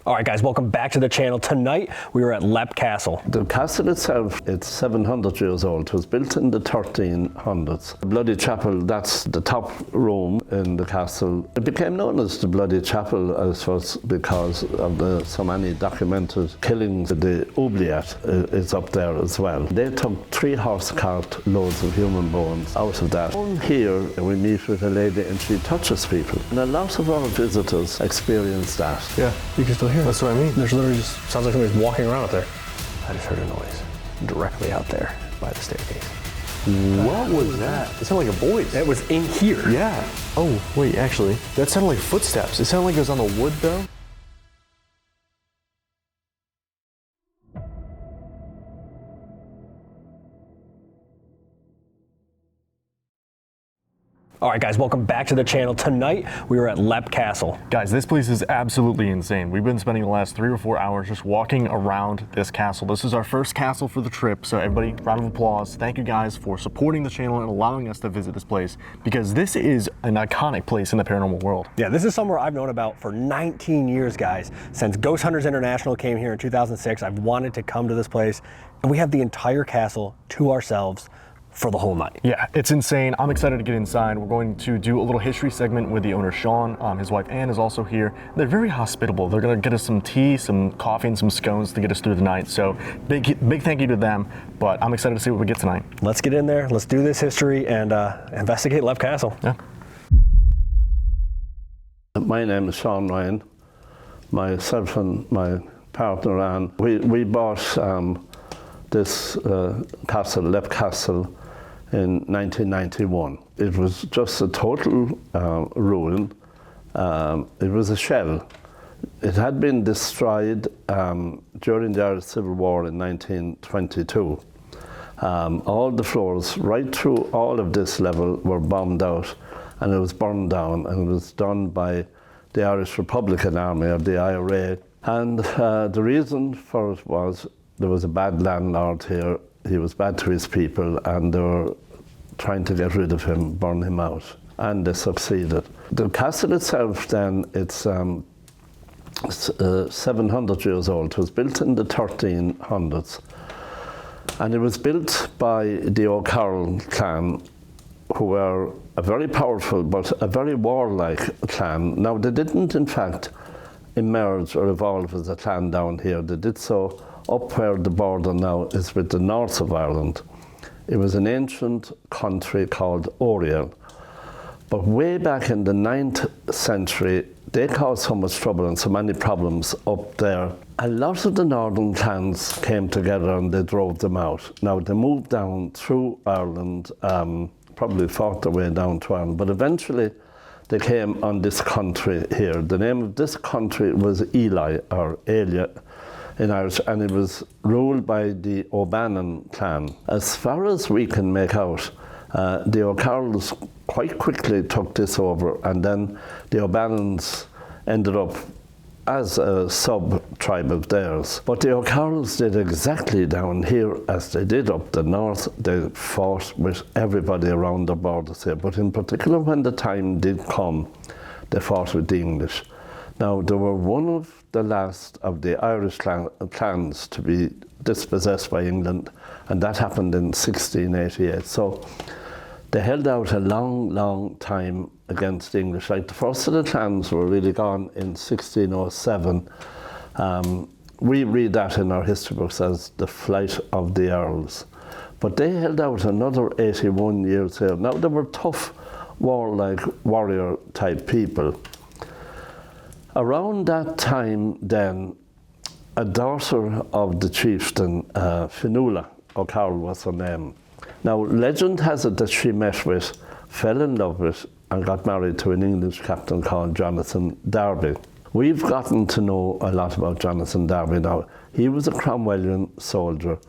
Alright guys, welcome back to the channel. Tonight we are at Neidpath Castle. The castle itself, it's 700 years old. It was built in the 1300s. The Bloody Chapel, that's the top room in the castle. It became known as the Bloody Chapel as first because of so many documented killings. The oubliette is up there as well. They took 3 horse cart loads of human bones out of that. Here we meet with a lady and she touches people. And a lot of our visitors experience that. Yeah, you can still hear it. That's what I mean. There's literally just, sounds like somebody's walking around out there. I just heard a noise directly out there by the staircase. What was that? It sounded like a voice. It was in here. Yeah. Oh, wait, actually, that sounded like footsteps. It sounded like it was on the wood, though. Alright guys, welcome back to the channel. Tonight we are at Neidpath Castle. Guys, this place is absolutely insane. We've been spending the last 3 or 4 hours just walking around this castle. This is our first castle for the trip, so everybody, round of applause. Thank you guys for supporting the channel and allowing us to visit this place, because this is an iconic place in the paranormal world. Yeah, this is somewhere I've known about for 19 years, guys. Since Ghost Hunters International came here in 2006, I've wanted to come to this place, and we have the entire castle to ourselves for the whole night. Yeah, it's insane. I'm excited to get inside. We're going to do a little history segment with the owner, Sean. His wife, Anne, is also here. They're very hospitable. They're gonna get us some tea, some coffee, and some scones to get us through the night. So big thank you to them, but I'm excited to see what we get tonight. Let's get in there, let's do this history and investigate Neidpath Castle. Yeah. My name is Sean Ryan. Myself and my partner Anne, we bought this castle, Neidpath Castle, in 1991. It was just a total ruin. It was a shell. It had been destroyed during the Irish Civil War in 1922. All the floors, right through all of this level, were bombed out and it was burned down, and it was done by the Irish Republican Army, or the IRA. And the reason for it was there was a bad landlord here. He was bad to his people, and they were trying to get rid of him, burn him out, and they succeeded. The castle itself then, it's 700 years old. It was built in the 1300s, and it was built by the O'Carroll clan, who were a very powerful but a very warlike clan. Now, they didn't in fact emerge or evolve as a clan down here. They did so up where the border now is with the north of Ireland. It was an ancient country called Oriel. But way back in the 9th century, they caused so much trouble and so many problems up there. A lot of the northern clans came together and they drove them out. Now, they moved down through Ireland, probably fought their way down to Ireland, but eventually they came on this country here. The name of this country was Ely, or Elia in Irish, and it was ruled by the O'Bannon clan. As far as we can make out, the O'Carrolls quite quickly took this over, and then the O'Bannons ended up as a sub-tribe of theirs. But the O'Carrolls did exactly down here as they did up the north. They fought with everybody around the borders here, but in particular when the time did come, they fought with the English. Now, they were one of the last of the Irish clans to be dispossessed by England, and that happened in 1688. So they held out a long, long time against the English. Like, the first of the clans were really gone in 1607. We read that in our history books as the flight of the Earls. But they held out another 81 years here. Now, they were tough, warlike, warrior-type people. Around that time then, a daughter of the chieftain, Fionnuala O'Carroll was her name. Now, legend has it that she met with, fell in love with, and got married to an English captain called Jonathan Darby. We've gotten to know a lot about Jonathan Darby now. He was a Cromwellian soldier,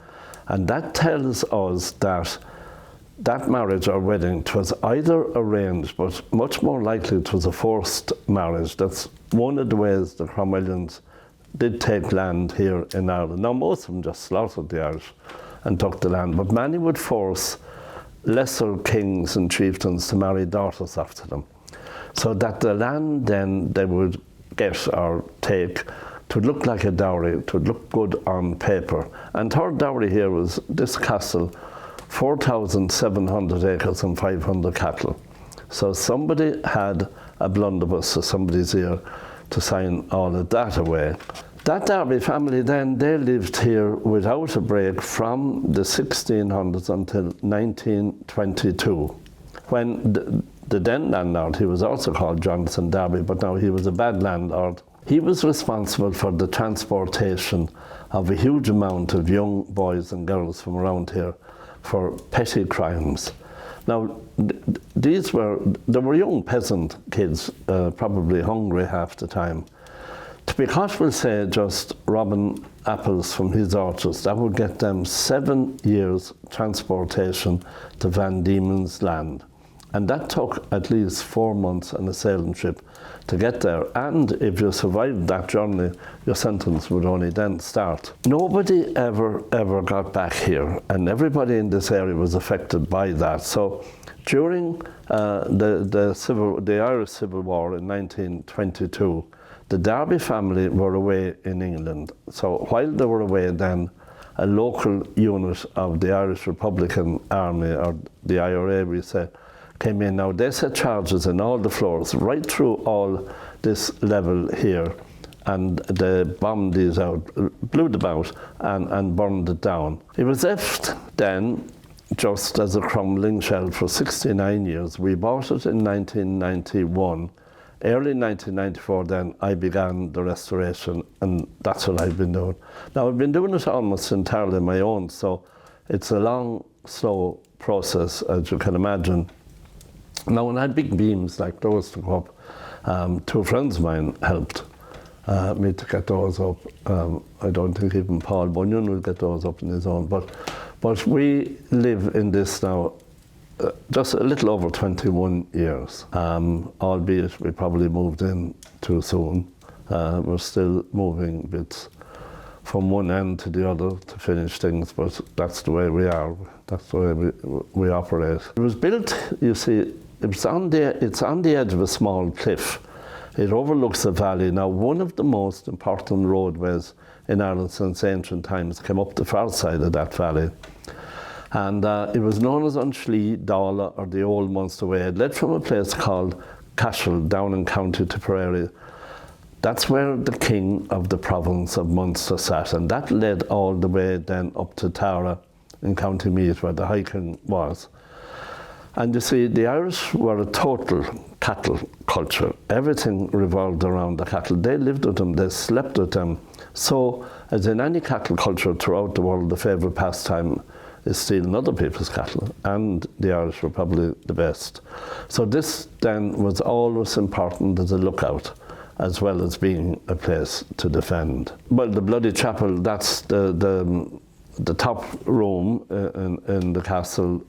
and that tells us that that marriage or wedding, it was either arranged, but much more likely it was a forced marriage. That's one of the ways the Cromwellians did take land here in Ireland. Now, most of them just slaughtered the Irish and took the land, but many would force lesser kings and chieftains to marry daughters after them, so that the land then they would get or take to look like a dowry, to look good on paper. And third dowry here was this castle, 4,700 acres and 500 cattle. So somebody had a blunderbuss to somebody's ear to sign all of that away. That Derby family then, they lived here without a break from the 1600s until 1922, when the then landlord, he was also called Jonathan Derby, but now he was a bad landlord. He was responsible for the transportation of a huge amount of young boys and girls from around here for petty crimes. Now, they were young peasant kids, probably hungry half the time. Because we'll say just robbing apples from his orchards, that would get them 7 years transportation to Van Diemen's Land. And that took at least 4 months on a sailing ship to get there. And if you survived that journey, your sentence would only then start. Nobody ever got back here, and everybody in this area was affected by that. So during the Irish Civil War in 1922, the Derby family were away in England. So while they were away then, a local unit of the Irish Republican Army, or the IRA we say, came in. Now they set charges in all the floors, right through all this level here, and they bombed these out, blew them out, and burned it down. It was left then just as a crumbling shell for 69 years. We bought it in 1991. Early 1994 then I began the restoration, and that's what I've been doing. Now I've been doing it almost entirely on my own, so it's a long, slow process, as you can imagine. Now when I had big beams like those to go up, two friends of mine helped me to get those up. I don't think even Paul Bunyan will get those up on his own, but we live in this now just a little over 21 years, albeit we probably moved in too soon. We're still moving bits from one end to the other to finish things, but that's the way we are. That's the way we operate. It was built, you see, it's on the edge of a small cliff. It overlooks a valley. Now, one of the most important roadways in Ireland since ancient times came up the far side of that valley. And it was known as Unshley, Dála, or the Old Munster Way. It led from a place called Cashel, down in County Tipperary. That's where the king of the province of Munster sat, and that led all the way then up to Tara in County Meath, where the High King was. And you see, the Irish were a total cattle culture. Everything revolved around the cattle. They lived with them, they slept with them. So, as in any cattle culture throughout the world, the favourite pastime is stealing other people's cattle, and the Irish were probably the best. So this then was always important as a lookout, as well as being a place to defend. Well, the Bloody Chapel, that's the top room in the castle.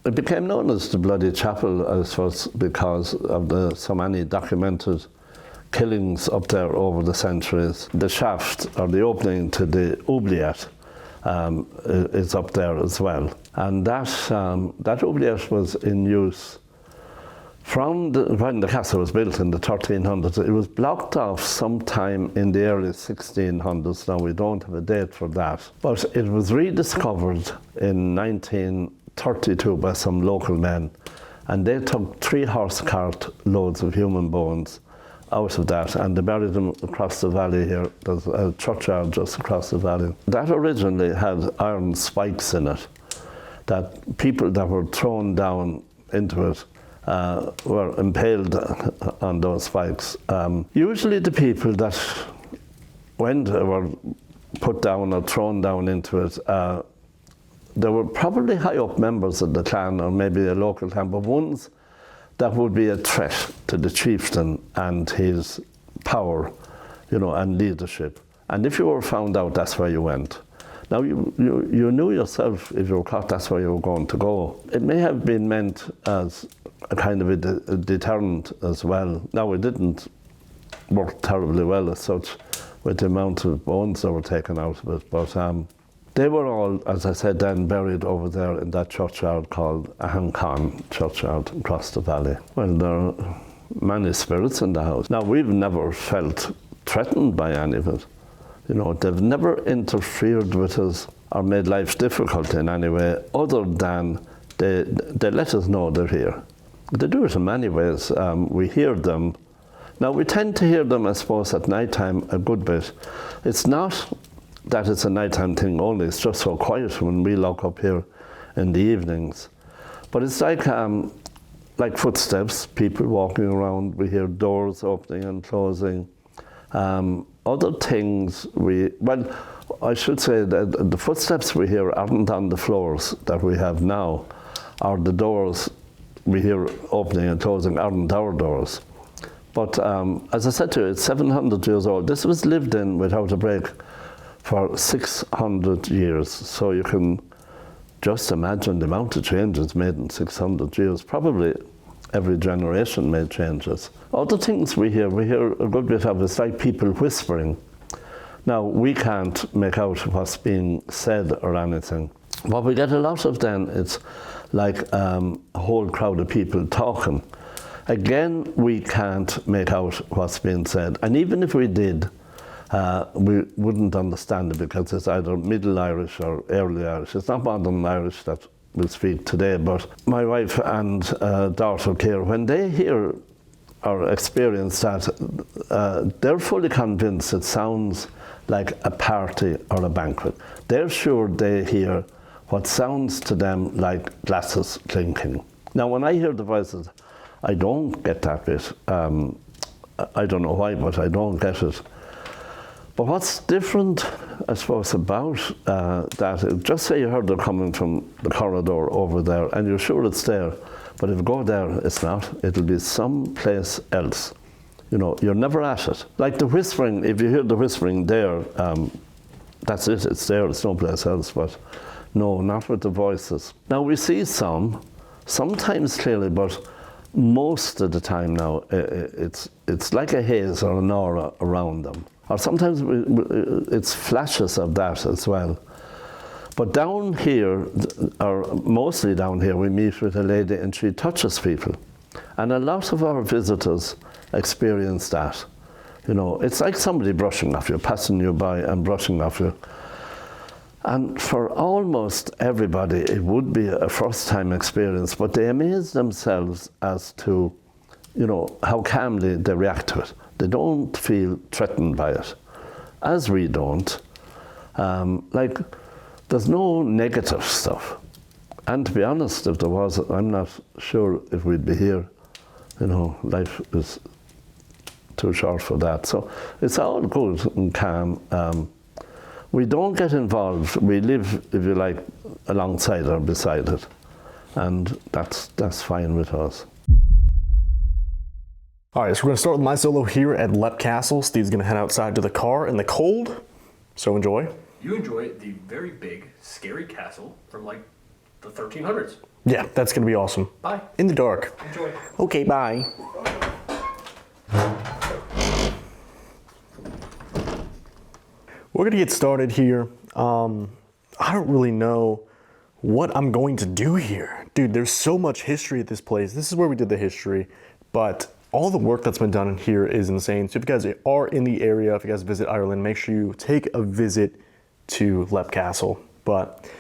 It became known as the Bloody Chapel, I suppose, because of so many documented killings up there over the centuries. The shaft, or the opening to the oubliette, is up there as well. And that oubliette was in use from when the castle was built in the 1300s. It was blocked off sometime in the early 1600s. Now we don't have a date for that. But it was rediscovered in 1932 by some local men. And they took 3 horse cart loads of human bones out of that, and they buried them across the valley here. There's a churchyard just across the valley. That originally had iron spikes in it, that people that were thrown down into it were impaled on those spikes. Usually the people that were put down or thrown down into it, they were probably high up members of the clan, or maybe a local clan, but ones that would be a threat to the chieftain and his power, and leadership. And if you were found out, that's where you went. Now, you knew yourself, if you were caught, that's where you were going to go. It may have been meant as a kind of a deterrent as well. Now, it didn't work terribly well as such with the amount of bones that were taken out of it, but they were all, as I said then, buried over there in that churchyard called Ahancon churchyard across the valley. Well, there are many spirits in the house. Now, we've never felt threatened by any of it. You know, they've never interfered with us or made life difficult in any way, other than they let us know they're here. They do it in many ways. We hear them. Now, we tend to hear them, I suppose, at night time a good bit. It's not that it's a nighttime thing only, it's just so quiet when we lock up here in the evenings. But it's like footsteps, people walking around, we hear doors opening and closing. Other things well, I should say that the footsteps we hear aren't on the floors that we have now, or the doors we hear opening and closing aren't our doors. But as I said to you, it's 700 years old. This was lived in without a break for 600 years. So you can just imagine the amount of changes made in 600 years. Probably every generation made changes. Other things we hear a good bit of, it's like people whispering. Now, we can't make out what's being said or anything. What we get a lot of then, it's like a whole crowd of people talking. Again, we can't make out what's being said. And even if we did, we wouldn't understand it, because it's either Middle Irish or Early Irish. It's not Modern Irish that we speak today, but my wife and daughter here, when they hear or experience that, they're fully convinced it sounds like a party or a banquet. They're sure they hear what sounds to them like glasses clinking. Now, when I hear the voices, I don't get that bit. I don't know why, but I don't get it. But what's different, I suppose, about that, just say you heard they're coming from the corridor over there, and you're sure it's there, but if you go there, it's not. It'll be someplace else. You know, you're never at it. Like the whispering, if you hear the whispering there, that's it, it's there, it's no place else, but no, not with the voices. Now, we see sometimes clearly, but most of the time now, it's like a haze or an aura around them. Or sometimes it's flashes of that as well. But down here, or mostly down here, we meet with a lady and she touches people. And a lot of our visitors experience that. You know, it's like somebody brushing off you, passing you by and brushing off you. And for almost everybody, it would be a first-time experience, but they amaze themselves as to, you know, how calmly they react to it. They don't feel threatened by it, as we don't. Like, there's no negative stuff. And to be honest, if there was, I'm not sure if we'd be here. You know, life is too short for that. So it's all good and calm. We don't get involved. We live, if you like, alongside or beside it. And that's fine with us. All right, so we're gonna start with my solo here at Leidpath Castle. Steve's gonna head outside to the car in the cold, so enjoy. You enjoy the very big, scary castle from like the 1300s. Yeah, that's gonna be awesome. Bye. In the dark. Enjoy. Okay, bye. We're gonna get started here. I don't really know what I'm going to do here. Dude, there's so much history at this place. This is where we did the history, but all the work that's been done in here is insane. So if you guys are in the area, if you guys visit Ireland, make sure you take a visit to Leidpath Castle. But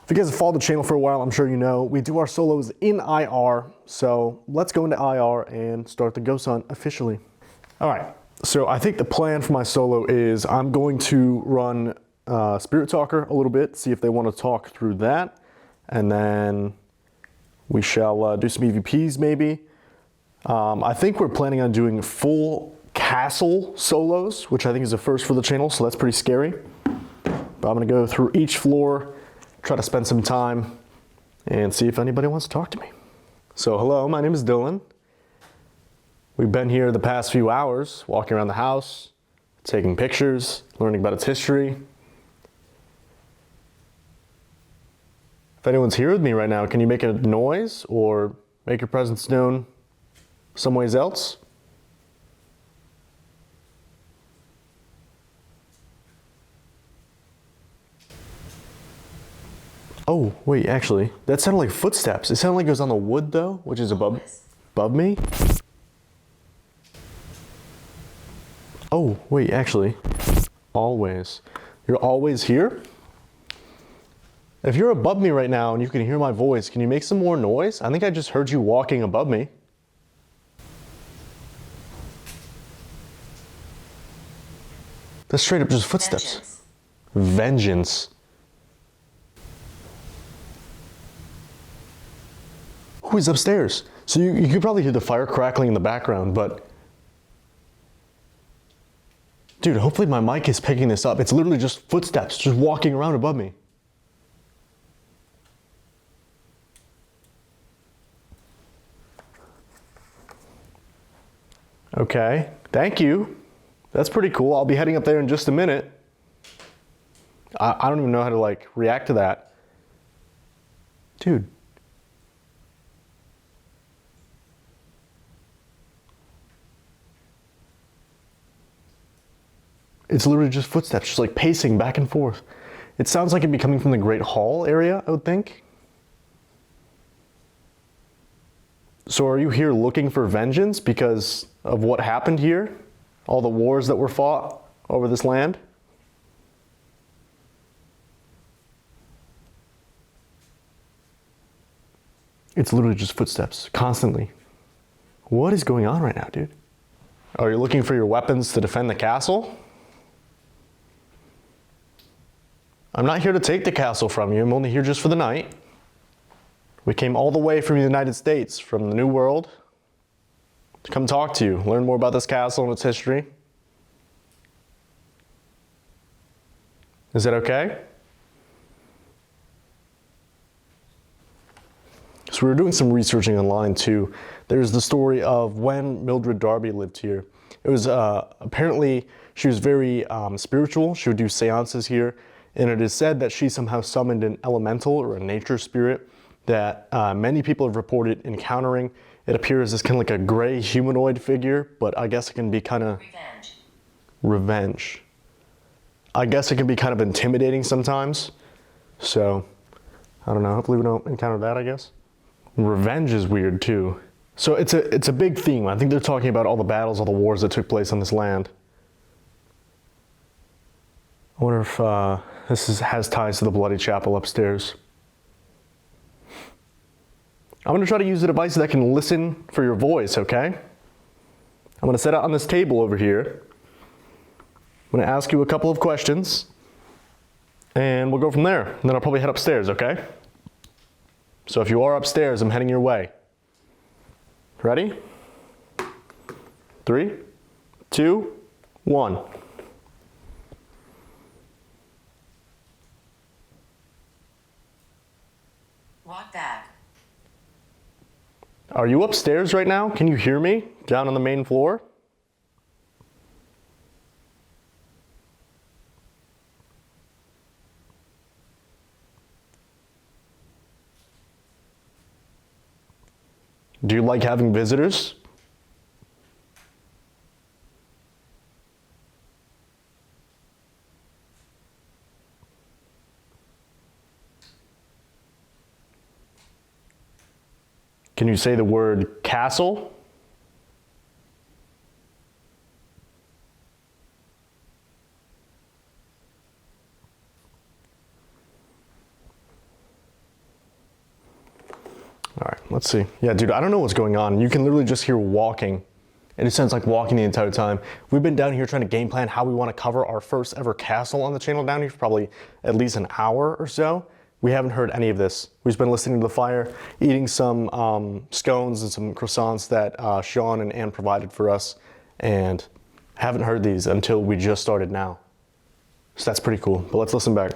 if you guys have followed the channel for a while, I'm sure you know, we do our solos in IR. So let's go into IR and start the ghost hunt officially. All right, so I think the plan for my solo is I'm going to run Spirit Talker a little bit, see if they want to talk through that. And then we shall do some EVPs maybe. I think we're planning on doing full castle solos, which I think is a first for the channel, so that's pretty scary. But I'm gonna go through each floor, try to spend some time, and see if anybody wants to talk to me. So hello, my name is Dylan. We've been here the past few hours, walking around the house, taking pictures, learning about its history. If anyone's here with me right now, can you make a noise or make your presence known some ways else? Oh, wait, actually, that sounded like footsteps. It sounded like it was on the wood though, which is above me. Oh, wait, actually, Always. You're always here? If you're above me right now and you can hear my voice, can you make some more noise? I think I just heard you walking above me. That's straight up just footsteps. Vengeance. Who is upstairs? So you could probably hear the fire crackling in the background, but dude, hopefully my mic is picking this up. It's literally just footsteps, just walking around above me. Okay, thank you. That's pretty cool. I'll be heading up there in just a minute. I don't even know how to like react to that. Dude. It's literally just footsteps, just like pacing back and forth. It sounds like it'd be coming from the Great Hall area, I would think. So are you here looking for vengeance because of what happened here? All the wars that were fought over this land? It's literally just footsteps, constantly. What is going on right now, dude? Are you looking for your weapons to defend the castle? I'm not here to take the castle from you. I'm only here just for the night. We came all the way from the United States, from the New World, to come talk to you, learn more about this castle and its history. Is that okay? So we were doing some researching online too. There's the story of when Mildred Darby lived here. It was apparently she was very spiritual. She would do seances here, and it is said that she somehow summoned an elemental or a nature spirit that many people have reported encountering. It appears as kind of like a gray humanoid figure, but I guess it can be kind of revenge. I guess it can be kind of intimidating sometimes. So I don't know. Hopefully we don't encounter that, I guess. Revenge is weird too. So it's a big theme. I think they're talking about all the battles, all the wars that took place on this land. I wonder if this has ties to the Bloody Chapel upstairs. I'm gonna try to use a device that can listen for your voice, okay? I'm gonna set it on this table over here. I'm gonna ask you a couple of questions, and we'll go from there. And then I'll probably head upstairs, okay? So if you are upstairs, I'm heading your way. Ready? 3, 2, 1. Walk back. Are you upstairs right now? Can you hear me down on the main floor? Do you like having visitors? Can you say the word castle? All right, let's see. Yeah, dude, I don't know what's going on. You can literally just hear walking. And it sounds like walking the entire time. We've been down here trying to game plan how we want to cover our first ever castle on the channel down here for probably at least an hour or so. We haven't heard any of this. We've just been listening to the fire, eating some scones and some croissants that Sean and Ann provided for us, and haven't heard these until we just started now. So that's pretty cool, but let's listen back.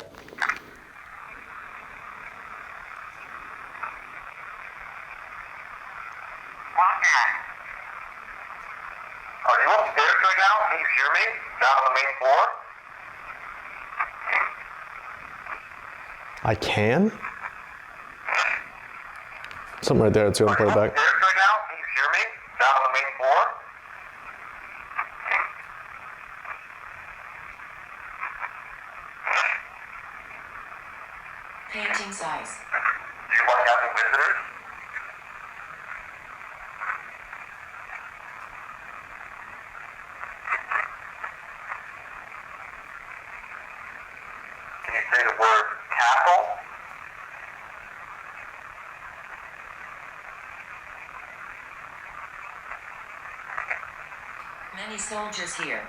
Are you upstairs right now? Can you hear me? Down on the main floor? I can? Something right there too, I'll play it back. Upstairs right now? Can you hear me? Down on the main floor? Painting size. Do you like having visitors? you say the word castle? Many soldiers here.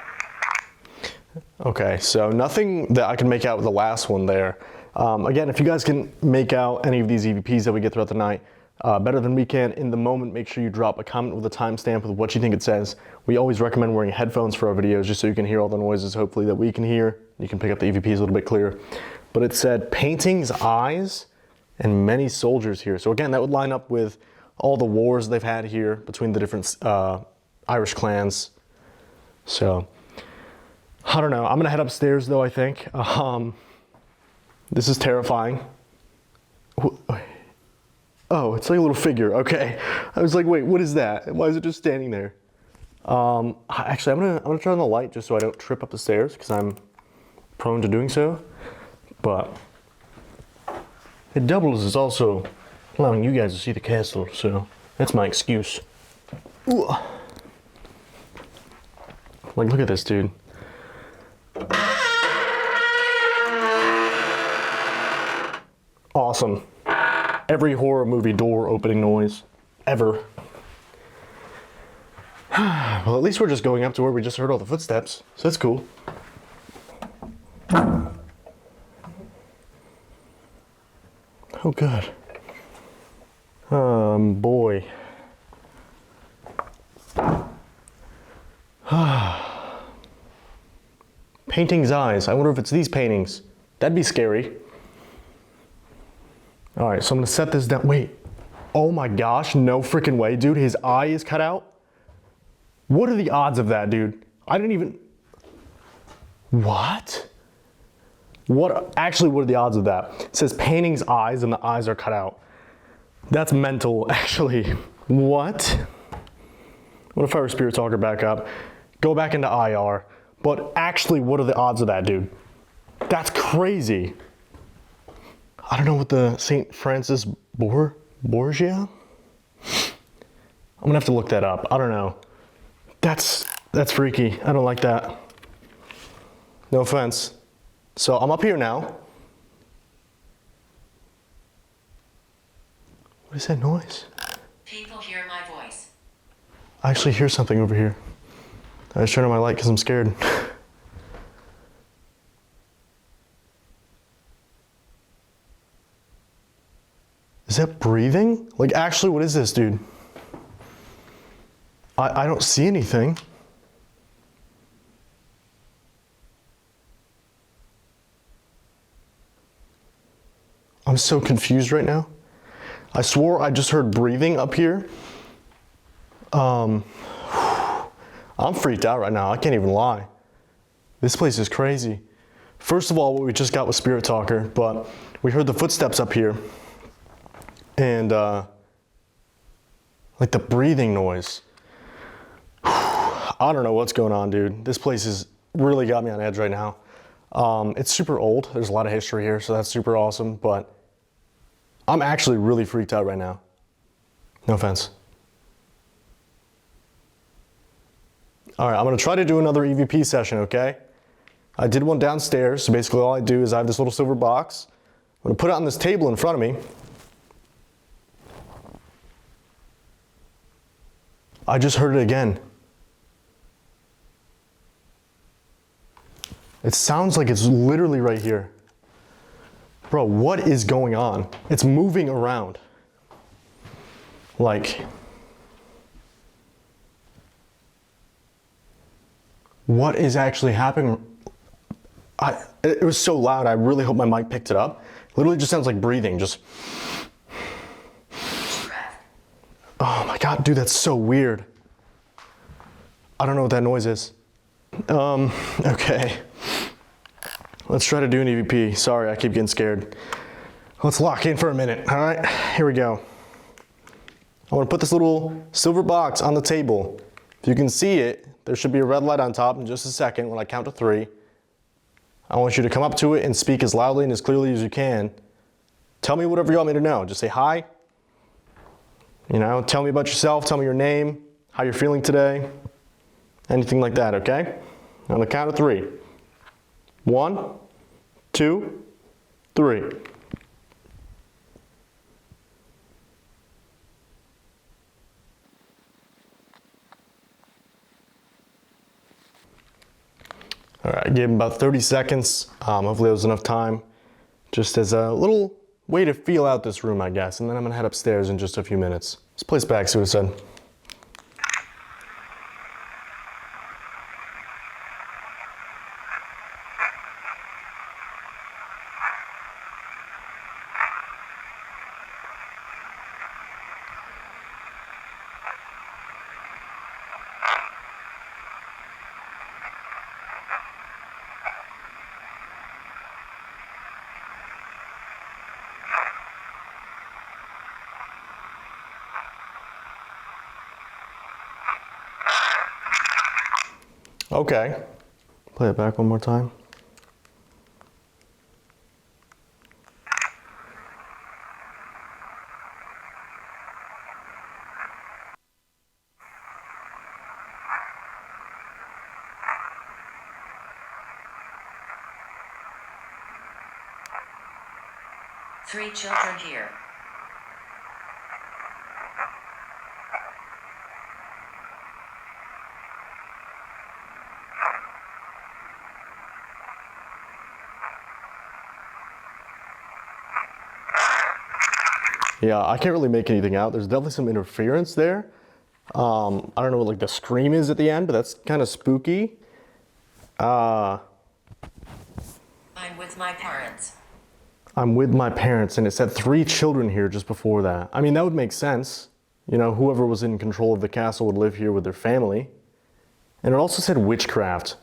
Okay, so nothing that I can make out with the last one there. Again, if you guys can make out any of these EVPs that we get throughout the night better than we can in the moment, make sure you drop a comment with a timestamp with what you think it says. We always recommend wearing headphones for our videos just so you can hear all the noises, hopefully, that we can hear. You can pick up the EVPs a little bit clearer. But it said paintings, eyes, and many soldiers here. So again, that would line up with all the wars they've had here between the different Irish clans. So, I don't know. I'm gonna head upstairs though, I think. This is terrifying. Oh, it's like a little figure. Okay. I was like, wait, what is that? Why is it just standing there? Actually, I'm gonna turn on the light just so I don't trip up the stairs because I'm prone to doing so. But it doubles as also allowing you guys to see the castle, so that's my excuse. Ooh. Like, look at this, dude. Awesome. Every horror movie door opening noise ever. Well, at least we're just going up to where we just heard all the footsteps, so that's cool. Oh, good. Boy. Painting's eyes. I wonder if it's these paintings. That'd be scary. All right, so I'm gonna set this down. Wait. Oh my gosh, no freaking way, dude. His eye is cut out. What are the odds of that, dude? I didn't even... What? Actually, what are the odds of that? It says painting's eyes and the eyes are cut out. That's mental, actually. What? What if I were Spirit Talker back up? Go back into IR. But actually, what are the odds of that, dude? That's crazy. I don't know what the St. Francis Borgia? I'm gonna have to look that up. I don't know. That's freaky. I don't like that. No offense. So I'm up here now. What is that noise? People hear my voice. I actually hear something over here. I just turned on my light because I'm scared. Is that breathing? Like, actually, what is this, dude? I don't see anything. I'm so confused right now. I swore I just heard breathing up here. I'm freaked out right now. I can't even lie. This place is crazy. First of all, what we just got was Spirit Talker, but we heard the footsteps up here. And like the breathing noise. I don't know what's going on, dude. This place has really got me on edge right now. It's super old. There's a lot of history here, so that's super awesome, but I'm actually really freaked out right now. No offense. All right, I'm gonna try to do another EVP session, okay? I did one downstairs, so basically all I do is I have this little silver box. I'm gonna put it on this table in front of me. I just heard it again. It sounds like it's literally right here. Bro, what is going on? It's moving around. Like, what is actually happening? It was so loud, I really hope my mic picked it up. Literally just sounds like breathing, just. Oh my God, dude, that's so weird. I don't know what that noise is. Okay. Let's try to do an EVP. Sorry, I keep getting scared. Let's lock in for a minute, all right? Here we go. I want to put this little silver box on the table. If you can see it, there should be a red light on top in just a second when I count to 3. I want you to come up to it and speak as loudly and as clearly as you can. Tell me whatever you want me to know. Just say hi. You know, tell me about yourself, tell me your name, how you're feeling today, anything like that, okay? On the count of 3. 1, 2, 3. All right, I gave him about 30 seconds. Hopefully that was enough time, just as a little way to feel out this room, I guess. And then I'm gonna head upstairs in just a few minutes. Let's play back, see what it said. Okay, play it back one more time. Three children here. Yeah, I can't really make anything out. There's definitely some interference there. I don't know what like the scream is at the end, but that's kind of spooky. I'm with my parents. I'm with my parents, and it said 3 children here just before that. I mean, that would make sense. You know, whoever was in control of the castle would live here with their family. And it also said witchcraft,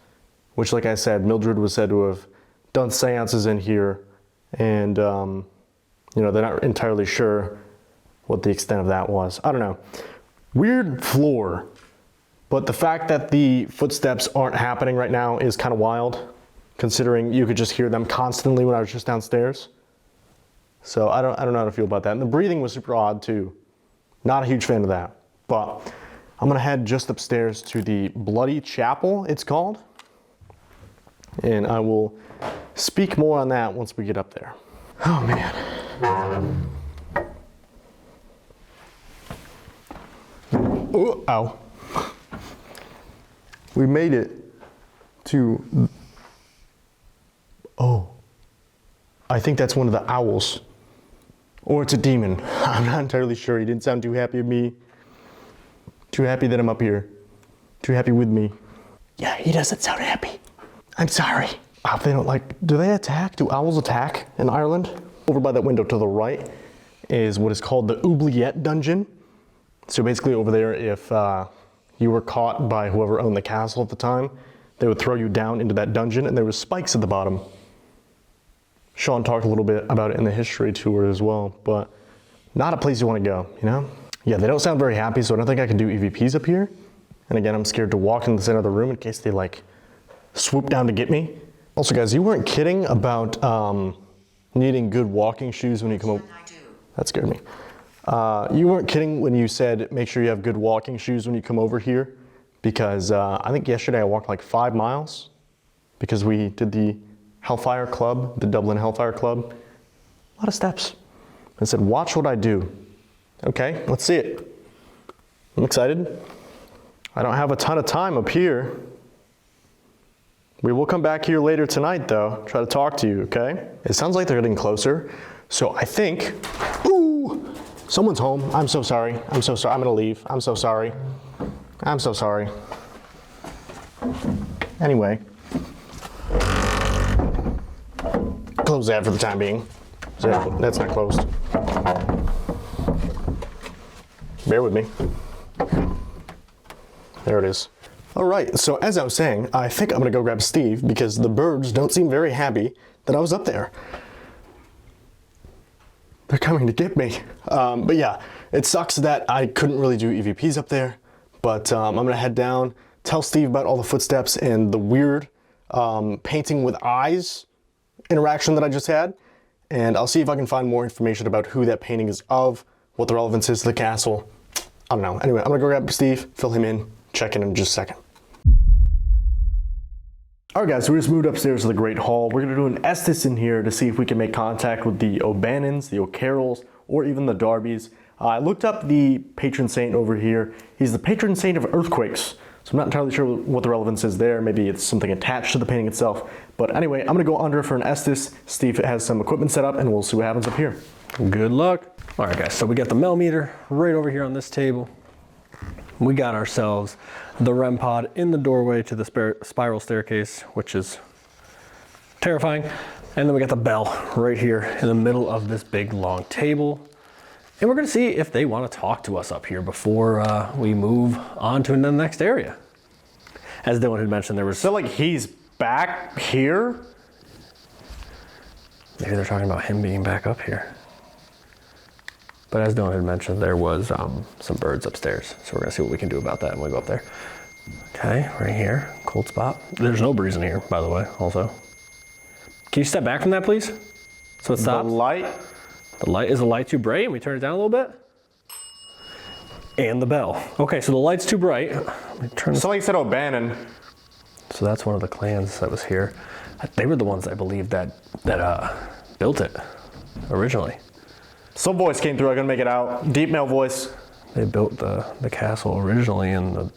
which, like I said, Mildred was said to have done seances in here, and you know, they're not entirely sure what the extent of that was. I don't know. Weird floor, but the fact that the footsteps aren't happening right now is kind of wild, considering you could just hear them constantly when I was just downstairs. So I don't know how to feel about that. And the breathing was super odd too. Not a huge fan of that. But I'm gonna head just upstairs to the Bloody Chapel, it's called. And I will speak more on that once we get up there. Oh man. Oh, ow. We made it to, oh, I think that's one of the owls. Or it's a demon. I'm not entirely sure. He didn't sound too happy with me. Too happy that I'm up here. Too happy with me. Yeah, he doesn't sound happy. I'm sorry. I hope they don't like, do they attack? Do owls attack in Ireland? Over by that window to the right is what is called the oubliette dungeon. So basically over there, if you were caught by whoever owned the castle at the time, they would throw you down into that dungeon, and there was spikes at the bottom. Sean talked a little bit about it in the history tour as well, but not a place you want to go, you know? Yeah, they don't sound very happy, so I don't think I can do EVPs up here. And again, I'm scared to walk in the center of the room in case they like swoop down to get me. Also guys, you weren't kidding about needing good walking shoes when you come over. I do. That scared me. You weren't kidding when you said make sure you have good walking shoes when you come over here, because I think yesterday I walked like 5 miles because we did the Hellfire Club, the Dublin Hellfire Club. A lot of steps. I said, watch what I do. Okay, let's see it. I'm excited. I don't have a ton of time up here. We will come back here later tonight though, try to talk to you, okay? It sounds like they're getting closer. So I think, ooh, someone's home. I'm so sorry. I'm so sorry. I'm gonna leave. I'm so sorry. I'm so sorry. Anyway. Close that for the time being. That's not closed. Bear with me. There it is. All right, so as I was saying, I think I'm gonna go grab Steve because the birds don't seem very happy that I was up there. They're coming to get me. But yeah, it sucks that I couldn't really do EVPs up there, but I'm gonna head down, tell Steve about all the footsteps and the weird painting with eyes interaction that I just had, and I'll see if I can find more information about who that painting is of, what the relevance is to the castle. I don't know. Anyway, I'm gonna go grab Steve, fill him in, check in just a second. All right, guys, so we just moved upstairs to the Great Hall. We're gonna do an Estes in here to see if we can make contact with the O'Bannons, the O'Carrolls, or even the Darbys. I looked up the patron saint over here. He's the patron saint of earthquakes. So I'm not entirely sure what the relevance is there. Maybe it's something attached to the painting itself. But anyway, I'm gonna go under for an Estes, see if it has some equipment set up, and we'll see what happens up here. Good luck. All right, guys, so we got the millimeter right over here on this table. We got ourselves the REM pod in the doorway to the spiral staircase, which is terrifying. And then we got the bell right here in the middle of this big long table. And we're gonna see if they wanna talk to us up here before we move on to the next area. As Dylan had mentioned, there was... So like he's back here? Maybe they're talking about him being back up here. But as Dylan had mentioned, there was some birds upstairs. So we're gonna see what we can do about that when we go up there. Okay, right here, cold spot. There's no breeze in here, by the way, also. Can you step back from that, please? So it stops. The light? The light, is the light too bright? And we turn it down a little bit? And the bell. Okay, so the light's too bright. Let me turn So like you said, O'Bannon. So that's one of the clans that was here. They were the ones, I believe, that built it originally. Some voice came through, I couldn't make it out. Deep male voice. They built the castle originally in the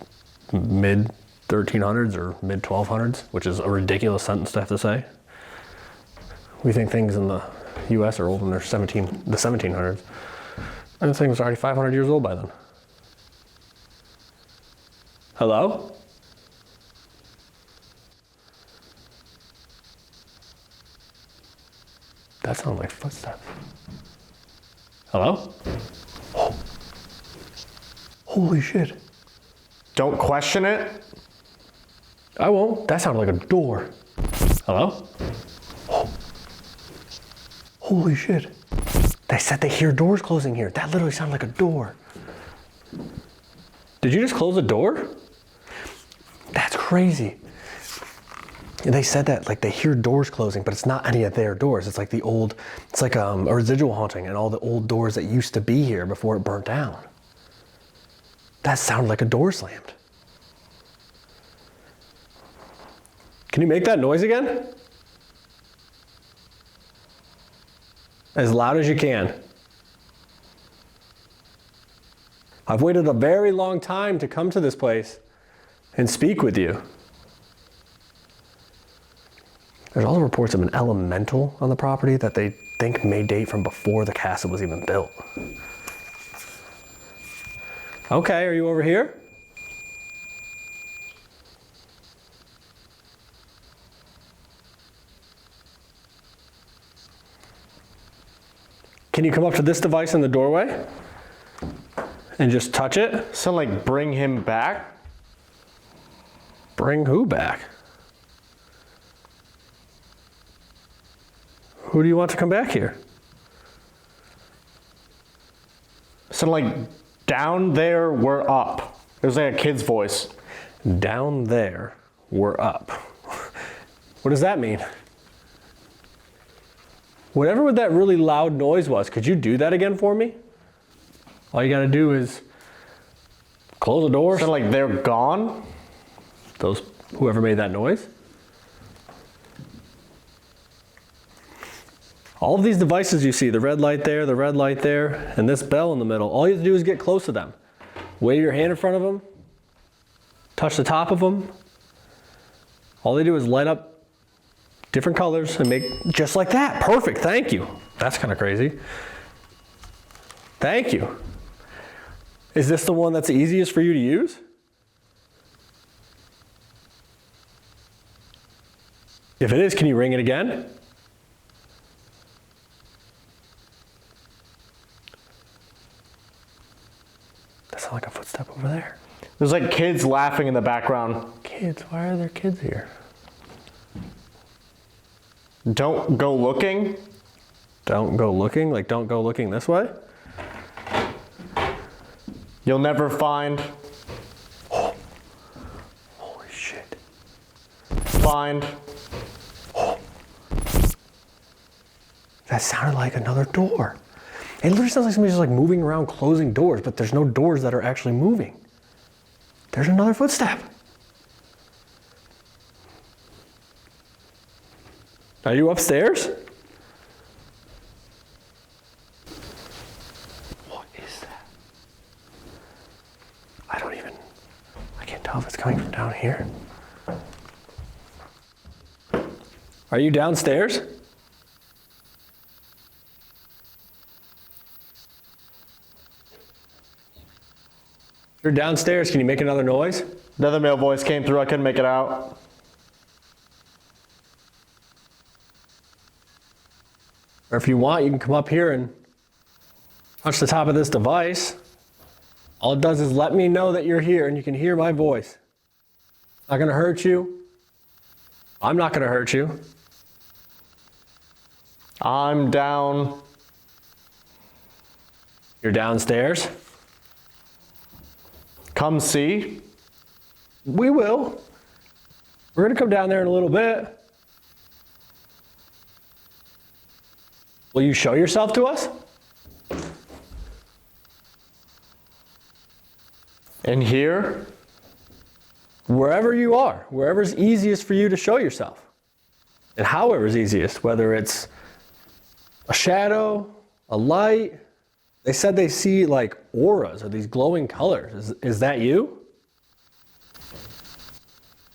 mid 1300s or mid 1200s, which is a ridiculous sentence to have to say. We think things in the US are old when they're the 1700s. And this thing was already 500 years old by then. Hello? That sounds like footsteps. Hello? Oh. Holy shit. Don't question it. I won't. That sounded like a door. Hello? Oh. Holy shit. They said they hear doors closing here. That literally sounded like a door. Did you just close a door? That's crazy. They said that like they hear doors closing, but it's not any of their doors. It's like the old, it's like a residual haunting and all the old doors that used to be here before it burnt down. That sounded like a door slammed. Can you make that noise again? As loud as you can. I've waited a very long time to come to this place and speak with you. There's also reports of an elemental on the property that they think may date from before the castle was even built. Okay, are you over here? Can you come up to this device in the doorway and just touch it? Sound like bring him back? Bring who back? Who do you want to come back here? Sound like down there, we're up. It was like a kid's voice. Down there, we're up. What does that mean? Whatever that really loud noise was, could you do that again for me? All you gotta do is close the door. Sound like they're gone? Whoever made that noise. All of these devices you see, the red light there, and this bell in the middle, all you have to do is get close to them. Wave your hand in front of them, touch the top of them. All they do is light up different colors and make just like that. Perfect, thank you. That's kind of crazy. Thank you. Is this the one that's the easiest for you to use? If it is, can you ring it again? That sounds like a footstep over there. There's like kids laughing in the background. Kids, why are there kids here? Don't go looking. Don't go looking? Like don't go looking this way? You'll never find. Oh. Holy shit. Find. Oh. That sounded like another door. It literally sounds like somebody's just like moving around closing doors, but there's no doors that are actually moving. There's another footstep. Are you upstairs? What is that? I can't tell if it's coming from down here. Are you downstairs? You're downstairs, can you make another noise? Another male voice came through. I couldn't make it out. Or if you want, you can come up here and touch the top of this device. All it does is let me know that you're here and you can hear my voice. It's not gonna hurt you. I'm not gonna hurt you. I'm down. You're downstairs. Come see. We will. We're gonna come down there in a little bit. Will you show yourself to us? In here? Wherever you are, wherever's easiest for you to show yourself. And however's easiest, whether it's a shadow, a light. They said they see like auras or these glowing colors. Is that you?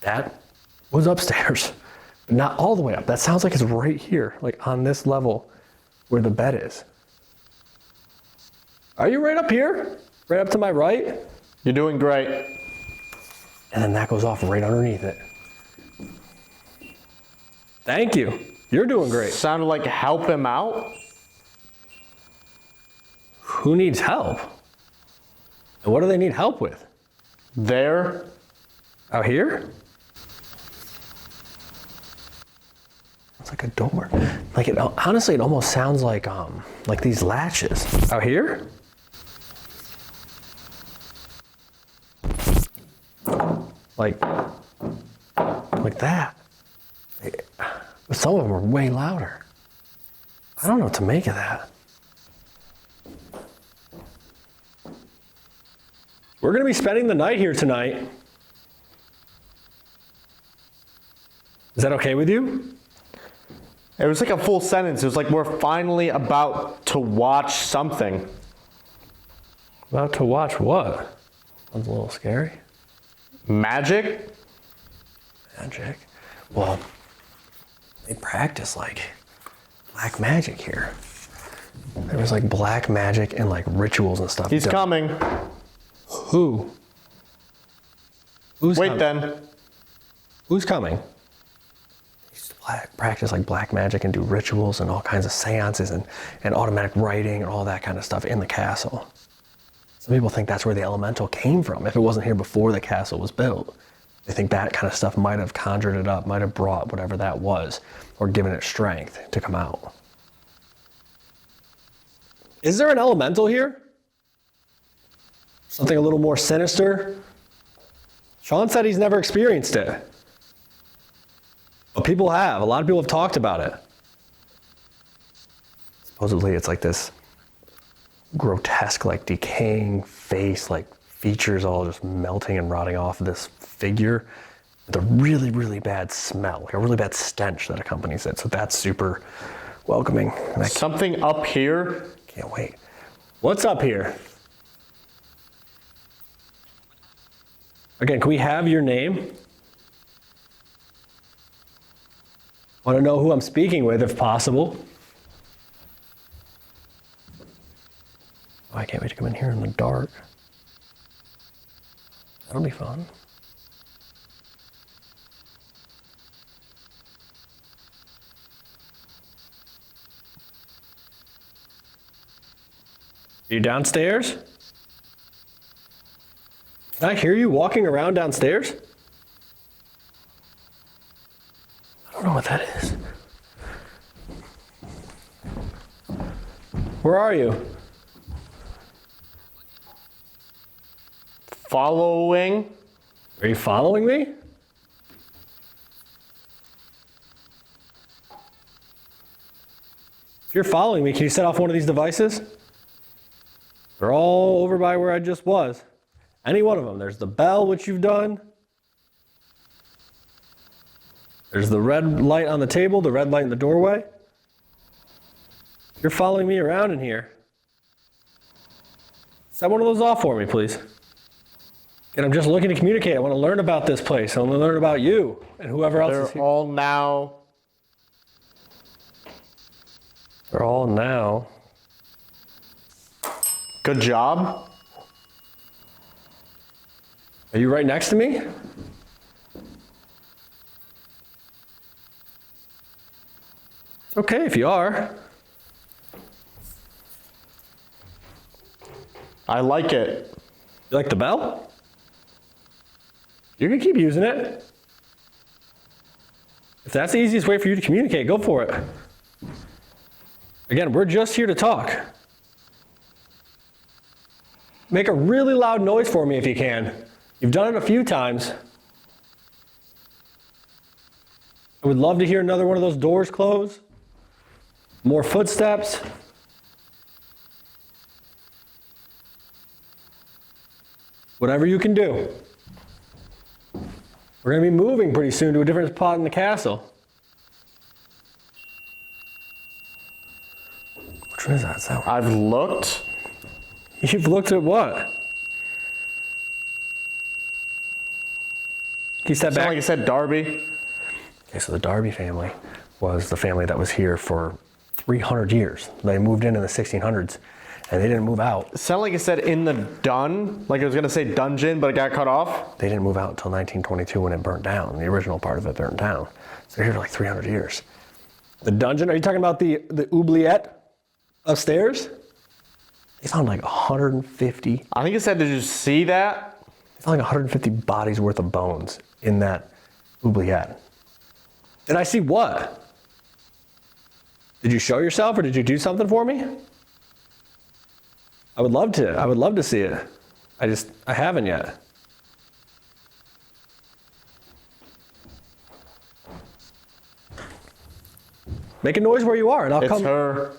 That was upstairs, but not all the way up. That sounds like it's right here, like on this level where the bed is. Are you right up here? Right up to my right? You're doing great. And then that goes off right underneath it. Thank you. You're doing great. Sounded like help him out. Who needs help? And what do they need help with? There. Out here? It's like a door. Like it honestly, it almost sounds like these latches. Out here? Like that. But some of them are way louder. I don't know what to make of that. We're gonna be spending the night here tonight. Is that okay with you? It was like a full sentence. It was like we're finally about to watch something. About to watch what? Sounds a little scary. Magic? Magic? Well, they practice like black magic here. There was like black magic and like rituals and stuff. He's coming. Who? Who's Wait coming? then. Who's coming? They used to practice like black magic and do rituals and all kinds of seances and automatic writing and all that kind of stuff in the castle. Some people think that's where the elemental came from. If it wasn't here before the castle was built, they think that kind of stuff might have conjured it up, might have brought whatever that was, or given it strength to come out. Is there an elemental here? Something a little more sinister? Sean said he's never experienced it. But people have. A lot of people have talked about it. Supposedly it's like this grotesque, like decaying face, like features all just melting and rotting off this figure with a really, really bad smell, like a really bad stench that accompanies it. So that's super welcoming. And Something up here? can't wait. What's up here? Again, can we have your name? Want to know who I'm speaking with if possible. Oh, I can't wait to come in here in the dark. That'll be fun. Are you downstairs? Can I hear you walking around downstairs? I don't know what that is. Where are you? Following? Are you following me? If you're following me, can you set off one of these devices? They're all over by where I just was. Any one of them. There's the bell, which you've done. There's the red light on the table, the red light in the doorway. You're following me around in here. Set one of those off for me, please. And I'm just looking to communicate. I want to learn about this place. I want to learn about you and whoever else is They're here. all now. They're all now. Good job. Are you right next to me? It's okay if you are. I like it. You like the bell? You can keep using it. If that's the easiest way for you to communicate, go for it. Again, we're just here to talk. Make a really loud noise for me if you can. You've done it a few times. I would love to hear another one of those doors close. More footsteps. Whatever you can do. We're going to be moving pretty soon to a different spot in the castle. Which one is that? Is that one? I've looked. You've looked at what? Can you step Sound back? like you said Darby. Okay, so the Darby family was the family that was here for 300 years. They moved in the 1600s, and they didn't move out. Sound like you said in the dun, like it was gonna say dungeon, but it got cut off. They didn't move out until 1922 when it burnt down. The original part of it burnt down. So they're here for like 300 years. The dungeon, are you talking about the oubliette upstairs? They found like 150, I think it said, did you see that? they found like 150 bodies worth of bones in that oubliette. Did I see what? Did you show yourself or did you do something for me? I would love to. I would love to see it. I haven't yet. Make a noise where you are and I'll It's come. her.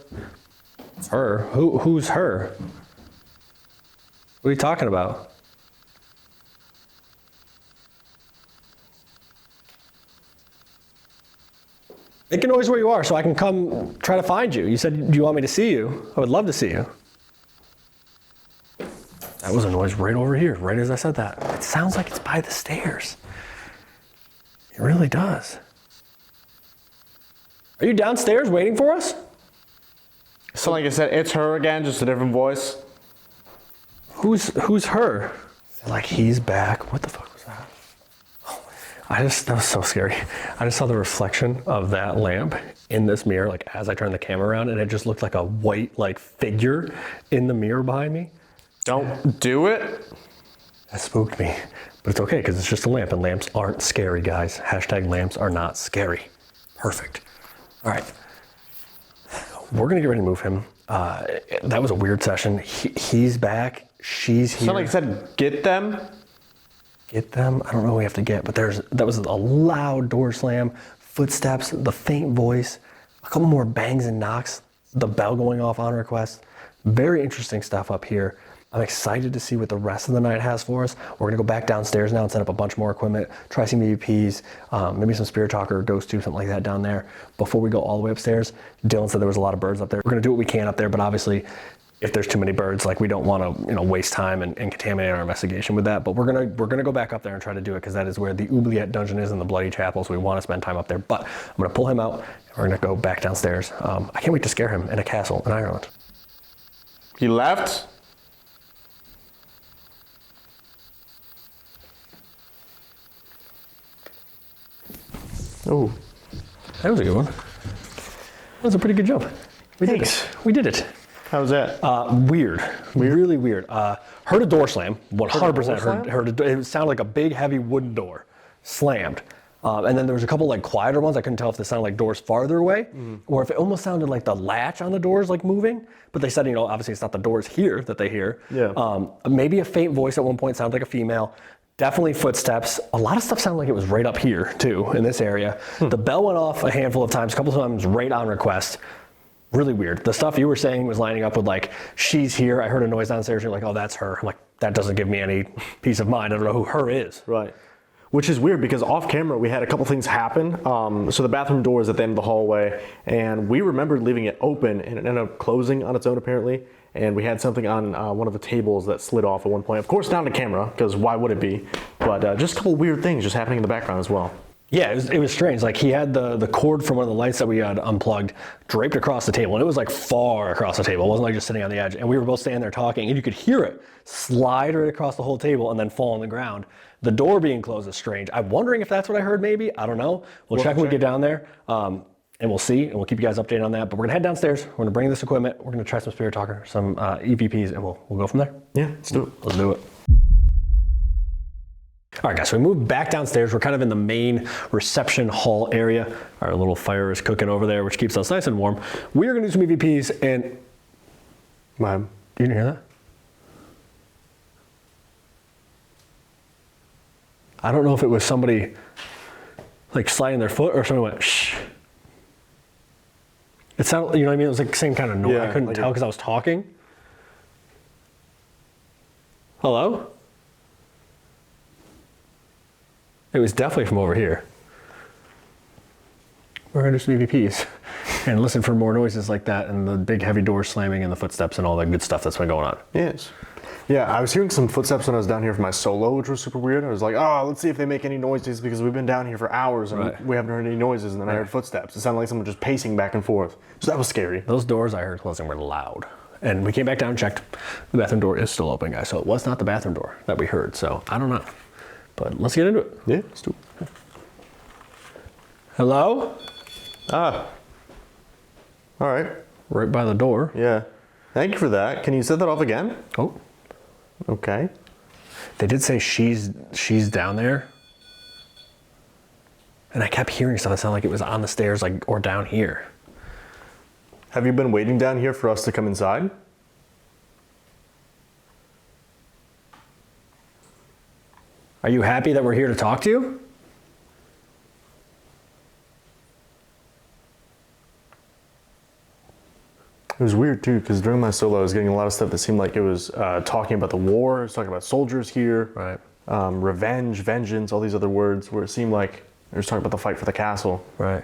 Her? Who's her? What are you talking about? Make a noise where you are so I can come try to find you. You said, do you want me to see you? I would love to see you. That was a noise right over here, right as I said that. It sounds like it's by the stairs. It really does. Are you downstairs waiting for us? Sound like you said, it's her again, just a different voice. Who's her? Like he's back. What the fuck was that? That was so scary. I just saw the reflection of that lamp in this mirror, like as I turned the camera around, and it just looked like a white like figure in the mirror behind me. Don't do it. That spooked me, but it's okay because it's just a lamp, and lamps aren't scary, guys. Hashtag lamps are not scary. Perfect. All right, we're gonna get ready to move him. That was a weird session. He's back. She's here. Sound like you said, get them. Get them? I don't know what we have to get, but that was a loud door slam, footsteps, the faint voice, a couple more bangs and knocks, the bell going off on request. Very interesting stuff up here. I'm excited to see what the rest of the night has for us. We're gonna go back downstairs now and set up a bunch more equipment, try some EVPs, maybe some spirit talker or ghost tube, something like that down there. Before we go all the way upstairs, Dylan said there was a lot of birds up there. We're gonna do what we can up there, but obviously, if there's too many birds, like we don't want to, waste time and contaminate our investigation with that. But we're gonna go back up there and try to do it because that is where the oubliette dungeon is in the Bloody Chapel. So we want to spend time up there. But I'm gonna pull him out and we're gonna go back downstairs. I can't wait to scare him in a castle in Ireland. He left. Oh, that was a good one. That was a pretty good jump. We did it. We did it. How was that? Weird. Really weird. Heard a door slam. 100% slam? heard it sounded like a big, heavy wooden door slammed. And then there was a couple like quieter ones. I couldn't tell if they sounded like doors farther away or if it almost sounded like the latch on the doors like moving. But they said, obviously it's not the doors here that they hear. Yeah. Maybe a faint voice at one point sounded like a female. Definitely footsteps. A lot of stuff sounded like it was right up here too, in this area. The bell went off a handful of times, a couple of times right on request. Really weird. The stuff you were saying was lining up with like, she's here. I heard a noise downstairs. You're like, oh, that's her. I'm like, that doesn't give me any peace of mind. I don't know who her is. Right. Which is weird because off camera we had a couple things happen. So the bathroom door is at the end of the hallway, and we remembered leaving it open, and it ended up closing on its own apparently. And we had something on one of the tables that slid off at one point. Of course, down to camera, because why would it be? But just a couple weird things just happening in the background as well. Yeah, it was strange. Like he had the cord from one of the lights that we had unplugged draped across the table, and it was like far across the table. It wasn't like just sitting on the edge. And we were both standing there talking, and you could hear it slide right across the whole table and then fall on the ground. The door being closed is strange. I'm wondering if that's what I heard. Maybe, I don't know. We'll check when we get down there, and we'll see, and we'll keep you guys updated on that. But we're gonna head downstairs. We're gonna bring this equipment. We're gonna try some spirit talker, some EVPs, and we'll go from there. Yeah, let's do it. Let's do it. All right, guys, so we moved back downstairs. We're kind of in the main reception hall area. Our little fire is cooking over there, which keeps us nice and warm. We are gonna do some EVPs, and Mom, you didn't hear that? I don't know if it was somebody like sliding their foot or someone went shh. It sounded, you know what I mean? It was like the same kind of noise. Yeah, I couldn't like tell because I was talking. Hello? It was definitely from over here. We're gonna do some EVPs and listen for more noises like that and the big heavy doors slamming and the footsteps and all that good stuff that's been going on. yes. Yeah, I was hearing some footsteps when I was down here for my solo, which was super weird. I was like, oh, let's see if they make any noises because we've been down here for hours and Right. we haven't heard any noises. And then I heard footsteps. It sounded like someone just pacing back and forth. So that was scary. Those doors I heard closing were loud. And we came back down and checked. The bathroom door is still open, guys. So it was not the bathroom door that we heard. So I don't know. But let's get into it. Yeah, let's do it. Hello? Ah. All right. Right by the door. Yeah. Thank you for that. Can you set that off again? Oh, Okay. they did say she's down there. And I kept hearing something sound like it was on the stairs, like, or down here. Have you been waiting down here for us to come inside? Are you happy that we're here to talk to you? It was weird too, because during my solo, I was getting a lot of stuff that seemed like it was talking about the war. It was talking about soldiers here, Right. Revenge, vengeance, all these other words, where it seemed like it was talking about the fight for the castle. Right.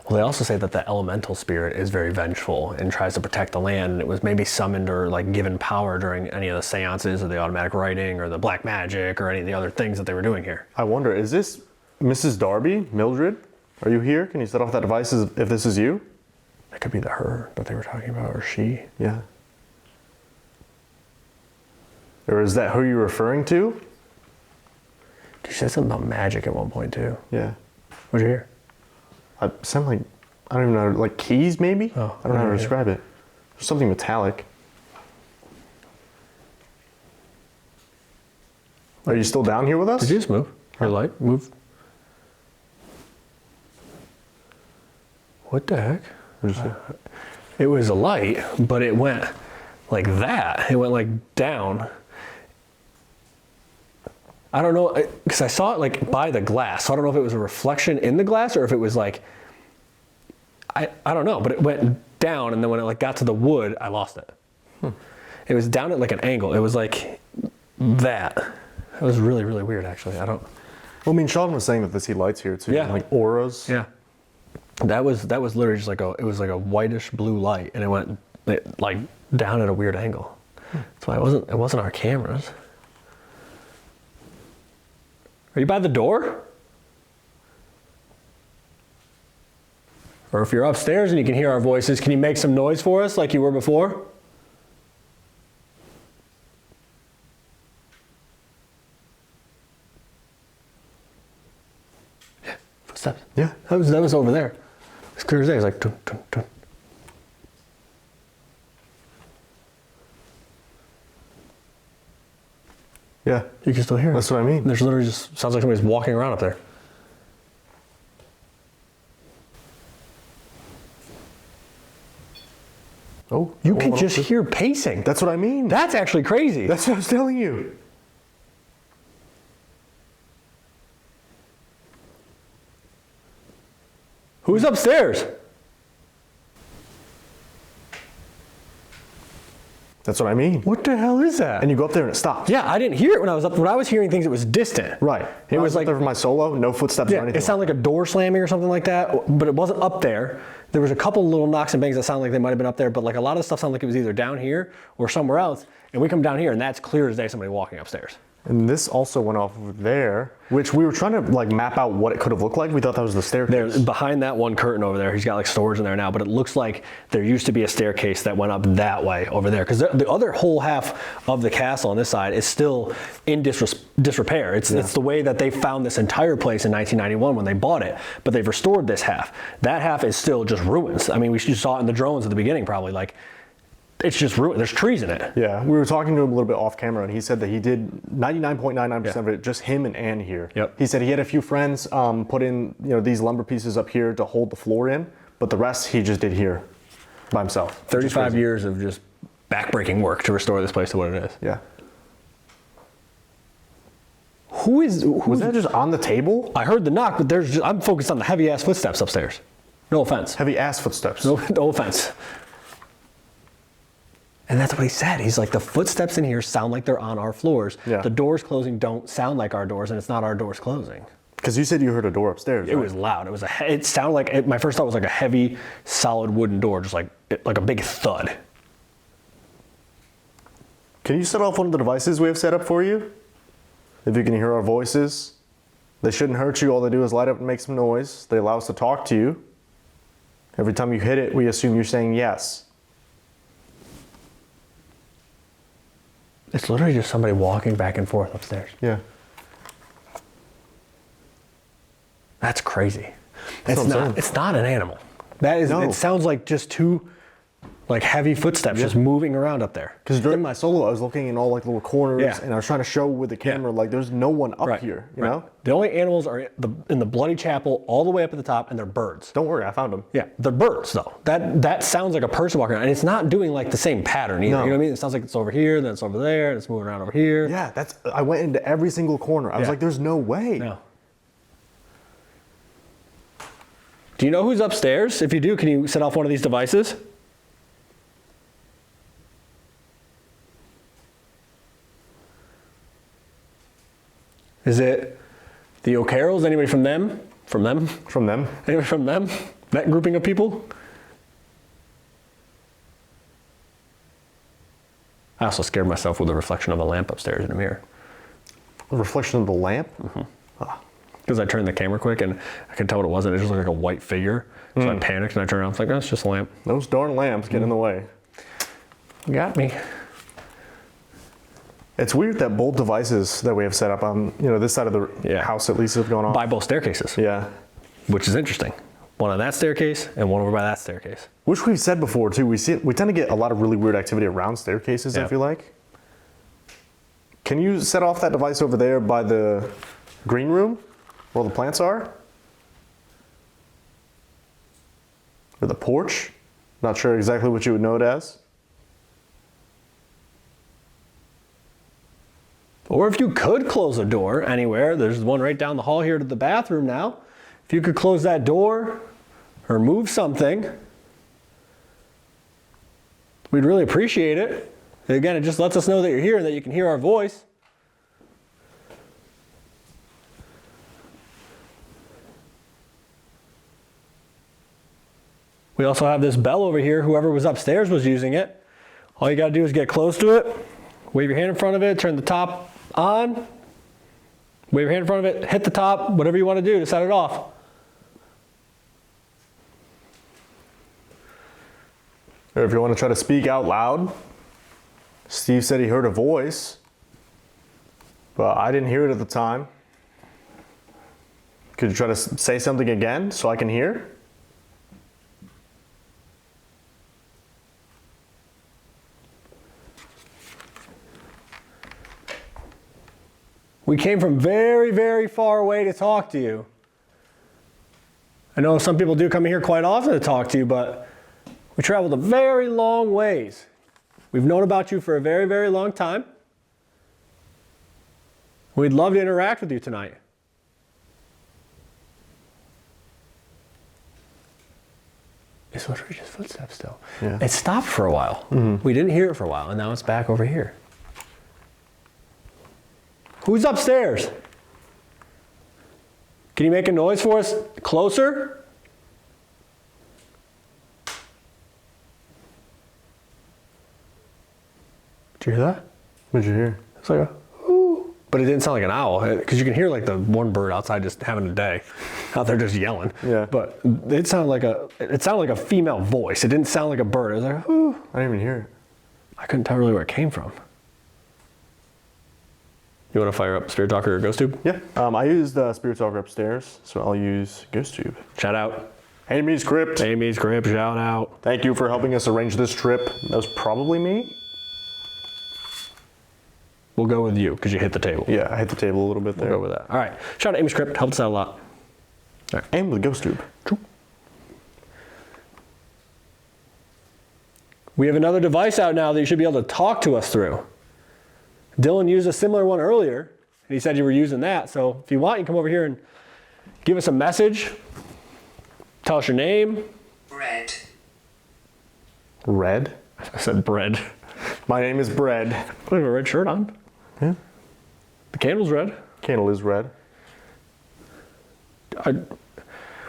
Well, they also say that the elemental spirit is very vengeful and tries to protect the land. And it was maybe summoned or like given power during any of the seances or the automatic writing or the black magic or any of the other things that they were doing here. I wonder, is this Mrs. Darby, Mildred? Are you here? Can you set off that device if this is you? That could be the her that they were talking about, or she. Yeah. Or is that who you're referring to? She said something about magic at one point too. Yeah. What'd you hear? I sound like, I don't even know, like keys maybe? Oh, I don't know how to yeah. describe it. There's something metallic. Are you still down here with us? Did you just move? Your light move? What the heck? It was a light, but it went like that. It went like down. I don't know, because I saw it like by the glass. So I don't know if it was a reflection in the glass or if it was like, I don't know, but it went down, and then when it like got to the wood, I lost it. It was down at like an angle. It was like that. It was really, really weird actually. I don't. Well, I mean, Sean was saying that they see lights here too. Yeah. Like auras. Yeah. That was literally just like it was like a whitish blue light, and it went like down at a weird angle. That's why it wasn't our cameras. Are you by the door? Or if you're upstairs and you can hear our voices, can you make some noise for us like you were before? Yeah, footsteps. Yeah. That was over there. It's clear as day. It's like dun, dun, dun. Yeah. You can still hear it. That's what I mean. There's literally just sounds like somebody's walking around up there. Oh, You hold can on. just hear pacing. That's what I mean. That's actually crazy. That's what I was telling you. Who's upstairs? That's what I mean. What the hell is that? And you go up there and it stops. Yeah, I didn't hear it when I was up. When I was hearing things, it was distant. Right. It was up like there for my solo, no footsteps or yeah, anything. it sounded like a door slamming or something like that, but it wasn't up there. There was a couple little knocks and bangs that sounded like they might have been up there, but like a lot of the stuff sounded like it was either down here or somewhere else. And we come down here and that's clear as day somebody walking upstairs. And this also went off over there, which we were trying to like map out what it could have looked like. We thought that was the staircase. There, behind that one curtain over there, he's got like storage in there now, but it looks like there used to be a staircase that went up that way over there. Because the other whole half of the castle on this side is still in disrepair. It's the way that they found this entire place in 1991 when they bought it, but they've restored this half. That half is still just ruins. I mean, we saw it in the drones at the beginning probably, like, it's just ruined. There's trees in it. Yeah, we were talking to him a little bit off camera, and he said that he did 99.99% of it, just him and Ann here. Yep. He said he had a few friends put in these lumber pieces up here to hold the floor in, but the rest he just did here by himself. 35 years of just backbreaking work to restore this place to what it is. Yeah. Was that just on the table? I heard the knock, but I'm focused on the heavy ass footsteps upstairs. No offense. Heavy ass footsteps. No offense. And that's what he said. He's like, the footsteps in here sound like they're on our floors. Yeah. The doors closing don't sound like our doors, and it's not our doors closing. Because you said you heard a door upstairs. It was loud. It sounded like my first thought was like a heavy, solid wooden door, just like a big thud. Can you set off one of the devices we have set up for you? If you can hear our voices, they shouldn't hurt you. All they do is light up and make some noise. They allow us to talk to you. Every time you hit it, we assume you're saying yes. It's literally just somebody walking back and forth upstairs. Yeah. That's crazy. That's what I'm saying. It's not an animal. That is. No. It sounds like just two, like heavy footsteps just moving around up there. Because during my solo, I was looking in all like little corners, Yeah. and I was trying to show with the camera, like there's no one up here, you know? The only animals are in the bloody chapel all the way up at the top, and they're birds. Don't worry, I found them. Yeah, they're birds though. That sounds like a person walking around, and it's not doing like the same pattern either. No. You know what I mean? It sounds like it's over here, then it's over there, and it's moving around over here. Yeah, I went into every single corner. I was Yeah. like, there's no way. No. Do you know who's upstairs? If you do, can you set off one of these devices? Is it the O'Carrolls? Anybody from them? From them? From them? Anybody from them? That grouping of people? I also scared myself with the reflection of a lamp upstairs in a mirror. A reflection of the lamp? Because I turned the camera quick and I could tell what it wasn't. It just looked like a white figure. So I panicked and I turned around. I was like, that's just a lamp. Those darn lamps get in the way. Got me. It's weird that both devices that we have set up on, this side of the house at least have gone off. By both staircases. Yeah. Which is interesting. One on that staircase and one over by that staircase. Which we've said before too, we tend to get a lot of really weird activity around staircases, I Yeah. feel like. Can you set off that device over there by the green room where the plants are? Or the porch? Not sure exactly what you would know it as. Or if you could close a door anywhere, there's one right down the hall here to the bathroom now. If you could close that door or move something, we'd really appreciate it. Again, it just lets us know that you're here and that you can hear our voice. We also have this bell over here. Whoever was upstairs was using it. All you gotta do is get close to it, wave your hand in front of it, turn the top on, wave your hand in front of it, hit the top, whatever you want to do to set it off. Or if you want to try to speak out loud, Steve said he heard a voice, but I didn't hear it at the time. Could you try to say something again so I can hear? We came from very, very far away to talk to you. I know some people do come here quite often to talk to you, but we traveled a very long ways. We've known about you for a very, very long time. We'd love to interact with you tonight. It's Latricia's footsteps still. Yeah. It stopped for a while. We didn't hear it for a while, and now it's back over here. Who's upstairs? Can you make a noise for us? Closer? Did you hear that? What'd you hear? It's like a ooh. But it didn't sound like an owl, because you can hear like the one bird outside just having a day, out there just yelling. Yeah. But it sounded like a female voice. It didn't sound like a bird. It was like, ooh. I didn't even hear it. I couldn't tell really where it came from. You want to fire up Spirit Talker or Ghost Tube? Yeah. I used Spirit Talker upstairs, so I'll use Ghost Tube. Shout out. Amy's Crypt. Amy's Crypt, shout out. Thank you for helping us arrange this trip. That was probably me. We'll go with you because you hit the table. Yeah, I hit the table a little bit there. We'll go with that. All right. Shout out Amy's Crypt. Helped us out a lot. All right. And with Ghost Tube. We have another device out now that you should be able to talk to us through. Dylan used a similar one earlier, and he said you were using that. So if you want, you can come over here and give us a message. Tell us your name. Red. Red? I said bread. My name is Bread. I have a red shirt on. Yeah. The candle's red. Candle is red.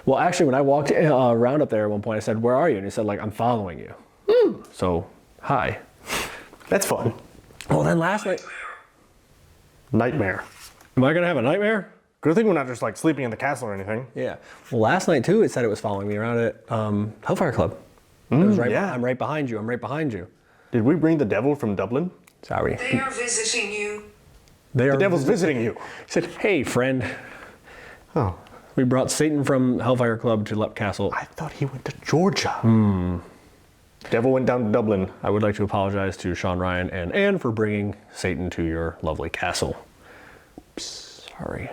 Well, actually, when I walked around up there at one point, I said, "Where are you?" And he said, "Like, I'm following you." So, hi. That's fun. Well, then last night, Nightmare. am I gonna have a nightmare? Good thing we're not just like sleeping in the castle or anything. Yeah. Well, last night too, it said it was following me around at Hellfire Club. It was right. yeah. I'm right behind you. I'm right behind you. Did we bring the devil from Dublin? Sorry. They are visiting you. They are. The devil's visiting you. He said, "Hey, friend, Oh. we brought Satan from Hellfire Club to Lep Castle. I thought he went to Georgia. Devil went down to Dublin. I would like to apologize to Sean Ryan and Anne for bringing Satan to your lovely castle." Sorry.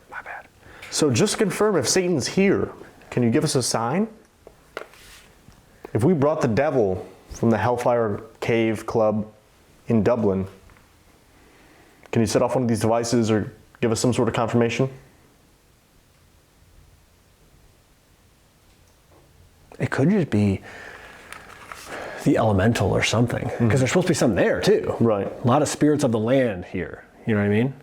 My bad. So just confirm if Satan's here. Can you give us a sign? If we brought the devil from the Hellfire Cave Club in Dublin, can you set off one of these devices or give us some sort of confirmation? It could just be the elemental or something, because there's supposed to be something there too. Right. A lot of spirits of the land here. You know what I mean?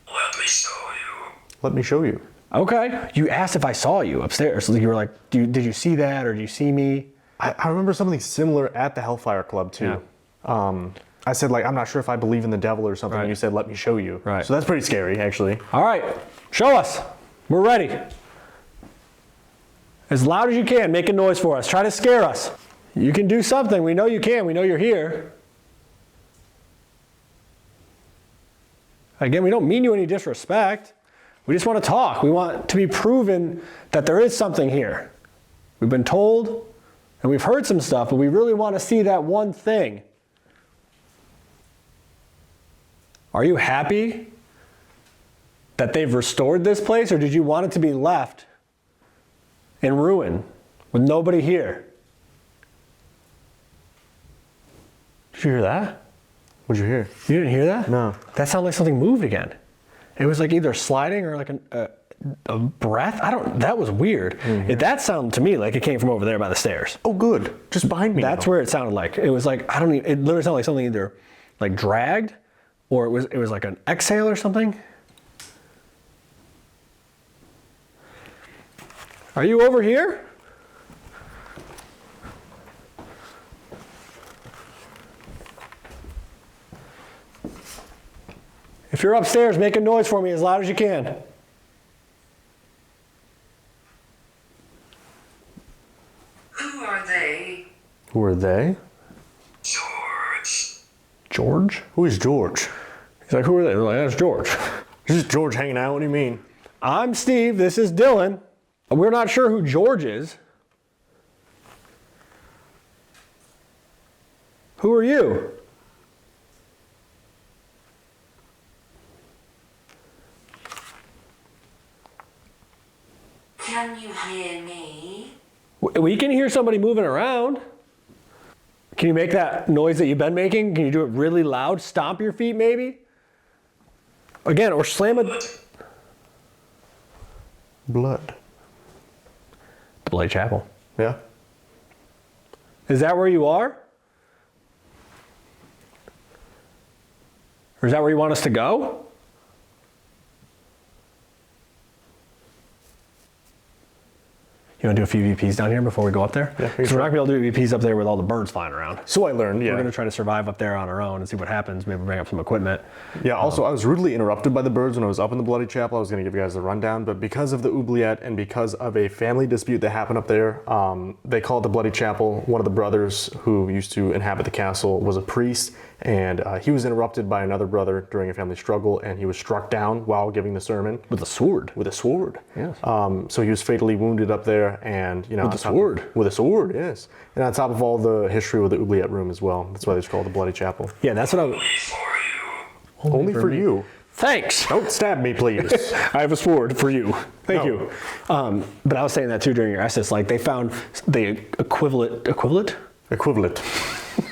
Let me show you. Let me show you. Okay. You asked if I saw you upstairs. You were like, did you see that, or do you see me? I remember something similar at the Hellfire Club too. I said like, I'm not sure if I believe in the devil or something. Right. And you said, let me show you. Right. So that's pretty scary actually. All right. Show us. We're ready. As loud as you can, make a noise for us. Try to scare us. You can do something. We know you can. We know you're here. Again, we don't mean you any disrespect. We just want to talk. We want to be proven that there is something here. We've been told and we've heard some stuff, but we really want to see that one thing. Are you happy that they've restored this place, or did you want it to be left in ruin with nobody here? Did you hear that? What'd you hear? You didn't hear that? No. That sounded like something moved again. It was like either sliding or like a breath. That was weird. That sounded to me like it came from over there by the stairs. Oh good. Just behind me. That's now. where it sounded like. It was like, it literally sounded like something either like dragged, or it was like an exhale or something. Are you over here? If you're upstairs, make a noise for me as loud as you can. Who are they? Who are they? George. George? Who is George? He's like, who are they? They're like, that's George. This is George hanging out. What do you mean? I'm Steve. This is Dylan. We're not sure who George is. Who are you? Can you hear me? We can hear somebody moving around. Can you make that noise that you've been making? Can you do it really loud? Stomp your feet maybe? Again, or slam a... Blood. The Bloody Chapel. Yeah. Is that where you are? Or is that where you want us to go? You want to do a few VPs down here before we go up there? Yeah, Because we're not going to be able to do VPs up there with all the birds flying around. So I learned, yeah. We're going to try to survive up there on our own and see what happens. Maybe bring up some equipment. Yeah, also, I was rudely interrupted by the birds when I was up in the Bloody Chapel. I was going to give you guys a rundown, but because of the oubliette and because of a family dispute that happened up there, they call it the Bloody Chapel. One of the brothers who used to inhabit the castle was a priest, and he was interrupted by another brother during a family struggle, and he was struck down while giving the sermon. With a sword. With a sword. Yes. So he was fatally wounded up there, and you know, With a sword. With a sword, yes. And on top of all the history with the oubliette room as well. That's why it's called the Bloody Chapel. Yeah, that's what I was... Only for you. Thanks. Don't stab me, please. I have a sword for you. Thank No. you. But I was saying that too during your essay. Like they found the equivalent?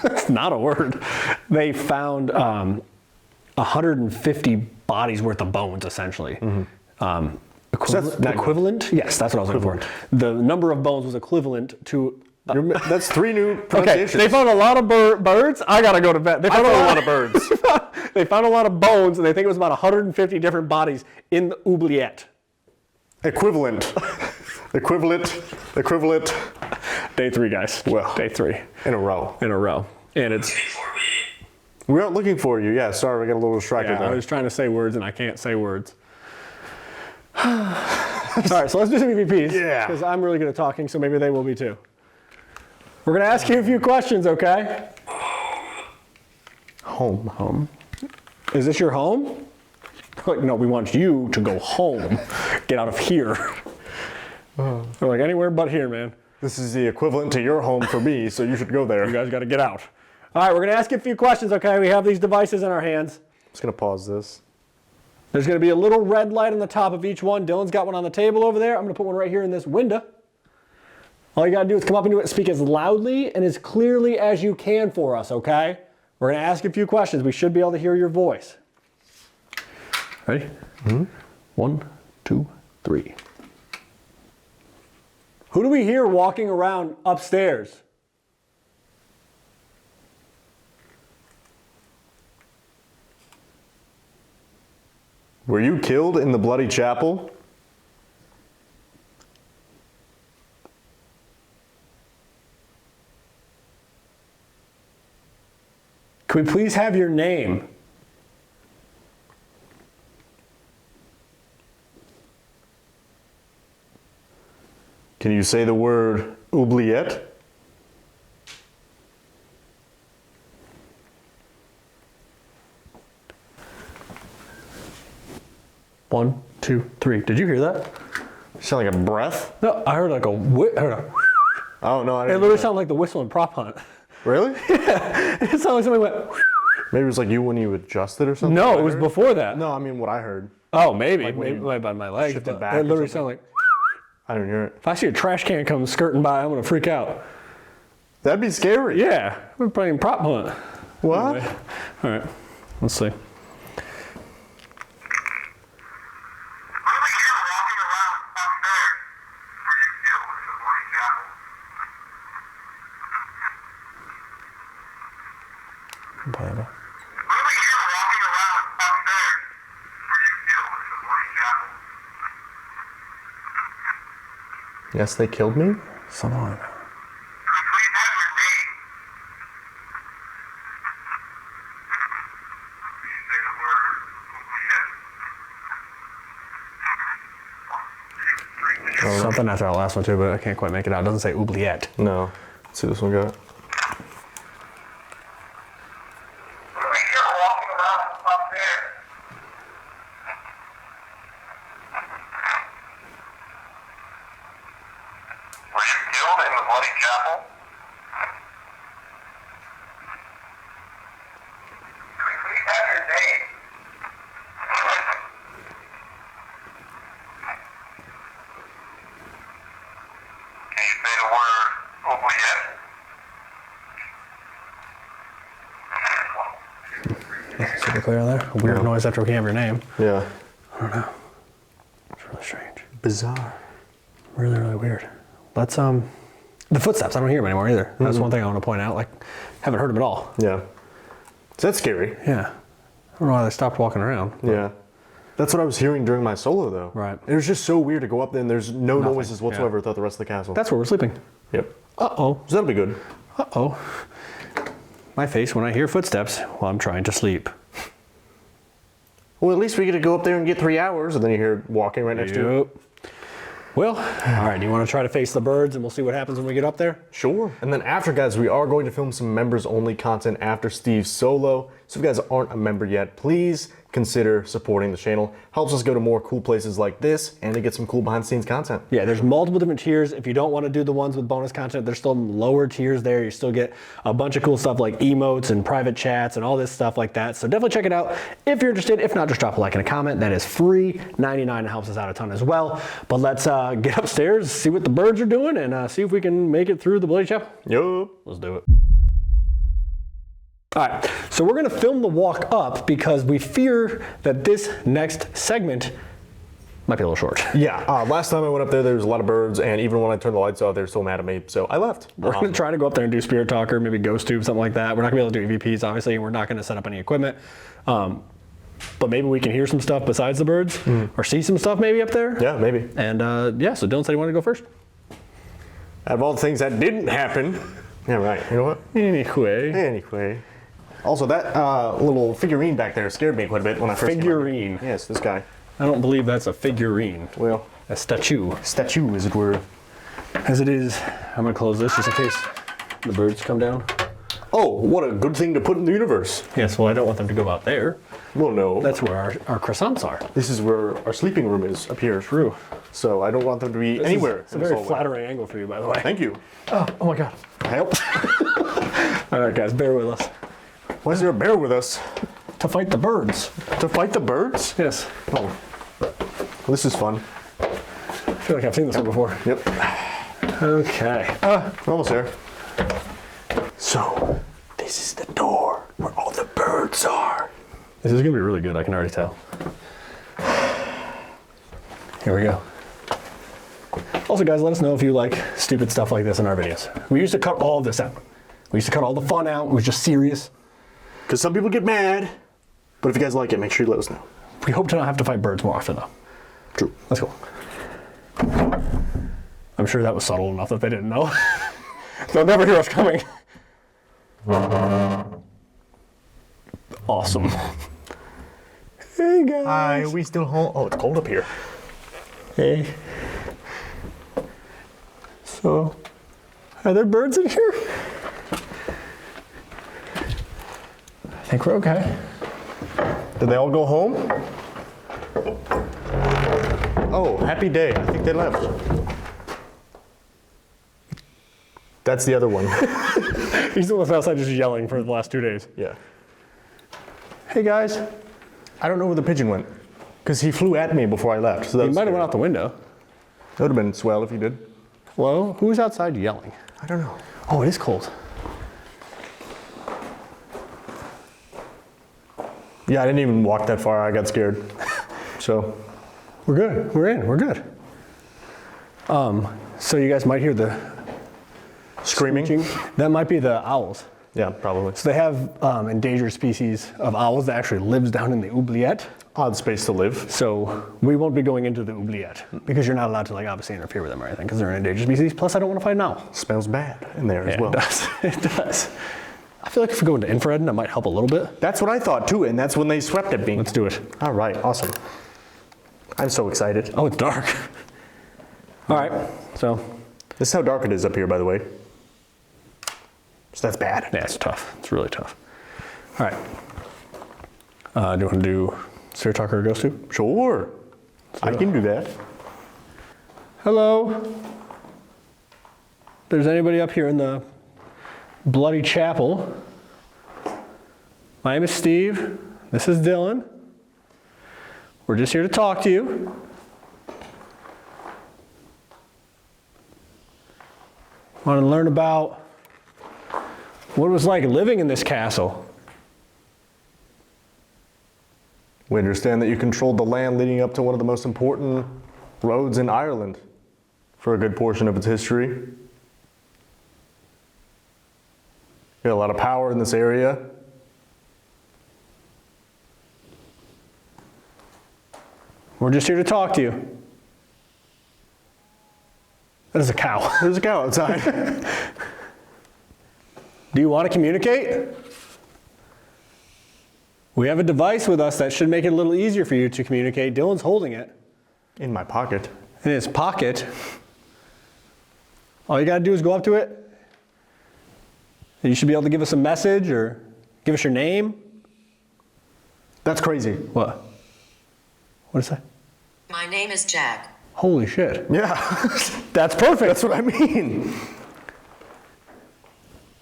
That's not a word. They found 150 bodies worth of bones, essentially. Equivalent? Yes, that's what I was looking for. The number of bones was equivalent to... That's 3 new Okay, pronunciations. they found a lot of birds. I gotta go to bed. They found a lot of birds. They found a lot of bones, and they think it was about 150 different bodies in the oubliette. Equivalent. Day 3, guys. Well. Day 3 In a row. in a row, and it's. We aren't looking for you. Yeah, sorry, we got a little distracted Yeah, I there. was trying to say words, and I can't say words. All right, so let's do some EVPs. Yeah. Because I'm really good at talking, so maybe they will be too. We're gonna ask you a few questions, okay? Home. Is this your home? Like, no, we want you to go home. Get out of here. They're like, anywhere but here, man. This is the equivalent to your home for me, so you should go there. You guys got to get out. All right, we're going to ask you a few questions, okay? We have these devices in our hands. I'm just going to pause this. There's going to be a little red light on the top of each one. Dylan's got one on the table over there. I'm going to put one right here in this window. All you got to do is come up into it and speak as loudly and as clearly as you can for us, okay? We're going to ask you a few questions. We should be able to hear your voice. Ready? Mm-hmm. 1, 2, 3. Who do we hear walking around upstairs? Were you killed in the Bloody Chapel? Can we please have your name? Can you say the word oubliette? One, 2, 3. Did you hear that? Sound like a breath? No, I heard like a I heard a. Oh, no, I It didn't. literally sounded like the whistle in Prop Hunt. Really? It sounded like somebody went. Maybe it was like you when you adjusted or something? No, I it was heard? before that. No, I mean what I heard. Oh, maybe. Like when Maybe you by my legs. shifted But back it or literally something. sounded like. I didn't hear it. If I see a trash can come skirting by, I'm gonna freak out. That'd be scary. Yeah, we're playing Prop Hunt. What? Anyway. All right, let's see. Whatever. Yes, they killed me? Someone. Something after our last one too, but I can't quite make it out. It doesn't say oubliette. No. Let's see this one got. Were you killed in the Bloody Chapel? Can we please have your name? Can you say the word oubliette? Super clear on there. A weird noise after we can't have your name. Yeah. I don't know. It's really strange. Bizarre. Really, really weird. let's the footsteps. I don't hear them anymore either. That's one thing I want to point out. Like, haven't heard them at all. Yeah. So that's scary. Yeah. I don't know why they stopped walking around. Yeah. That's what I was hearing during my solo, though. Right. It was just so weird to go up there and there's no Nothing. noises whatsoever throughout the rest of the castle. That's where we're sleeping. Yep. Uh-oh. So that'll be good. Uh-oh. My face when I hear footsteps while I'm trying to sleep. Well, at least we get to go up there and get 3 hours, and then you hear walking right next to you. Yep. Well, all right, do you want to try to face the birds and we'll see what happens when we get up there? Sure. And then after, guys, we are going to film some members-only content after Steve's solo. So if you guys aren't a member yet, please consider supporting the channel. Helps us go to more cool places like this and to get some cool behind-the-scenes content. Yeah, there's multiple different tiers. If you don't want to do the ones with bonus content, there's still lower tiers there. You still get a bunch of cool stuff like emotes and private chats and all this stuff like that. So definitely check it out if you're interested. If not, just drop a like and a comment. That is free, 99, and helps us out a ton as well. But let's get upstairs, see what the birds are doing, and see if we can make it through the Bloody Chapel. Yup. Let's do it. All right, so we're gonna film the walk up because we fear that this next segment might be a little short. Yeah, last time I went up there, there was a lot of birds, and even when I turned the lights off, they were still mad at me, so I left. We're gonna try to go up there and do Spirit Talker, maybe Ghost Tube, something like that. We're not gonna be able to do EVPs, obviously, and we're not gonna set up any equipment. But maybe we can hear some stuff besides the birds, or see some stuff maybe up there. Yeah, maybe. And yeah, so Dylan said he wanted to go first. Out of all the things that didn't happen, yeah, right, you know what? Anyway. Also, that little figurine back there scared me quite a bit when I first came up. Figurine. Yes, this guy. I don't believe that's a figurine. Well, A statue. statue, as it were. As it is, I'm gonna close this just in case the birds come down. Oh, what a good thing to put in the universe. Yes, well, I don't want them to go out there. Well, no. That's where our croissants are. This is where our sleeping room is up here. True. So I don't want them to be anywhere. It's a very flattering angle for you, by the way. Thank you. Oh my God. Help. All right, guys, bear with us. Why is there a bear with us? To fight the birds. To fight the birds? Yes. Oh. Well, this is fun. I feel like I've seen this one before. Yep. Okay. We're almost there. So, this is the door where all the birds are. This is gonna be really good, I can already tell. Here we go. Also, guys, let us know if you like stupid stuff like this in our videos. We used to cut all of this out. We used to cut all the fun out. It was just serious. Because some people get mad, but if you guys like it, make sure you let us know. We hope to not have to fight birds more often, though. True. Let's go. I'm sure that was subtle enough that they didn't know. They'll never hear us coming. Awesome. Hey, guys. Hi, we still home? Oh, it's cold up here. Hey. So, are there birds in here? I think we're okay. Did they all go home? Oh, happy day. I think they left. That's the other one. He's the one outside just yelling for the last 2 days. Yeah. Hey, guys. I don't know where the pigeon went. Because he flew at me before I left. So He might have went out the window. That would have been swell if he did. Hello? Who's outside yelling? I don't know. Oh, it is cold. Yeah, I didn't even walk that far. I got scared. So. We're good. We're in. We're good. So you guys might hear the Screaming? That might be the owls. Yeah, probably. So they have endangered species of owls that actually lives down in the oubliette. Odd space to live. So we won't be going into the oubliette because you're not allowed to, like, obviously interfere with them or anything because they're an endangered species. Plus, I don't want to fight an owl. Smells bad in there as well. It does. It does. I feel like if we go into infrared, that might help a little bit. That's what I thought too, and that's when they swept at me. Let's do it. All right, awesome. I'm so excited. Oh, it's dark. All right. So This is how dark it is up here, by the way. So that's bad. yeah, it's tough. It's really tough. All right. Do you want to do Spirit Talker or Ghost Tube? Sure. I can do that. Hello. There's anybody up here in the Bloody Chapel? My name is Steve. This is Dylan. We're just here to talk to you. Want to learn about what it was like living in this castle. We understand that you controlled the land leading up to one of the most important roads in Ireland. for a good portion of its history. Got a lot of power in this area. We're just here to talk to you. That is a cow. There's a cow outside. Do you want to communicate? We have a device with us that should make it a little easier for you to communicate. Dylan's holding it In my pocket. in his pocket. All you gotta do is go up to it. And you should be able to give us a message or give us your name. That's crazy. What? What is that? My name is Jack. Holy shit. Yeah. That's perfect. That's what I mean.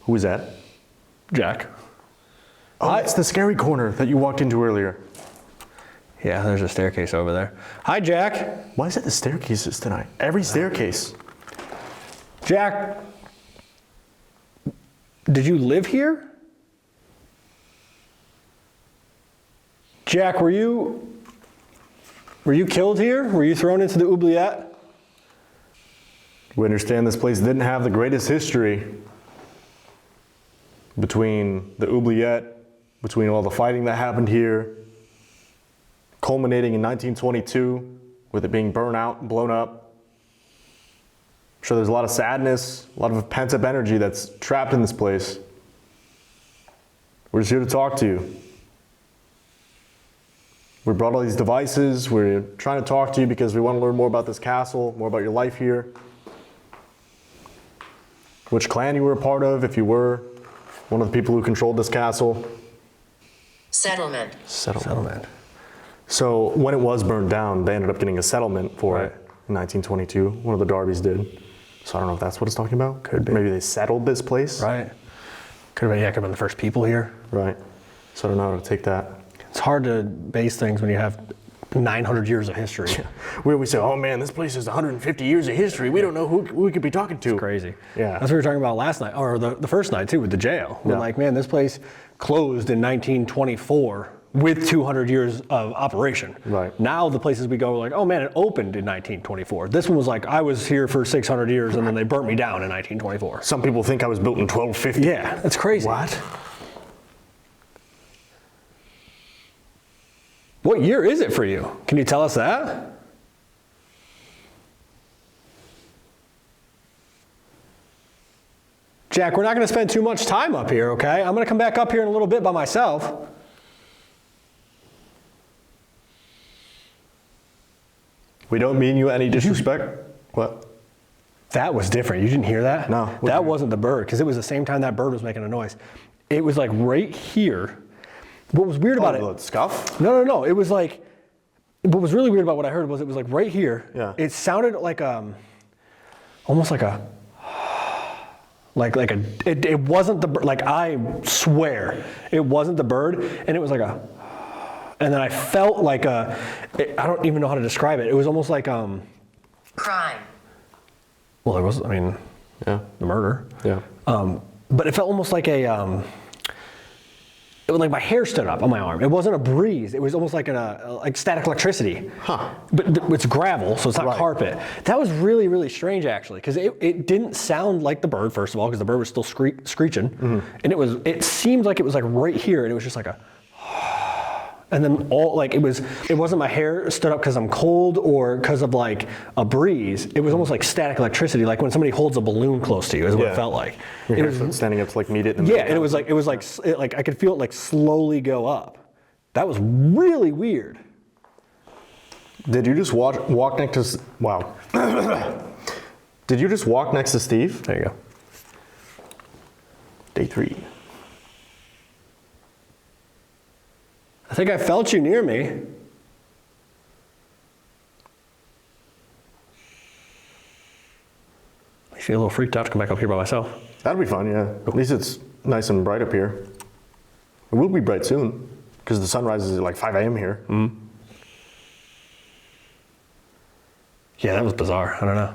Who is that? Jack. Oh, it's the scary corner that you walked into earlier. Yeah, there's a staircase over there. Hi, Jack. Why is it the staircases tonight? Every staircase. Jack, did you live here? Jack, were you killed here? Were you thrown into the oubliette? We understand this place didn't have the greatest history between the oubliette, between all the fighting that happened here, culminating in 1922 with it being burned out and blown up. I'm sure there's a lot of sadness, a lot of pent-up energy that's trapped in this place. We're just here to talk to you. We brought all these devices. We're trying to talk to you because we want to learn more about this castle, more about your life here. Which clan you were a part of, if you were one of the people who controlled this castle. Settlement. Settlement. So when it was burned down, they ended up getting a settlement for Right. it in 1922. One of the Darbys did. So I don't know if that's what it's talking about. Could be. Maybe they settled this place. Right. Could have been the first people here. Right. So I don't know how to take that. It's hard to base things when you have 900 years of history. We always say, oh man, this place has 150 years of history. We don't know who we could be talking to. It's crazy. Yeah. That's what we were talking about last night, or the first night too, with the jail. We're Yeah. like, man, this place closed in 1924 with 200 years of operation. Right. Now the places we go are like, oh man, it opened in 1924. This one was like, I was here for 600 years and then they burnt me down in 1924. Some people think I was built in 1250. Yeah, that's crazy. What? What year is it for you? Can you tell us that? Jack, we're not going to spend too much time up here, okay? I'm going to come back up here in a little bit by myself. We don't mean you any disrespect. What? That was different. You didn't hear that? No. What That did you- wasn't the bird, because it was the same time that bird was making a noise. It was like right here. What was weird about it? The scuff? No. It was like, what was really weird about what I heard was it was like right here. Yeah. It sounded like almost like a, it wasn't the bird, like I swear, it wasn't the bird, and it was like a, and then I felt like I don't even know how to describe it. It was almost like, Crime. well, there was, I mean, Yeah. the murder. Yeah. But it felt almost like it was like my hair stood up on my arm. It wasn't a breeze. It was almost like like static electricity. Huh. But it's gravel, so it's not Right. carpet. That was really, really strange actually, because it didn't sound like the bird, first of all, because the bird was still screeching. Mm-hmm. And it seemed like it was like right here, and it was just like a, and then it wasn't my hair stood up because I'm cold or because of like a breeze. It was almost like static electricity, like when somebody holds a balloon close to you, is what Yeah. it felt like. Your It hair was, standing up to like meet it in the yeah, middle. and it was like I could feel it like slowly go up. That was really weird. Did you just walk next to? Wow. Did you just walk next to Steve? There you go. Day 3. I think I felt you near me. I feel a little freaked out to come back up here by myself. That'd be fun, yeah. At least it's nice and bright up here. It will be bright soon because the sun rises at like 5 a.m. here. Yeah, that was bizarre. I don't know.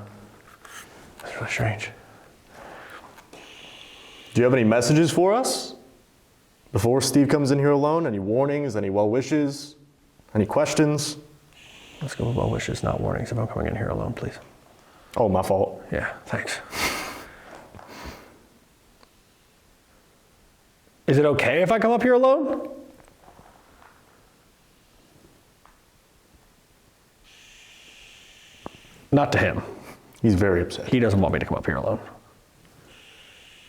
That's really strange. Do you have any messages for us before Steve comes in here alone? Any warnings? Any well wishes? Any questions? Let's go with well wishes, not warnings. If I'm coming in here alone, please. Oh, my fault. Yeah, thanks. Is it okay if I come up here alone? Not to him. He's very upset. He doesn't want me to come up here alone.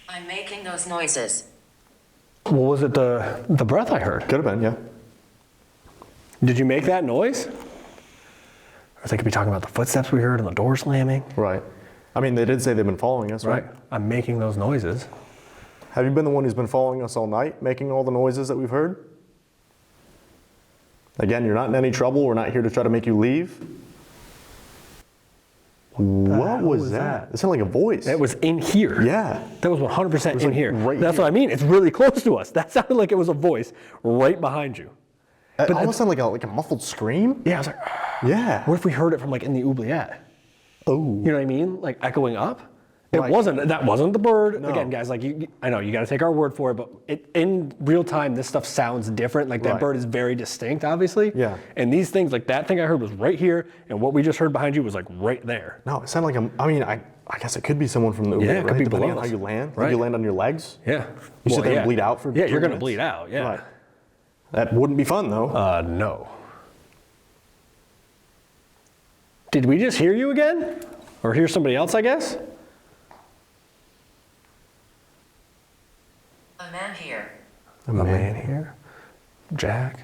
I'm making those noises. Well, was it the breath I heard? Could have been, yeah. Did you make that noise? Or they could be talking about the footsteps we heard and the door slamming. Right. I mean, they did say they've been following us, right? I'm making those noises. Have you been the one who's been following us all night, making all the noises that we've heard? Again, you're not in any trouble. We're not here to try to make you leave. What was that? It sounded like a voice. It was in here. Yeah. That was 100% in like here. right That's here. what I mean. It's really close to us. That sounded like it was a voice right behind you. It almost sounded like a muffled scream. Yeah, I was like, Yeah. what if we heard it from like in the oubliette? Oh. You know what I mean? Like echoing up. It Right. wasn't. That wasn't the bird. No. Again, guys, like I know you got to take our word for it, but in real time, this stuff sounds different. Like that Right. bird is very distinct, obviously. Yeah. And these things, like that thing I heard was right here, and what we just heard behind you was like right there. No, it sounded like I guess it could be someone from the Yeah, Uber, it could right? be Depending below on how us. you land. Right. If you land on your legs. Yeah. You sit there and bleed out for Yeah, 3 you're gonna minutes? bleed out. Yeah. Right. That wouldn't be fun though. No. Did we just hear you again? Or hear somebody else, I guess? A man here. A man here? Jack?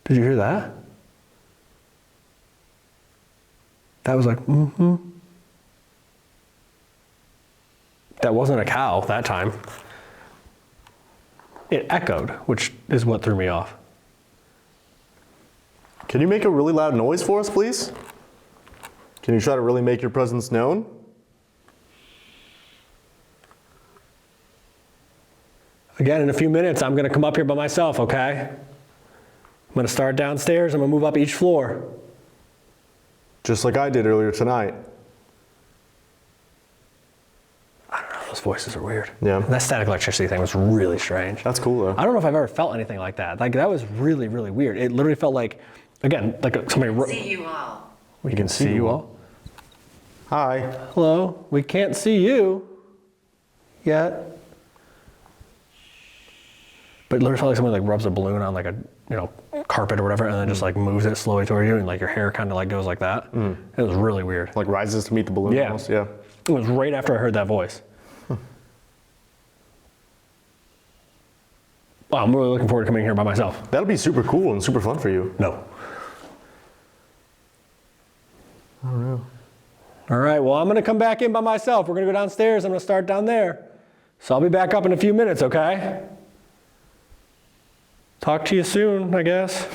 Did you hear that? That was like, mm-hmm. That wasn't a cow that time. It echoed, which is what threw me off. Can you make a really loud noise for us, please? Can you try to really make your presence known? Again, in a few minutes, I'm gonna come up here by myself, okay? I'm gonna start downstairs, I'm gonna move up each floor. Just like I did earlier tonight. I don't know, those voices are weird. Yeah. That static electricity thing was really strange. That's cool though. I don't know if I've ever felt anything like that. Like that was really, really weird. It literally felt like, again, like somebody. See you all. We can see you all. Hi. Hello. We can't see you yet. But it literally felt like someone like rubs a balloon on like a carpet or whatever, and then just like moves it slowly toward you, and like your hair kind of like goes like that. It was really weird. Like rises to meet the balloon Yeah. almost, yeah. It was right after I heard that voice. Wow, I'm really looking forward to coming here by myself. That'll be super cool and super fun for you. No. I don't know. All right, well, I'm gonna come back in by myself. We're gonna go downstairs. I'm gonna start down there. So I'll be back up in a few minutes, okay? Talk to you soon, I guess.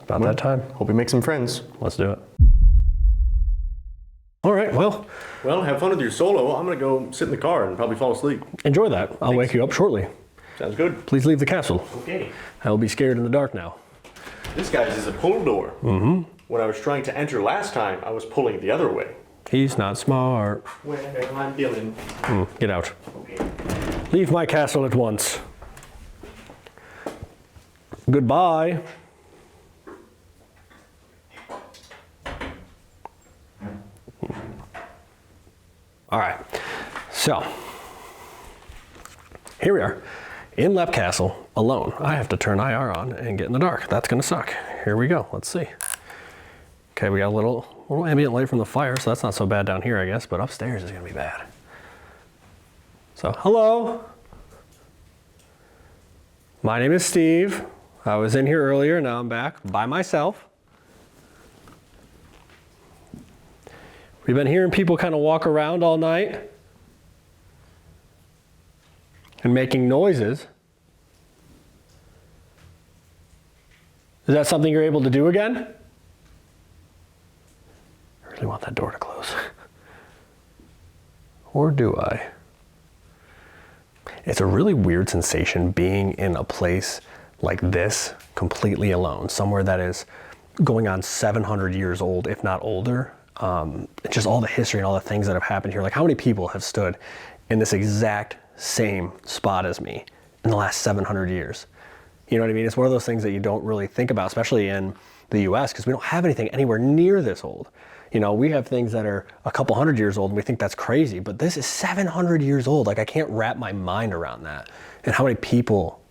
About that time. Hope you make some friends. Let's do it. All right, well, Well, have fun with your solo. I'm gonna go sit in the car and probably fall asleep. enjoy that. I'll wake you up shortly. Sounds good. Please leave the castle. Okay. I will be scared in the dark now. This guy's is a pull door. Mm-hmm. When I was trying to enter last time, I was pulling the other way. He's not smart. Well, I'm Dylan. Get out. Okay. Leave my castle at once. Goodbye. All right, so here we are in Neidpath Castle alone. I have to turn IR on and get in the dark. That's gonna suck. Here we go, let's see. Okay, we got a little ambient light from the fire, so that's not so bad down here, I guess, but upstairs is gonna be bad. So, hello. My name is Steve. I was in here earlier, now I'm back by myself. We've been hearing people kind of walk around all night and making noises. Is that something you're able to do again? I really want that door to close. Or do I? It's a really weird sensation being in a place like this, completely alone, somewhere that is going on 700 years old, if not older. Just all the history and all the things that have happened here. Like how many people have stood in this exact same spot as me in the last 700 years? You know what I mean? It's one of those things that you don't really think about, especially in the US, because we don't have anything anywhere near this old. You know, we have things that are a couple hundred years old and we think that's crazy, but this is 700 years old. Like, I can't wrap my mind around that. And how many people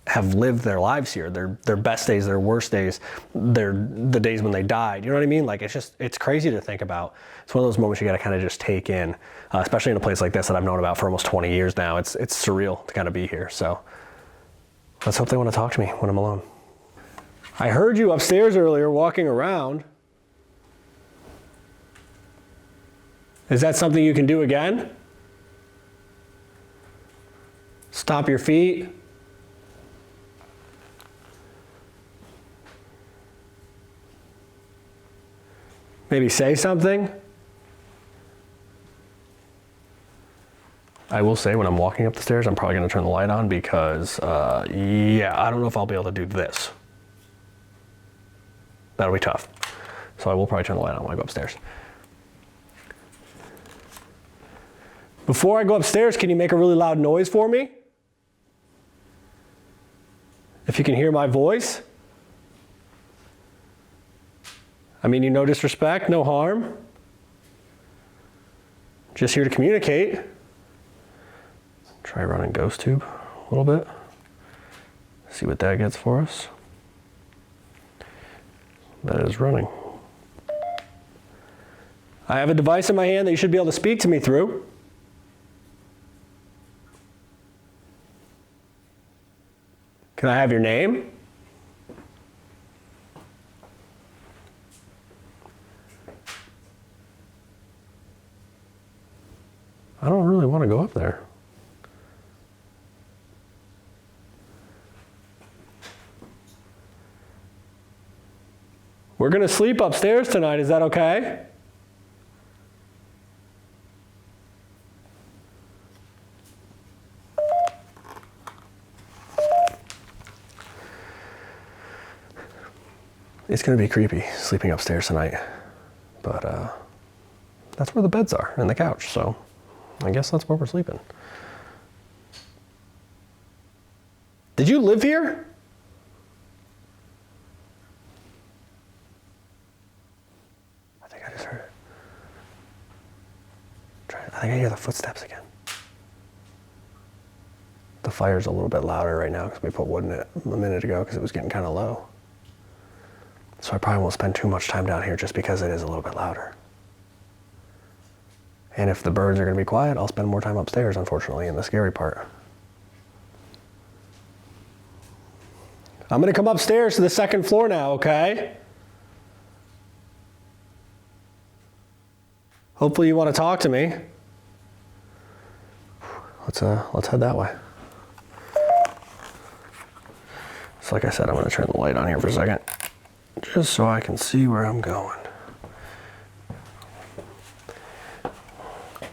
have lived their lives here, their best days, their worst days, the days when they died. You know what I mean? Like, it's crazy to think about. It's one of those moments you gotta kind of just take in, especially in a place like this that I've known about for almost 20 years now. It's surreal to kind of be here. So let's hope they want to talk to me when I'm alone. I heard you upstairs earlier walking around. Is that something you can do again? Stomp your feet. Maybe say something. I will say when I'm walking up the stairs, I'm probably gonna turn the light on because, yeah, I don't know if I'll be able to do this. That'll be tough. So I will probably turn the light on when I go upstairs. Before I go upstairs, can you make a really loud noise for me? If you can hear my voice. I mean, no disrespect, no harm. Just here to communicate. Try running ghost tube a little bit. See what that gets for us. That is running. I have a device in my hand that you should be able to speak to me through. Can I have your name? I don't really want to go up there. We're gonna sleep upstairs tonight, is that okay? It's gonna be creepy sleeping upstairs tonight, but that's where the beds are and the couch, so I guess that's where we're sleeping. Did you live here? I think I just heard it. I think I hear the footsteps again. The fire's a little bit louder right now because we put wood in it a minute ago because it was getting kind of low. So I probably won't spend too much time down here just because it is a little bit louder. And if the birds are gonna be quiet, I'll spend more time upstairs, unfortunately, in the scary part. I'm gonna come upstairs to the second floor now, okay? Hopefully you wanna talk to me. Let's head that way. So like I said, I'm gonna turn the light on here for a second, just so I can see where I'm going.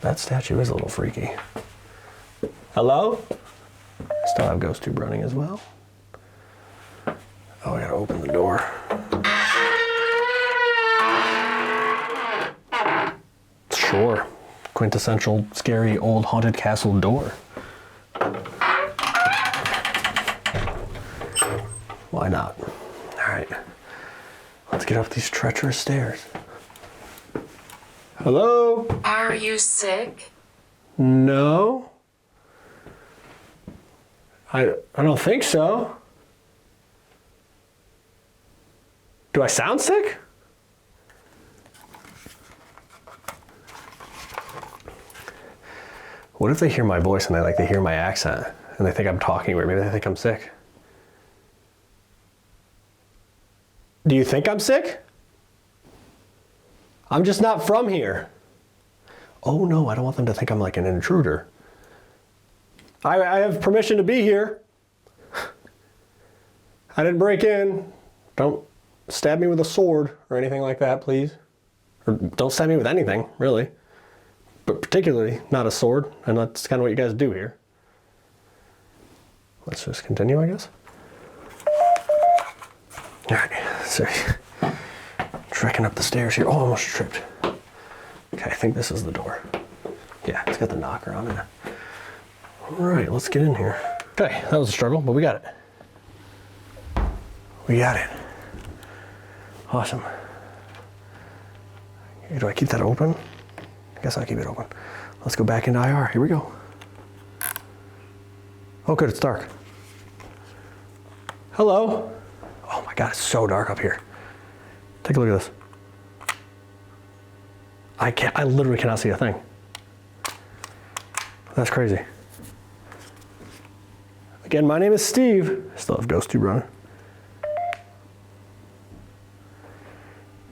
That statue is a little freaky. Hello? Still have ghost tube running as well. Oh, I gotta open the door. Sure. Quintessential, scary, old haunted castle door. Why not? All right. Let's get up these treacherous stairs. Hello? Are you sick? No. I don't think so. Do I sound sick? What if they hear my voice and they hear my accent and they think I'm talking weird? Maybe they think I'm sick. Do you think I'm sick? I'm just not from here. Oh no, I don't want them to think I'm like an intruder. I have permission to be here. I didn't break in. Don't stab me with a sword or anything like that, please. Or don't stab me with anything, really. But particularly not a sword, and that's kind of what you guys do here. Let's just continue, I guess. All right, sorry. Trekking up the stairs here. Oh, I almost tripped. Okay, I think this is the door. Yeah, it's got the knocker on it. All right, let's get in here. Okay, that was a struggle, but we got it. We got it. Awesome. Do I keep that open? I guess I'll keep it open. Let's go back into IR. Here we go. Oh, good, it's dark. Hello. Oh my God, it's so dark up here. Take a look at this. I literally cannot see a thing. That's crazy. Again, my name is Steve. I still have GhostTube running.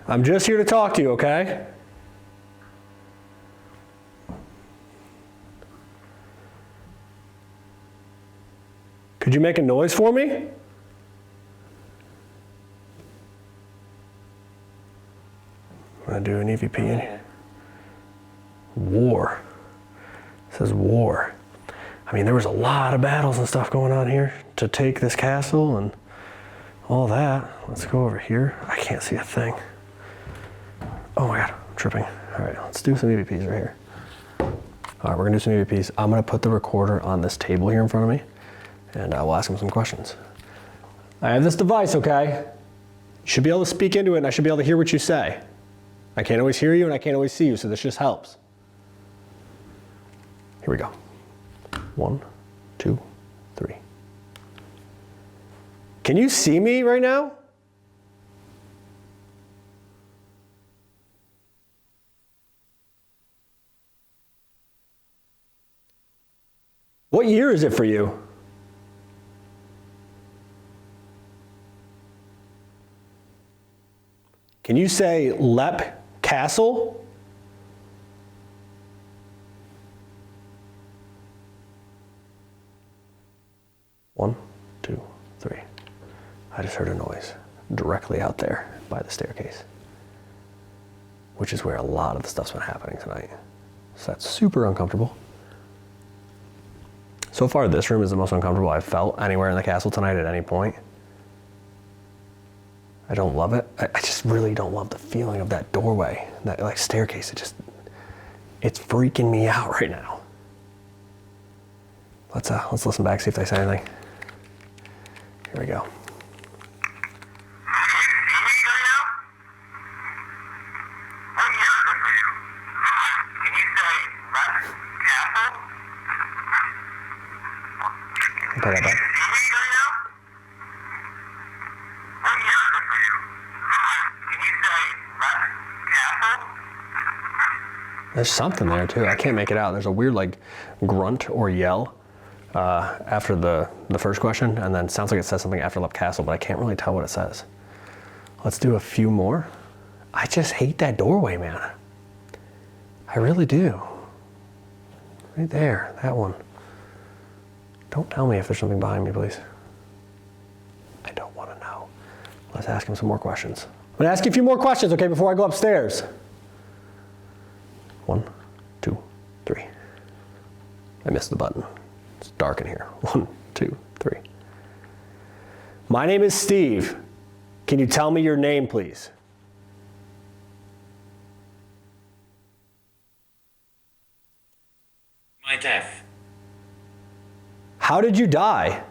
I'm just here to talk to you, okay? Could you make a noise for me? I'm gonna do an EVP in here. War. It says war. I mean, there was a lot of battles and stuff going on here to take this castle and all that. Let's go over here. I can't see a thing. Oh my God, I'm tripping. All right, let's do some EVPs right here. All right, we're gonna do some EVPs. I'm gonna put the recorder on this table here in front of me, and I will ask him some questions. I have this device, okay? You should be able to speak into it, and I should be able to hear what you say. I can't always hear you, and I can't always see you, so this just helps. Here we go. 1, 2, 3. Can you see me right now? What year is it for you? Can you say Lep Castle? One, 2, 3. I just heard a noise directly out there by the staircase, which is where a lot of the stuff's been happening tonight. So that's super uncomfortable. So far, this room is the most uncomfortable I've felt anywhere in the castle tonight at any point. I don't love it. I just really don't love the feeling of that doorway, that like staircase. It's freaking me out right now. Let's listen back, see if they say anything. Here we go. Put that back. There's something there too. I can't make it out. There's a weird like grunt or yell after the first question, and then sounds like it says something after Lep Castle, but I can't really tell what it says. Let's do a few more. I just hate that doorway, man. I really do. Right there, that one. Don't tell me if there's something behind me, please. I don't want to know. Let's ask him some more questions. I'm gonna ask you a few more questions, okay, before I go upstairs. 1, 2, 3. I missed the button. It's dark in here. 1, 2, 3. My name is Steve. Can you tell me your name, please? My death. How did you die?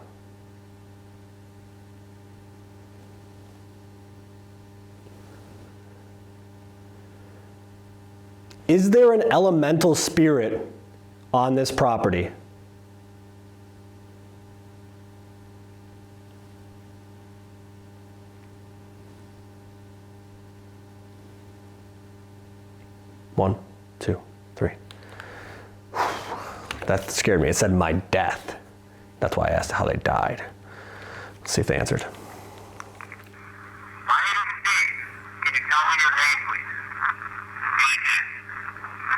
Is there an elemental spirit on this property? One, 2, 3. That scared me. It said my death. That's why I asked how they died. Let's see if they answered. My name is Steve. Can you tell me your name, please?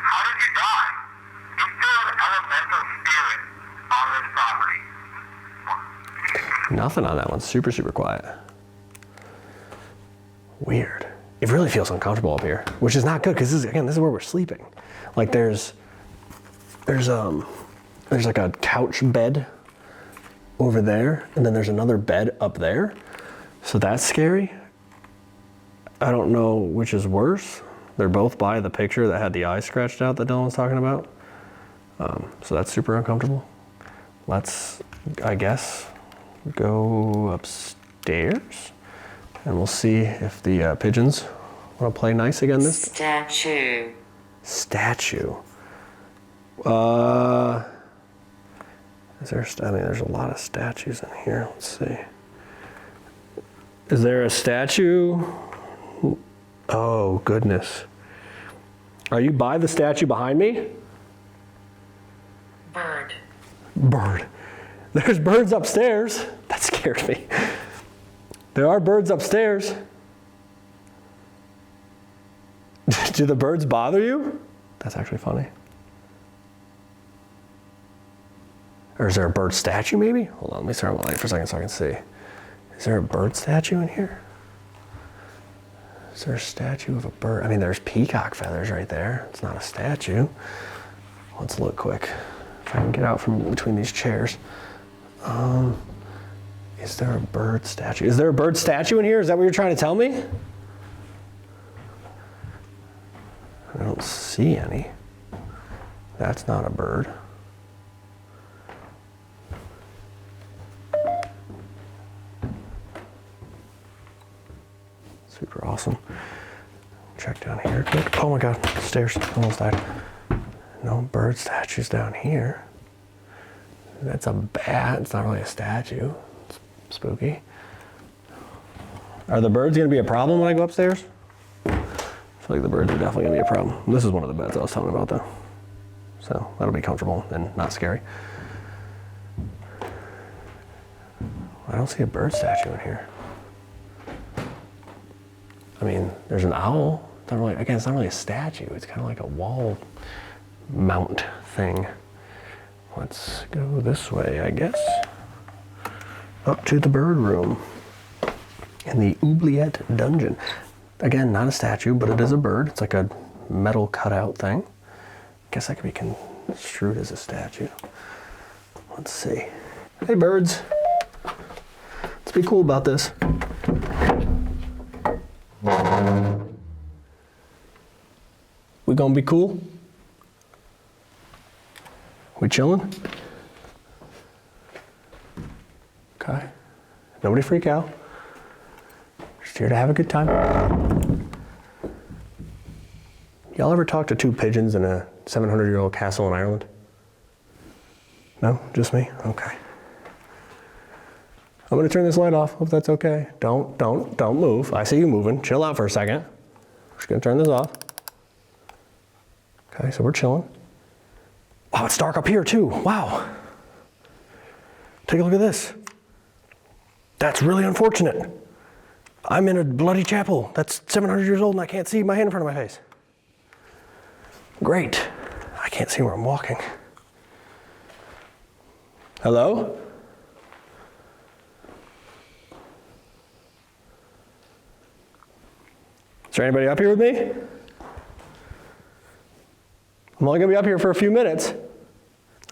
How did you die? Is there an elemental spirit on this property? Nothing on that one. Super, super quiet. Weird. It really feels uncomfortable up here, which is not good because this is where we're sleeping. Like there's like a couch bed over there, and then there's another bed up there. So that's scary. I don't know which is worse. They're both by the picture that had the eye scratched out that Dylan was talking about. So that's super uncomfortable. Let's, I guess, go upstairs. And we'll see if the pigeons want to play nice again this time. Statue. Statue. Is there, I mean, there's a lot of statues in here. Let's see. Is there a statue? Oh, goodness. Are you by the statue behind me? Bird. Bird. There's birds upstairs. That scared me. There are birds upstairs. Do the birds bother you? That's actually funny. Or is there a bird statue maybe? Hold on, let me start my light for a second so I can see. Is there a bird statue in here? Is there a statue of a bird? I mean, there's peacock feathers right there. It's not a statue. Let's look quick. If I can get out from between these chairs. Is there a bird statue? Is there a bird statue in here? Is that what you're trying to tell me? I don't see any. That's not a bird. Super awesome. Check down here quick. Oh my God, stairs, almost died. No bird statues down here. That's a bat, it's not really a statue. It's spooky. Are the birds gonna be a problem when I go upstairs? I feel like the birds are definitely gonna be a problem. This is one of the beds I was telling you about though. So that'll be comfortable and not scary. I don't see a bird statue in here. I mean, there's an owl. It's not really, again, it's not really a statue. It's kind of like a wall mount thing. Let's go this way, I guess. Up to the bird room in the oubliette dungeon. Again, not a statue, but it is a bird. It's like a metal cutout thing. Guess that could be construed as a statue. Let's see. Hey, birds. Let's be cool about this. We gonna be cool? We chilling? Okay. Nobody freak out. Just here to have a good time. Y'all ever talk to two pigeons in a 700-year-old castle in Ireland? No? Just me? Okay. I'm gonna turn this light off, hope that's okay. Don't move. I see you moving. Chill out for a second. Just gonna turn this off. Okay, so we're chilling. Wow, it's dark up here too. Wow. Take a look at this. That's really unfortunate. I'm in a bloody chapel that's 700 years old and I can't see my hand in front of my face. Great. I can't see where I'm walking. Hello? Is there anybody up here with me? I'm only gonna be up here for a few minutes.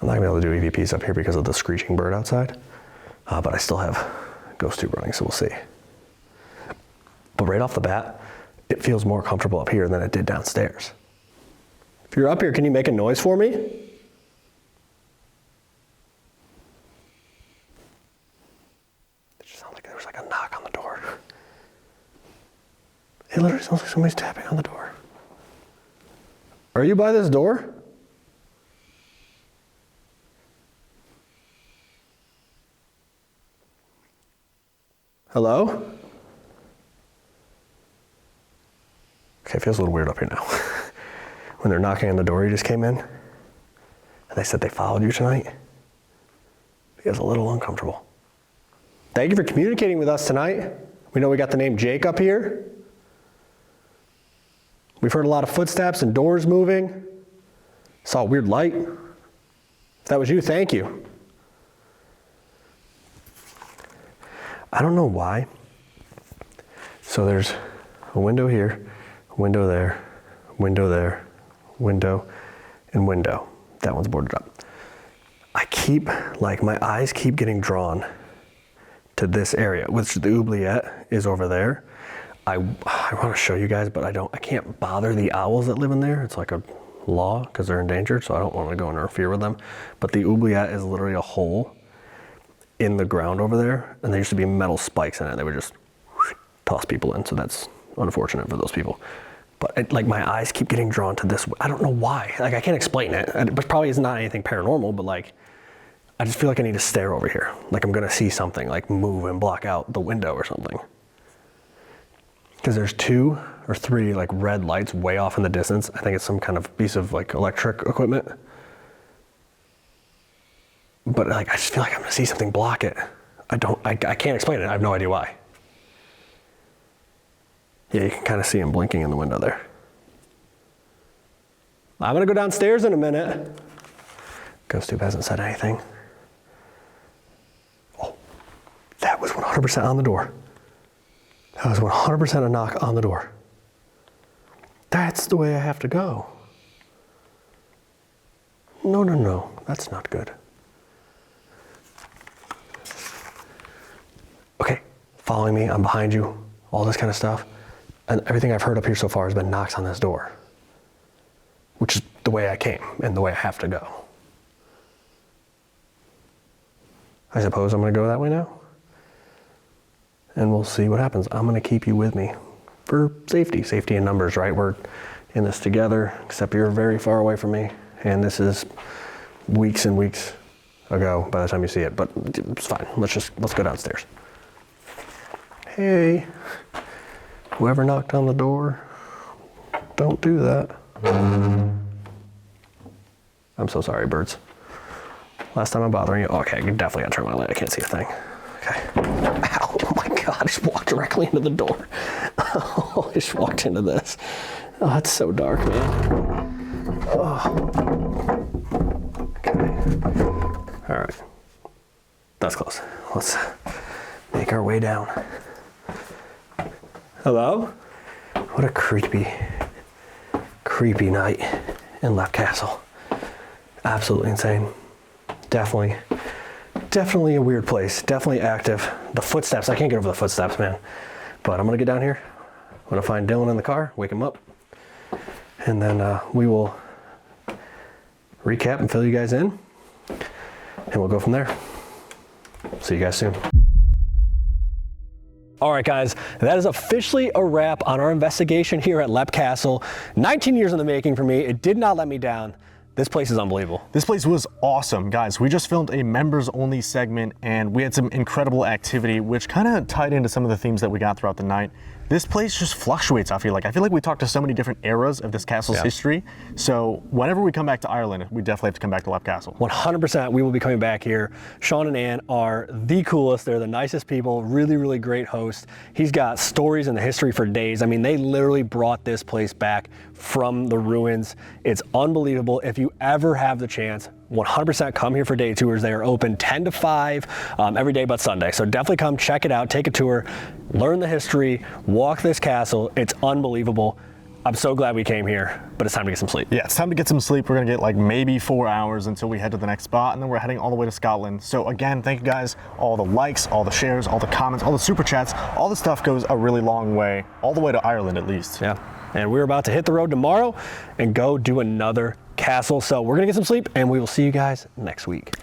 I'm not gonna be able to do EVPs up here because of the screeching bird outside, but I still have ghost tube running, so we'll see. But right off the bat, it feels more comfortable up here than it did downstairs. If you're up here, can you make a noise for me? It just sounds like there was like a knock on the door. It literally sounds like somebody's tapping on the door. Are you by this door? Hello? Okay, it feels a little weird up here now. When they're knocking on the door, you just came in, and they said they followed you tonight. It feels a little uncomfortable. Thank you for communicating with us tonight. We know we got the name Jake up here. We've heard a lot of footsteps and doors moving. Saw a weird light. If that was you, thank you. I don't know why. So there's a window here, a window there, window there, window, and window. That one's boarded up. I keep, like, my eyes keep getting drawn to this area, which the oubliette is over there. I want to show you guys, but I can't bother the owls that live in there. It's like a law because they're endangered, so I don't want to go interfere with them. But the oubliette is literally a hole in the ground over there, and there used to be metal spikes in it. They would just toss people in, so that's unfortunate for those people. But like my eyes keep getting drawn to this. I don't know why. Like I can't explain it. But probably it's not anything paranormal, but like I just feel like I need to stare over here. Like I'm gonna see something like move and block out the window or something. Because there's 2 or 3 like red lights way off in the distance. I think it's some kind of piece of like electric equipment. But like I just feel like I'm gonna see something block it. I can't explain it. I have no idea why. Yeah, you can kind of see him blinking in the window there. I'm gonna go downstairs in a minute. Ghost Tube hasn't said anything. Oh, that was 100% on the door. That was 100% a knock on the door. That's the way I have to go. No, that's not good. Okay, following me, I'm behind you, all this kind of stuff. And everything I've heard up here so far has been knocks on this door, which is the way I came and the way I have to go. I suppose I'm gonna go that way now. And we'll see what happens. I'm gonna keep you with me for safety in numbers, right? We're in this together, except you're very far away from me. And this is weeks and weeks ago by the time you see it, but it's fine. Let's go downstairs. Hey, whoever knocked on the door, don't do that. I'm so sorry, birds. Last time I'm bothering you. Okay, I definitely gotta turn my light. I can't see a thing. Okay. Ow, oh my God, I just walked directly into the door. Oh, I just walked into this. Oh, it's so dark, man. Oh. Okay. All right. That's close. Let's make our way down. Hello? What a creepy night in Neidpath Castle. Absolutely insane. Definitely a weird place. Definitely active. The footsteps, I can't get over the footsteps, man. But I'm gonna get down here. I'm gonna find Dylan in the car, wake him up. And then we will recap and fill you guys in. And we'll go from there. See you guys soon. All right, guys, that is officially a wrap on our investigation here at Neidpath Castle. 19 years in the making for me. It did not let me down. This place is unbelievable. This place was awesome, guys. We just filmed a members only segment and we had some incredible activity, which kind of tied into some of the themes that we got throughout the night. This place just fluctuates, I feel like. we talked to so many different eras of this castle's history. So whenever we come back to Ireland, we definitely have to come back to Neidpath Castle. 100%, we will be coming back here. Sean and Ann are the coolest. They're the nicest people, really great host. He's got stories in the history for days. I mean, they literally brought this place back from the ruins. It's unbelievable. If you ever have the chance, 100% come here for day tours. They are open 10 to 5 every day but Sunday. So definitely come check it out, take a tour, learn the history, walk this castle. It's unbelievable. I'm so glad we came here, but it's time to get some sleep. Yeah, it's time to get some sleep. We're gonna get like maybe 4 hours until we head to the next spot, and then we're heading all the way to Scotland. So again, thank you guys. All the likes, all the shares, all the comments, all the super chats, all the stuff goes a really long way, all the way to Ireland at least. Yeah, and we're about to hit the road tomorrow and go do another castle. So we're gonna get some sleep and we will see you guys next week.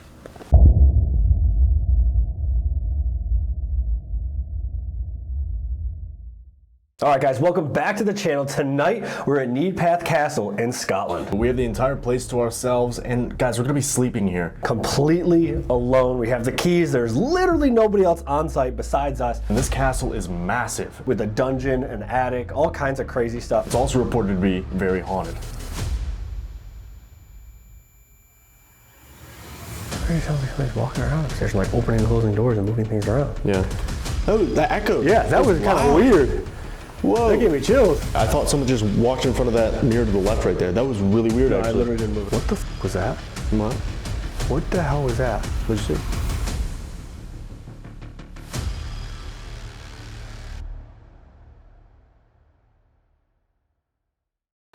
All right, guys, welcome back to the channel. Tonight, we're at Neidpath Castle in Scotland. We have the entire place to ourselves, and guys, we're gonna be sleeping here. Completely alone. We have the keys. There's literally nobody else on site besides us. And this castle is massive. With a dungeon, an attic, all kinds of crazy stuff. It's also reported to be very haunted. Crazy how somebody's walking around upstairs and like opening and closing doors and moving things around. Yeah. Oh, that echo. Yeah, that was kind of weird. Whoa. That gave me chills. I thought someone just walked in front of that mirror to the left right there. That was really weird, actually. I literally didn't move. What the f was that? What? What the hell was that? What'd you see?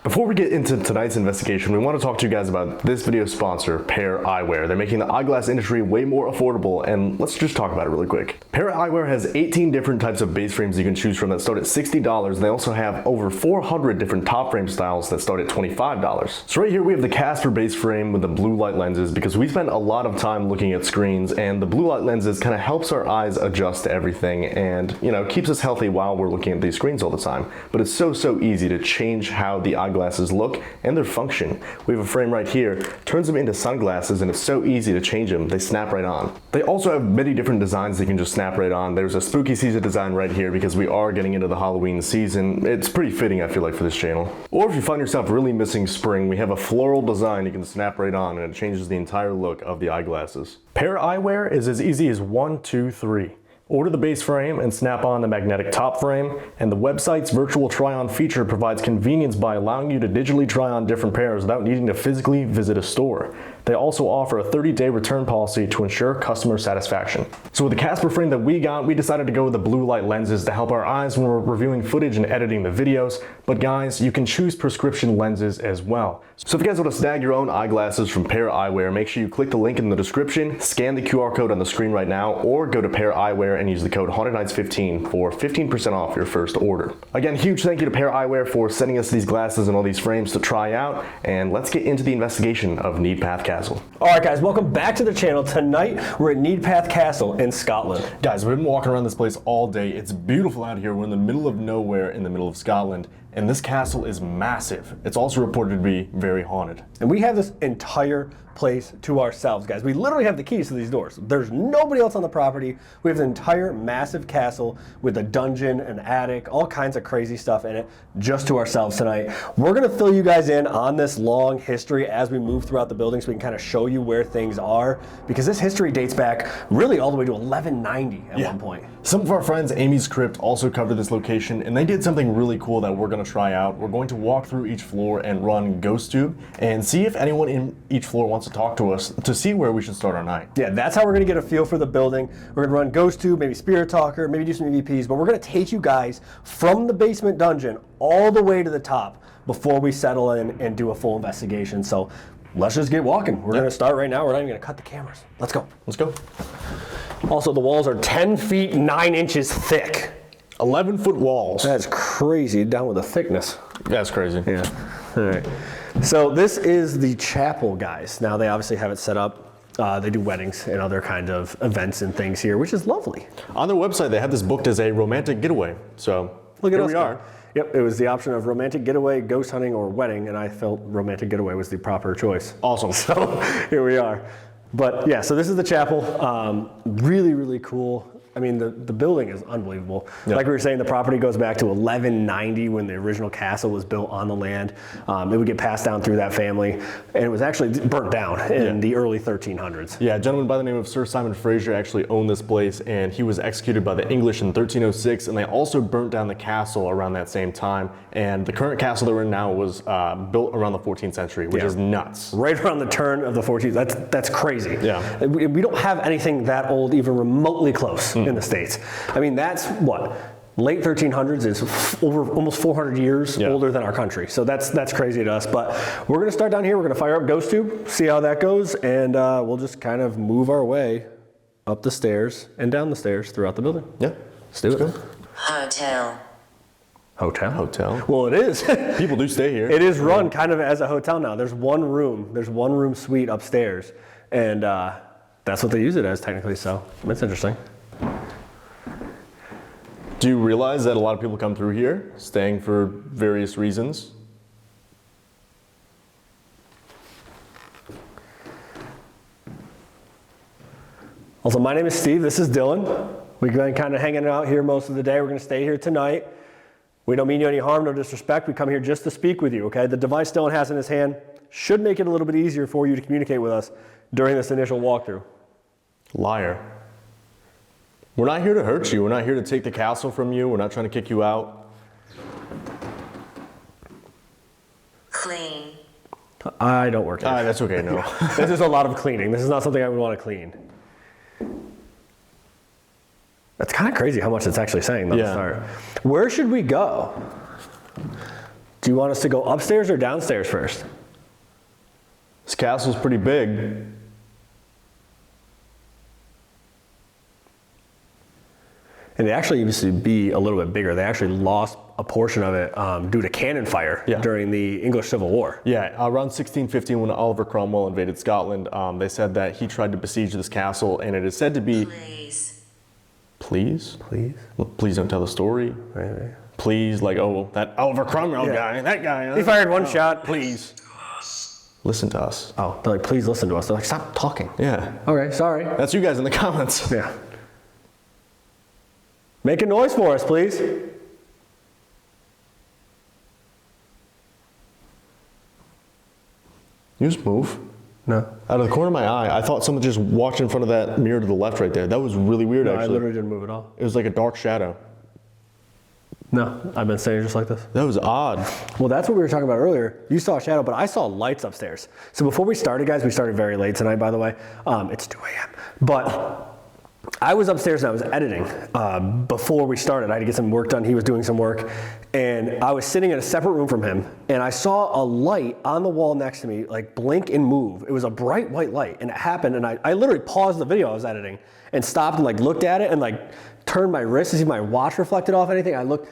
Before we get into tonight's investigation, we want to talk to you guys about this video sponsor, Pair Eyewear. They're making the eyeglass industry way more affordable, and let's just talk about it really quick. Pair Eyewear has 18 different types of base frames you can choose from that start at $60. They also have over 400 different top frame styles that start at $25. So right here we have the Casper base frame with the blue light lenses, because we spend a lot of time looking at screens, and the blue light lenses kind of helps our eyes adjust to everything and, you know, keeps us healthy while we're looking at these screens all the time. But it's so easy to change how the eyeglasses look and their function. We have a frame right here, turns them into sunglasses, and it's so easy to change them. They snap right on. They also have many different designs that can just snap right on. There's a spooky season design right here because we are getting into the Halloween season. It's pretty fitting, I feel like, for this channel. Or if you find yourself really missing spring, we have a floral design you can snap right on, and it changes the entire look of the eyeglasses. Pair Eyewear is as easy as 1, 2, 3. Order the base frame and snap on the magnetic top frame, and the website's virtual try-on feature provides convenience by allowing you to digitally try on different pairs without needing to physically visit a store. They also offer a 30-day return policy to ensure customer satisfaction. So with the Casper frame that we got, we decided to go with the blue light lenses to help our eyes when we're reviewing footage and editing the videos. But guys, you can choose prescription lenses as well. So if you guys want to snag your own eyeglasses from Pair Eyewear, make sure you click the link in the description, scan the QR code on the screen right now, or go to Pair Eyewear and use the code HauntedNights15 for 15% off your first order. Again, huge thank you to Pair Eyewear for sending us these glasses and all these frames to try out, and let's get into the investigation of Neidpath Castle. All right, guys, welcome back to the channel. Tonight, we're at Neidpath Castle in Scotland. Guys, we've been walking around this place all day. It's beautiful out here. We're in the middle of nowhere in the middle of Scotland, and this castle is massive. It's also reported to be very haunted. And we have this entire place to ourselves, guys. We literally have the keys to these doors. There's nobody else on the property. We have an entire massive castle with a dungeon, an attic, all kinds of crazy stuff in it, just to ourselves tonight. We're gonna fill you guys in on this long history as we move throughout the building so we can kind of show you where things are, because this history dates back really all the way to 1190 at one point. Some of our friends, Amy's Crypt, also covered this location, and they did something really cool that we're gonna try out. We're going to walk through each floor and run Ghost Tube and see if anyone in each floor wants to talk to us to see where we should start our night. Yeah, that's how we're gonna get a feel for the building. We're gonna run Ghost Tube, maybe Spirit Talker, maybe do some EVPs, but we're gonna take you guys from the basement dungeon all the way to the top before we settle in and do a full investigation. So let's just get walking. We're gonna start right now. We're not even gonna cut the cameras. Let's go. Let's go. Also, the walls are 10 feet 9 inches thick. 11-foot walls. That's crazy, down with the thickness. That's crazy. Yeah, all right. So this is the chapel, guys. Now they obviously have it set up. They do weddings and other kind of events and things here, which is lovely. On their website, they had this booked as a romantic getaway. So Look at here us. we are. Yep, it was the option of romantic getaway, ghost hunting, or wedding, and I felt romantic getaway was the proper choice. Awesome. So here we are. But yeah, so this is the chapel. Really, really cool. I mean, the building is unbelievable. Yep. Like we were saying, the property goes back to 1190 when the original castle was built on the land. It would get passed down through that family, and it was actually burnt down in the early 1300s. Yeah, a gentleman by the name of Sir Simon Fraser actually owned this place, and he was executed by the English in 1306, and they also burnt down the castle around that same time. And the current castle that we're in now was built around the 14th century, which is nuts. Right around the turn of the 14th. That's crazy. Yeah. We don't have anything that old even remotely close in the States. I mean, that's what? Late 1300s is over almost 400 years older than our country. So that's crazy to us. But we're going to start down here. We're going to fire up Ghost Tube, see how that goes, and we'll just kind of move our way up the stairs and down the stairs throughout the building. Yeah, let's do it. Hotel. Hotel. Well, it is. People do stay here. It is run kind of as a hotel now. There's one room suite upstairs, and that's what they use it as technically. So that's interesting. Do you realize that a lot of people come through here staying for various reasons? Also, my name is Steve. This is Dylan. We've been kind of hanging out here most of the day. We're going to stay here tonight. We don't mean you any harm, no disrespect. We come here just to speak with you, okay? The device Dylan has in his hand should make it a little bit easier for you to communicate with us during this initial walkthrough. Liar. We're not here to hurt you. We're not here to take the castle from you. We're not trying to kick you out. Clean. I don't work here. That's okay, no. This is a lot of cleaning. This is not something I would want to clean. That's kind of crazy how much it's actually saying though to start. Where should we go? Do you want us to go upstairs or downstairs first? This castle's pretty big. And it actually used to be a little bit bigger. They actually lost a portion of it due to cannon fire during the English Civil War. Yeah, around 1615 when Oliver Cromwell invaded Scotland, they said that he tried to besiege this castle, and it is said to be... Please. Please? Please? Well, please don't tell the story. Maybe. Please, like, oh, that Oliver Cromwell guy, that guy. He fired one shot. Please. Listen to us. Oh, they're like, please listen to us. They're like, stop talking. Yeah. Okay, sorry. That's you guys in the comments. Yeah. Make a noise for us, please. You just move. No. Out of the corner of my eye, I thought someone just walked in front of that mirror to the left right there. That was really weird, No, actually. I literally didn't move at all. It was like a dark shadow. No, I've been staying just like this. That was odd. Well, that's what we were talking about earlier. You saw a shadow, but I saw lights upstairs. So before we started, guys, we started very late tonight, by the way. It's 2 a.m. But I was upstairs and I was editing before we started. I had to get some work done. He was doing some work. And I was sitting in a separate room from him. And I saw a light on the wall next to me, like blink and move. It was a bright white light. And it happened. And I literally paused the video I was editing and stopped and like looked at it and like turned my wrist to see if my watch reflected off anything. I looked.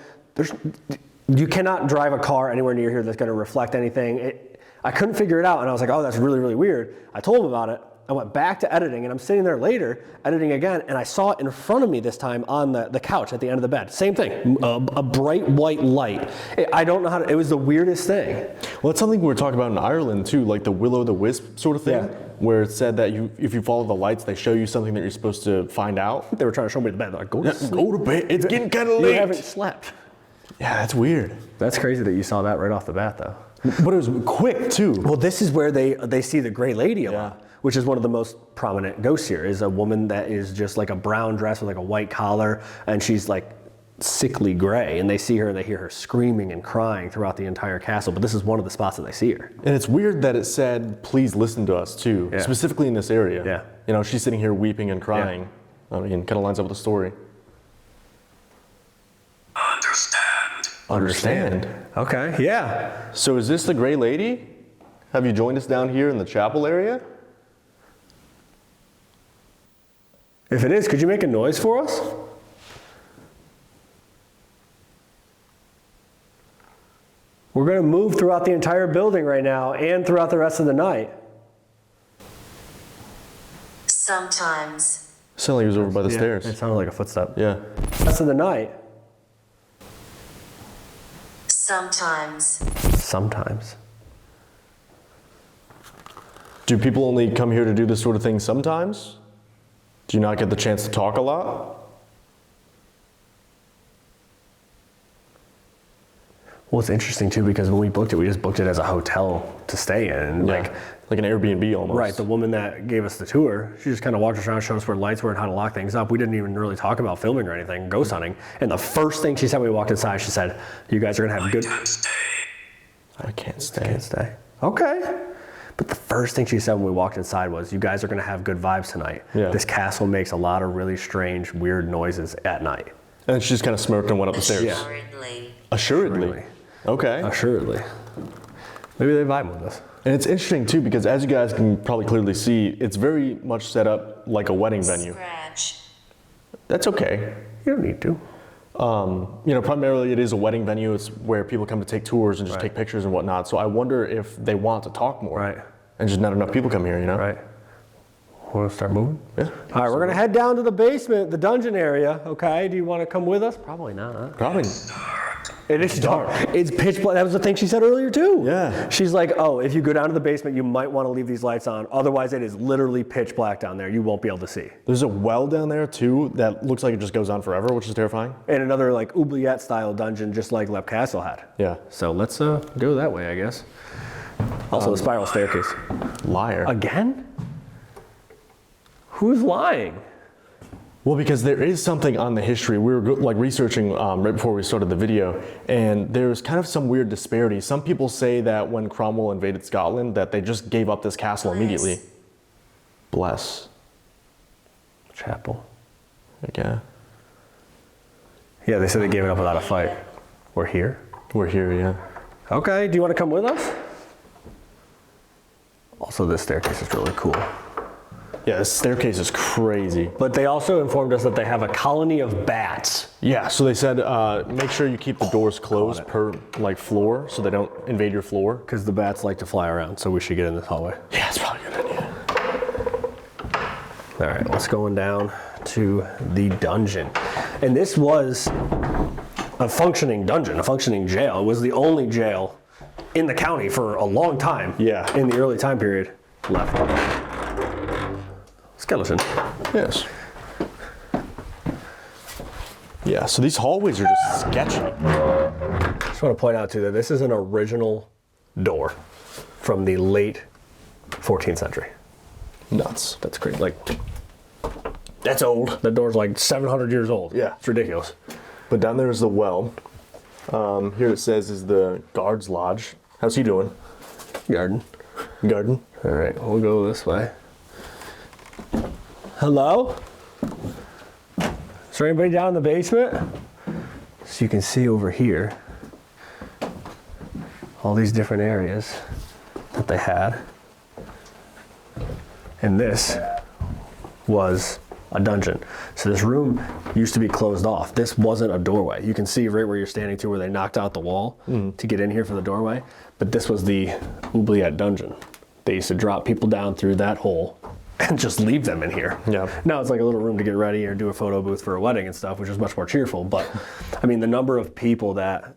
You cannot drive a car anywhere near here that's going to reflect anything. I couldn't figure it out, and I was like, oh, that's really, really weird. I told him about it. I went back to editing, and I'm sitting there later, editing again, and I saw it in front of me this time on the couch at the end of the bed. Same thing, a bright white light. I don't know how to, it was the weirdest thing. Well, it's something we were talking about in Ireland, too, like the will-o'-the-wisp sort of thing, where it said that if you follow the lights, they show you something that you're supposed to find out. They were trying to show me the bed. They're like, go to sleep. Go to bed. It's getting kind of late. You haven't slept. Yeah, that's weird. That's crazy that you saw that right off the bat, though. But it was quick, too. Well, this is where they see the Gray Lady a lot, which is one of the most prominent ghosts here, is a woman that is just like a brown dress with like a white collar, and she's like sickly gray, and they see her and they hear her screaming and crying throughout the entire castle, but this is one of the spots that they see her. And it's weird that it said, please listen to us, too, specifically in this area. Yeah. You know, she's sitting here weeping and crying. I mean, kind of lines up with the story. Understand. Okay, yeah. So is this the Gray Lady? Have you joined us down here in the chapel area? If it is, could you make a noise for us? We're going to move throughout the entire building right now and throughout the rest of the night. Sometimes. Sounded like he was over by the stairs. It sounded like a footstep. Yeah. Rest of the night. Sometimes. Sometimes. Do people only come here to do this sort of thing sometimes? Do you not get the chance to talk a lot? Well, it's interesting too because when we booked it, we just booked it as a hotel to stay in. Like an Airbnb almost. Right, the woman that gave us the tour, she just kind of walked us around, showed us where lights were and how to lock things up. We didn't even really talk about filming or anything, ghost hunting. And the first thing she said when we walked inside, she said, you guys are going to have good... I can't stay. Can't stay. Okay. But the first thing she said when we walked inside was, you guys are going to have good vibes tonight. Yeah. This castle makes a lot of really strange, weird noises at night. And then she just kind of smirked and went up the stairs. Assuredly. Assuredly. Okay. Assuredly. Maybe they vibe with us. And it's interesting too because as you guys can probably clearly see, it's very much set up like a wedding venue. Scratch. That's okay. You don't need to. You know, primarily it is a wedding venue. It's where people come to take tours and just take pictures and whatnot. So I wonder if they want to talk more. Right. And just not enough people come here, you know? Right. Want to start moving? Yeah. All right, we're going to head down to the basement, the dungeon area, okay? Do you want to come with us? Probably not. Probably. It is dark. It's pitch black. That was the thing she said earlier, too. Yeah. She's like, oh, if you go down to the basement, you might want to leave these lights on. Otherwise, it is literally pitch black down there. You won't be able to see. There's a well down there too that looks like it just goes on forever, which is terrifying. And another like oubliette style dungeon, just like Lep Castle had. Yeah. So let's go that way, I guess. Also, the spiral staircase. Liar. Again? Who's lying? Well, because there is something on the history. We were like researching right before we started the video, and there's kind of some weird disparity. Some people say that when Cromwell invaded Scotland, that they just gave up this castle immediately. Bless. Chapel. Okay. Yeah, they said they gave it up without a fight. We're here? We're here, yeah. Okay, do you want to come with us? Also, this staircase is really cool. Yeah, this staircase is crazy. But they also informed us that they have a colony of bats. Yeah, so they said make sure you keep the doors closed per like floor so they don't invade your floor. Because the bats like to fly around, so we should get in this hallway. Yeah, it's probably a good idea. All right, let's go on down to the dungeon. And this was a functioning dungeon, a functioning jail. It was the only jail in the county for a long time. Yeah. In the early time period. Left. Skeleton. Yes. Yeah, so these hallways are just sketchy. Just want to point out too that this is an original door from the late 14th century. Nuts. That's crazy. Like, that's old. That door's like 700 years old. Yeah. It's ridiculous. But down there is the well. Here it says is the guard's lodge. How's he doing? Garden. Garden. All right, we'll go this way. Hello? Is there anybody down in the basement? So you can see over here all these different areas that they had. And this was a dungeon. So this room used to be closed off. This wasn't a doorway. You can see right where you're standing to where they knocked out the wall to get in here for the doorway. But this was the oubliette dungeon. They used to drop people down through that hole and just leave them in here. Yeah. Now it's like a little room to get ready or do a photo booth for a wedding and stuff, which is much more cheerful. But I mean, the number of people that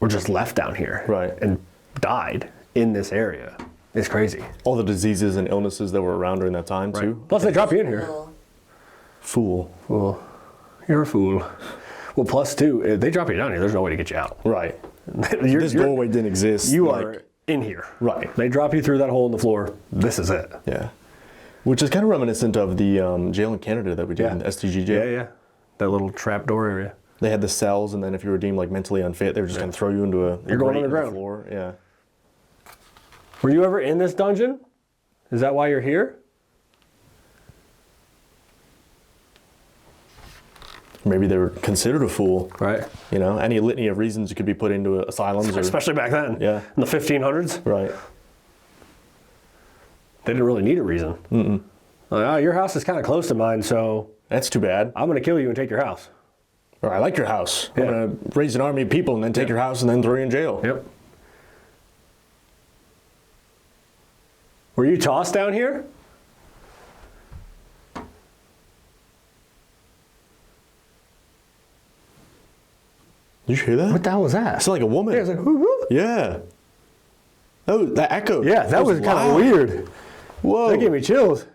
were just left down here and died in this area is crazy. All the diseases and illnesses that were around during that time too. Plus they drop you in here. Fool. Well, you're a fool. Well, plus too, if they drop you down here, there's no way to get you out. Right. This doorway didn't exist. You like, are in here. Right. They drop you through that hole in the floor. This is it. Yeah. Which is kind of reminiscent of the jail in Canada that we did in the STG jail. Yeah, yeah. That little trap door area. They had the cells, and then if you were deemed like mentally unfit, they were just going to throw you into a You're going grate in underground. floor. Yeah. Were you ever in this dungeon? Is that why you're here? Maybe they were considered a fool. Right. You know, any litany of reasons you could be put into asylums. Especially back then. Yeah. In the 1500s. Right. They didn't really need a reason. Mm-mm. Like, oh, your house is kind of close to mine, so That's too bad. I'm going to kill you and take your house. Or I like your house. Yeah. I'm going to raise an army of people and then take your house and then throw you in jail. Yep. Were you tossed down here? Did you hear that? What the hell was that? It sounded like a woman. Yeah, it was like, whoo, whoo. Yeah. Oh, that echo. Yeah, that was kind of loud. weird. Whoa. That gave me chills.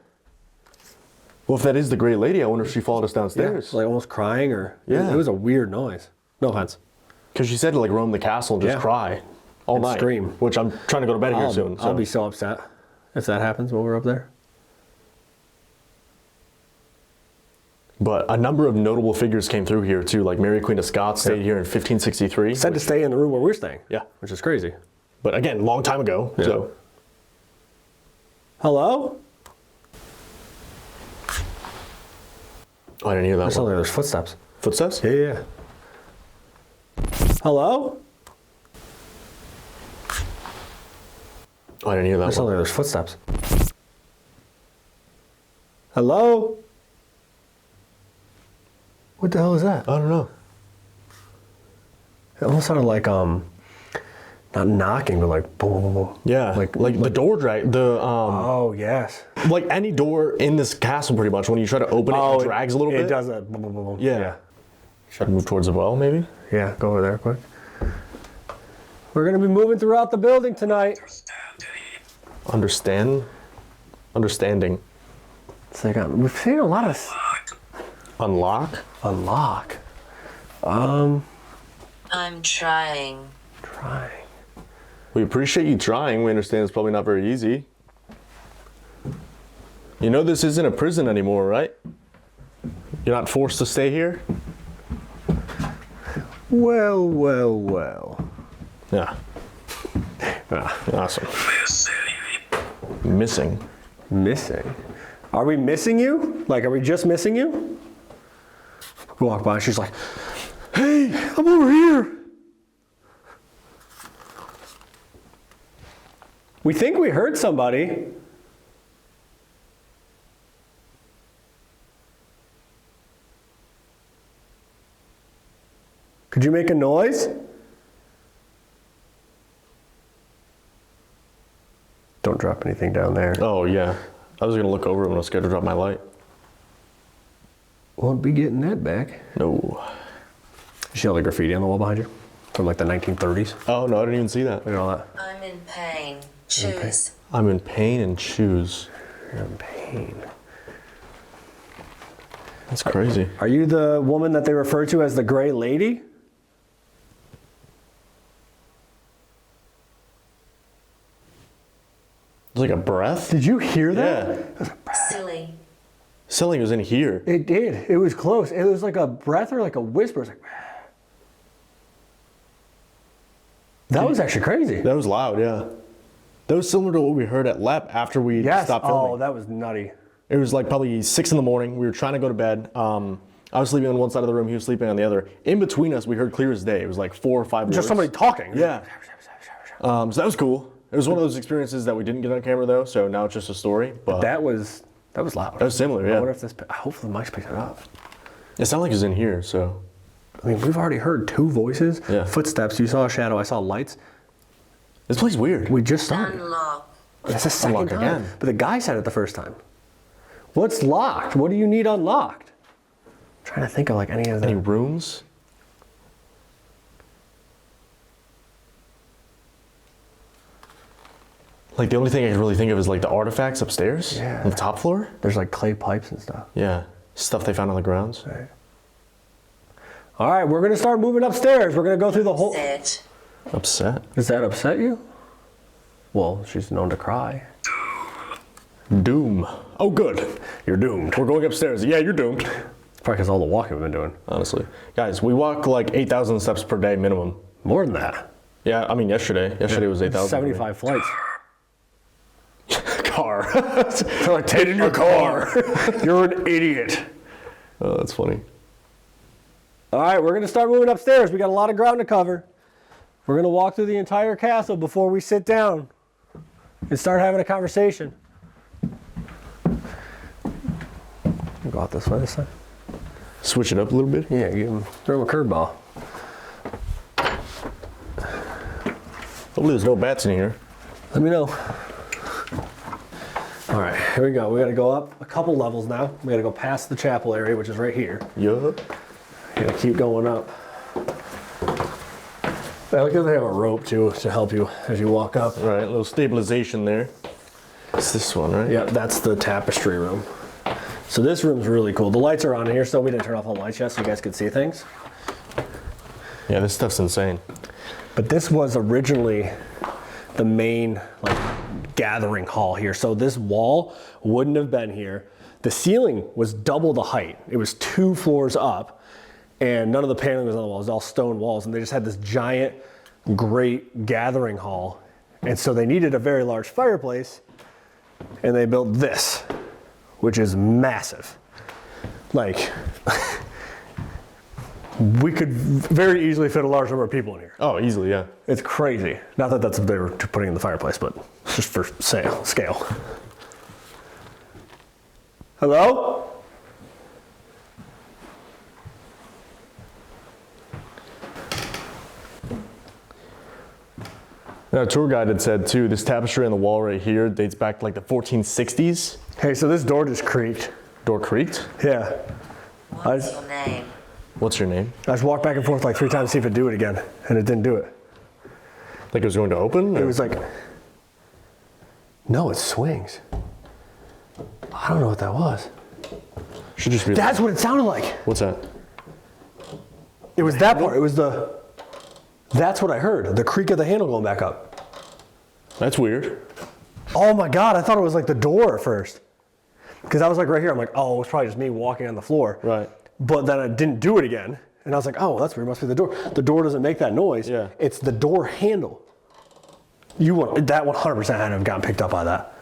Well, if that is the great lady, I wonder if she followed us downstairs. Like almost crying or... Yeah. It was a weird noise. No offense. Because she said to like roam the castle and just Yeah. cry all And night. scream. Which I'm trying to go to bed here soon. I'll be so upset if that happens while we're up there. But a number of notable figures came through here too. Like Mary Queen of Scots stayed here in 1563. Said to stay in the room where we're staying. Yeah. Which is crazy. But again, long time ago. Yeah. So Hello? oh, I didn't hear that There's one. there's footsteps. Footsteps? Yeah, yeah. Hello? Oh, I didn't hear that one. There's footsteps. Hello? What the hell is that? I don't know. It almost sounded like not knocking, but like boom, boom, boom. Yeah. Like the door drag. Oh yes. Like any door in this castle, pretty much. When you try to open it, it drags a little bit. It does that. Boom, boom, boom, boom. Yeah. Should I move towards the well, maybe? Yeah. Go over there quick. We're gonna be moving throughout the building tonight. Understanding. It's like we've seen a lot of Unlock. unlock. I'm trying. Trying. We appreciate you trying. We understand it's probably not very easy. You know this isn't a prison anymore, right? You're not forced to stay here? Well, well, well. Yeah. Awesome. Missing. Missing. Are we missing you? Like, are we just missing you? We walk by, she's like, hey, I'm over here. We think we heard somebody. Could you make a noise? Don't drop anything down there. Oh, yeah. I was going to look over when I was scared to drop my light. Won't be getting that back. No. You see all the graffiti on the wall behind you? From like the 1930s? Oh, no, I didn't even see that. Look at all that. I'm in pain. Choose. I'm in pain and choose. You're in pain. That's crazy. Are you the woman that they refer to as the Gray Lady? It's like a breath? Did you hear that? Yeah. Silly. Something was in here. It did. It was close. It was like a breath or like a whisper. It was like, that was actually crazy. That was loud, yeah. That was similar to what we heard at LEP after we Yes. stopped filming. Oh, that was nutty. It was like probably 6 in the morning. We were trying to go to bed. I was sleeping on one side of the room. He was sleeping on the other. In between us, we heard clear as day. It was like 4 or 5 words. Just somebody talking. Yeah. So that was cool. It was one of those experiences that we didn't get on camera though. So now it's just a story. But That was loud. that was similar, I yeah. wonder if this. Hopefully, the mic's picked it up. It sounded like it was in here. So I mean, we've already heard 2 voices. Yeah. Footsteps. You saw a shadow. I saw lights. this place is weird. We just started. Unlock. That's the second Unlock time. again. But the guy said it the first time. What's locked? What do you need unlocked? I'm trying to think of like any of Any the. rooms? Like the only thing I can really think of is like the artifacts upstairs. Yeah. On the top floor. There's like clay pipes and stuff. Yeah. Stuff they found on the grounds. Right. All right, we're gonna start moving upstairs. We're gonna go through the whole. Sit. Upset. Does that upset you? Well, she's known to cry. Doom. Oh, good. You're doomed. We're going upstairs. Yeah, you're doomed. It's probably because all the walking we've been doing. Honestly. Guys, we walk like 8,000 steps per day minimum. More than that. Yeah, I mean yesterday. Yesterday was 8,000. 75 flights. Car. So like, take in your car. You're an idiot. Oh, that's funny. All right, we're gonna start moving upstairs. We got a lot of ground to cover. We're gonna walk through the entire castle before we sit down and start having a conversation. Go out this way this time. Switch it up a little bit. Yeah, throw him a curveball. Hopefully there's no bats in here. Let me know. All right, here we go. We gotta go up a couple levels now. We gotta go past the chapel area, which is right here. Yup. You gotta keep going up. I like that they have a rope too to help you as you walk up. Right, a little stabilization there. It's this one, right? Yeah, that's the tapestry room. So this room's really cool. The lights are on here still. We didn't turn off all the lights yet so you guys could see things. Yeah, this stuff's insane. But this was originally the main like gathering hall here. So this wall wouldn't have been here. The ceiling was double the height. It was 2 floors up and none of the paneling was on the walls. It was all stone walls and they just had this giant, great gathering hall. And so they needed a very large fireplace and they built this, which is massive. Like, we could very easily fit a large number of people in here. Oh, easily, yeah. It's crazy. Not that that's they were putting in the fireplace, but it's just for scale. Hello? Now, tour guide had said too, this tapestry on the wall right here dates back to like the 1460s. Hey, so this door just creaked. Door creaked. Yeah. What's your name? What's your name? I just walked back and forth like 3 times to see if it'd do it again, and it didn't do it. Like it was going to open? It was like, no, it swings. I don't know what that was. Should just be. That's what it sounded like. What's that? It was that part. It was the. That's what I heard. The creak of the handle going back up. That's weird. Oh my God, I thought it was like the door at first. Because I was like right here, I'm like, oh, it's probably just me walking on the floor. Right. But then I didn't do it again. And I was like, oh, that's weird, must be the door. The door doesn't make that noise. Yeah. It's the door handle. That 100% had to have gotten picked up by that.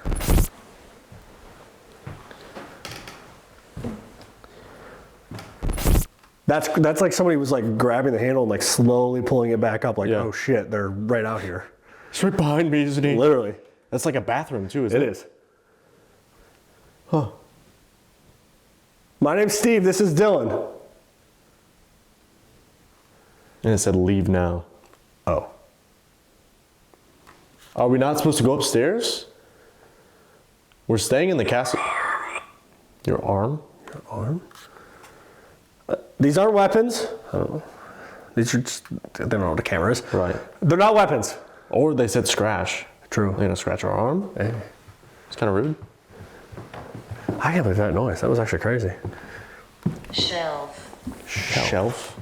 That's like somebody was like grabbing the handle and like slowly pulling it back up like, Yeah. oh shit, they're right out here. He's right behind me, isn't he? Literally. That's like a bathroom too, isn't it? It is. Huh. My name's Steve. This is Dylan. And it said leave now. Oh. Are we not supposed to go upstairs? We're staying in the castle. Your arm? Your arm? These aren't weapons. I don't know. These are just, they don't know the cameras. Right. They're not weapons. Or they said scratch. True. They're gonna scratch our arm? Hey. It's kind of rude. I can't believe that noise. That was actually crazy. Shelf. Shelf?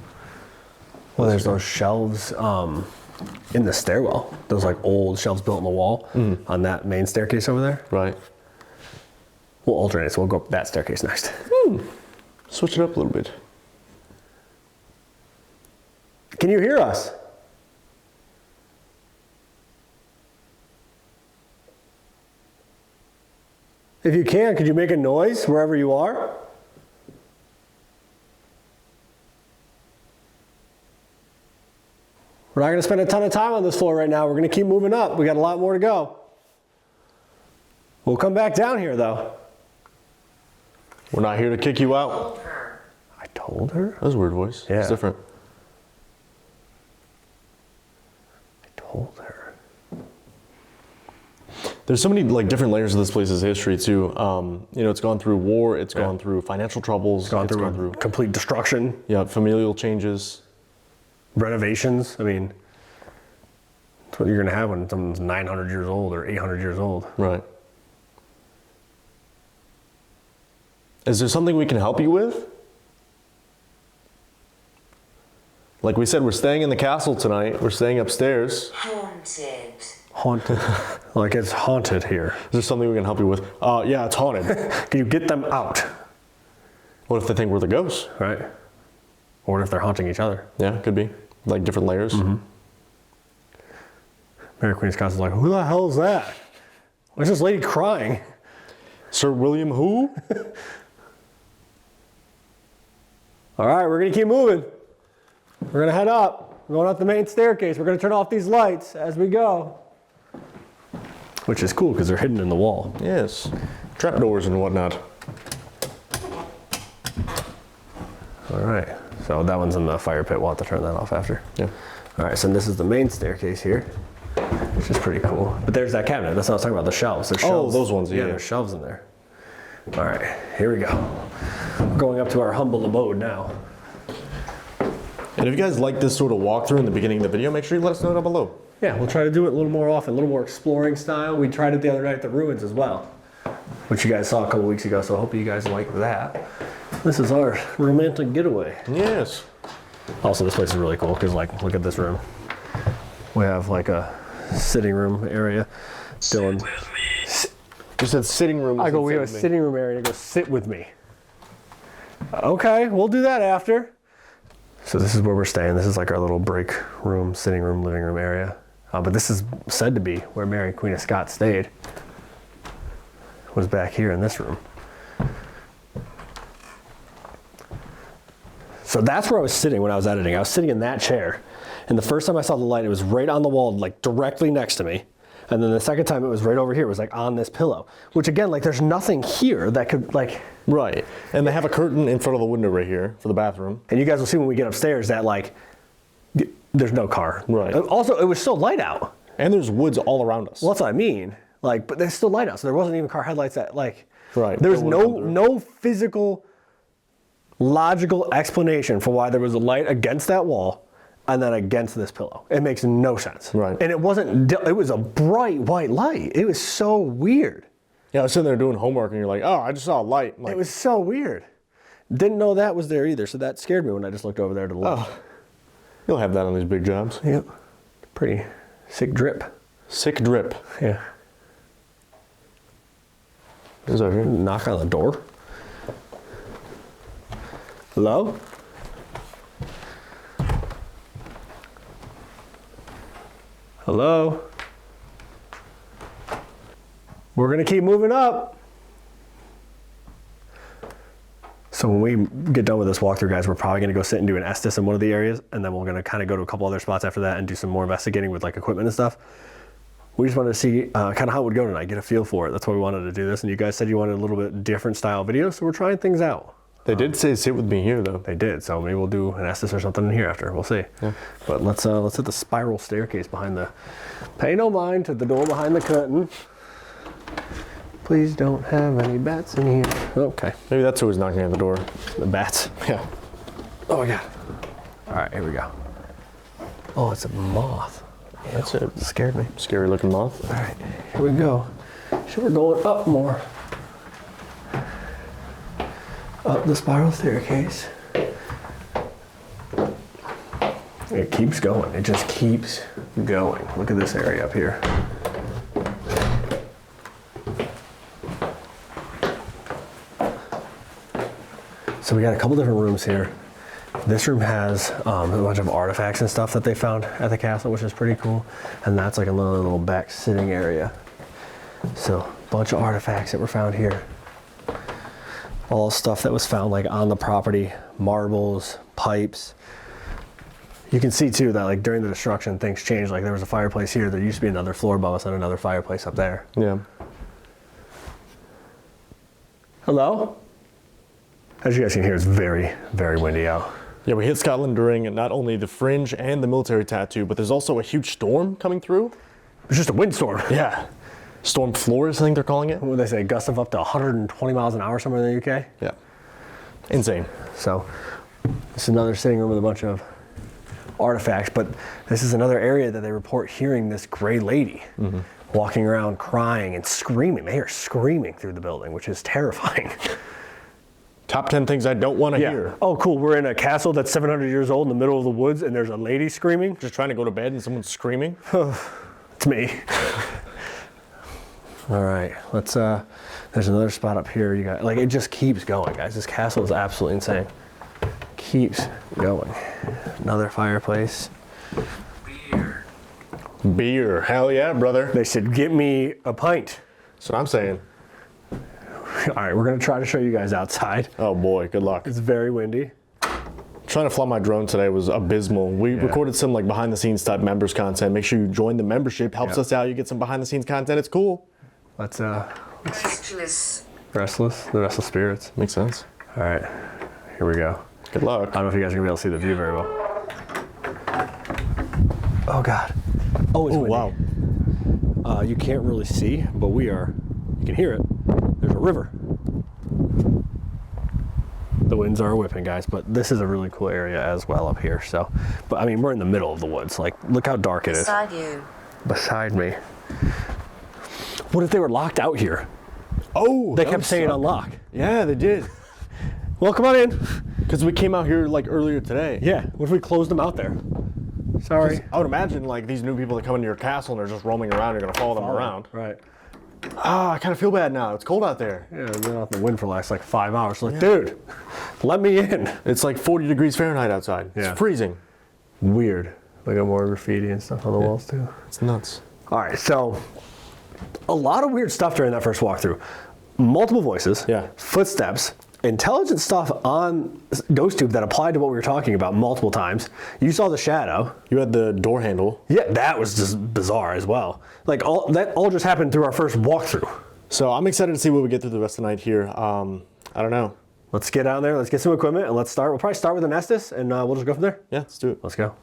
Well, there's those shelves in the stairwell. Those like old shelves built in the wall on that main staircase over there. Right. We'll alternate, so we'll go up that staircase next. Switch it up a little bit. Can you hear us? If you can, could you make a noise wherever you are? We're not going to spend a ton of time on this floor right now. We're going to keep moving up. We got a lot more to go. We'll come back down here, though. We're not here to kick you out. Told her. I told her? That was a weird voice. Yeah. It's different. I told her. There's so many like different layers of this place's history too. You know, it's gone through war, it's gone through financial troubles, It's gone through complete destruction, yeah, familial changes. renovations. I mean, that's what you're going to have when someone's 900 years old or 800 years old. Right. Is there something we can help you with? Like we said, we're staying in the castle tonight. We're staying upstairs. Haunted. Haunted. Like it's haunted here. Is there something we can help you with? Yeah, it's haunted. Can you get them out? What if they think we're the ghosts? Right? Or what if they're haunting each other? Yeah, could be. Like different layers. Mary Queen's Castle's like, who the hell is that? Why's this lady crying? Sir William who? All right, we're going to keep moving. We're going to head up. We're going up the main staircase. We're going to turn off these lights as we go. Which is cool because they're hidden in the wall. Yes. Trapdoors and whatnot. All right, so that one's in the fire pit. We'll have to turn that off after. Yeah. All right, so this is the main staircase here, which is pretty cool. But there's that cabinet. That's what I was talking about, the shelves. There's shelves. those ones, yeah. There's shelves in there. All right, here we go. We're going up to our humble abode now. And if you guys like this sort of walkthrough in the beginning of the video, make sure you let us know down below. Yeah, we'll try to do it a little more often, a little more exploring style. We tried it the other night at the ruins as well, which you guys saw a couple weeks ago, so I hope you guys like that. This is our romantic getaway. Yes. Also, this place is really cool because, like, look at this room. We have like a sitting room area. Dylan. You said sitting room. I go, we have a sitting room area. I go, sit with me. Okay, we'll do that after. So this is where we're staying. This is like our little break room, sitting room, living room area. But this is said to be where Mary Queen of Scots stayed. Was back here in this room. So that's where I was sitting when I was editing. I was sitting in that chair. And the first time I saw the light, it was right on the wall, like directly next to me. And then the second time it was right over here. It was like on this pillow. Which again, like there's nothing here that could like... Right. And they have a curtain in front of the window right here for the bathroom. And you guys will see when we get upstairs that like, there's no car. Right. Also, it was still light out. And there's woods all around us. Well, that's what I mean. Like, but there's still light out. So there wasn't even car headlights that like... Right. There's no physical, logical explanation for why there was a light against that wall and then against this pillow. It makes no sense. Right. And it wasn't, it was a bright white light. It was so weird. Yeah, I was sitting there doing homework and you're like, oh, I just saw a light. Like, It was so weird. Didn't know that was there either, so that scared me when I just looked over there to look. oh, you'll have that on these big jobs. Yep. Pretty sick drip. Sick drip. Yeah. Who's over here? Knock on the door. Hello? Hello? We're gonna keep moving up. So when we get done with this walkthrough, guys, we're probably gonna go sit and do an Estes in one of the areas, and then we're gonna kind of go to a couple other spots after that and do some more investigating with like equipment and stuff. we just wanted to see kind of how it would go tonight, get a feel for it. That's why we wanted to do this. And you guys said you wanted a little bit different style video, so we're trying things out. They did say sit with me here though. They did, so maybe we'll do an Estes or something in here after. We'll see. Yeah. But let's hit the spiral staircase behind the. Pay no mind to the door behind the curtain. Please don't have any bats in here. Okay. Maybe that's who was knocking at the door. The bats. Yeah. Oh my god. All right, here we go. Oh, it's a moth. That's it. Scared me. Scary looking moth. All right, here we go. So we're going up more. Up the spiral staircase. It keeps going. It just keeps going. Look at this area up here. So we got a couple different rooms here. This room has a bunch of artifacts and stuff that they found at the castle, which is pretty cool. And that's like another little back sitting area. So a bunch of artifacts that were found here. All stuff that was found like on the property, marbles, pipes. You can see too that like during the destruction things changed. Like there was a fireplace here. There used to be another floor above us and another fireplace up there. Yeah. Hello? As you guys can hear, it's very, very windy out. Yeah, we hit Scotland during not only the fringe and the military tattoo, but there's also a huge storm coming through. It's just a windstorm. Yeah. Storm Flores, I think they're calling it. What would they say? Gusts of up to 120 miles an hour somewhere in the UK? Yeah. Insane. So it's another sitting room with a bunch of artifacts, but this is another area that they report hearing this gray lady walking around crying and screaming. They hear screaming through the building, which is terrifying. Top 10 things I don't want to hear. Oh, cool. We're in a castle that's 700 years old in the middle of the woods, and there's a lady screaming. Just trying to go to bed and someone's screaming. It's me. All right, let's, there's another spot up here. You got, like, it just keeps going, guys. This castle is absolutely insane. Keeps going. Another fireplace. Beer. Beer. Hell yeah, brother. They said, get me a pint. That's what I'm saying. All right, we're gonna try to show you guys outside. Oh boy, good luck. It's very windy. Trying to fly my drone today was abysmal. We recorded some like behind the scenes type members content. Make sure you join the membership. Helps us out. You get some behind the scenes content. It's cool. Let's Restless. the restless spirits. Makes sense. All right, here we go. Good luck. I don't know if you guys are gonna be able to see the view very well. Oh God. Oh, it's windy. Wow. You can't really see, but we are. You can hear it. There's a river. The winds are whipping, guys, but this is a really cool area as well up here. So, but I mean, we're in the middle of the woods. Like, look how dark it is. Beside you. Beside me. What if they were locked out here? Oh, They kept saying unlock. Yeah, they did. Well, come on in. Because we came out here like earlier today. Yeah. What if we closed them out there? Sorry. I would imagine like these new people that come into your castle and they're just roaming around. You're gonna follow them around. Right. Ah, I kind of feel bad now. It's cold out there. Yeah, they've been out in the wind for the last like 5 hours. Like, dude, let me in. It's like 40 degrees Fahrenheit outside. Yeah. It's freezing. Weird. They got more graffiti and stuff on the walls too. It's nuts. All right, so a lot of weird stuff during that first walkthrough. Multiple voices, footsteps, intelligent stuff on GhostTube that applied to what we were talking about multiple times. You saw the shadow. You had the door handle. Yeah, that was just bizarre as well. Like that all just happened through our first walkthrough. So I'm excited to see what we get through the rest of the night here. I don't know. Let's get out there, let's get some equipment, and let's start. We'll probably start with an Estes, and we'll just go from there. Yeah, let's do it. Let's go.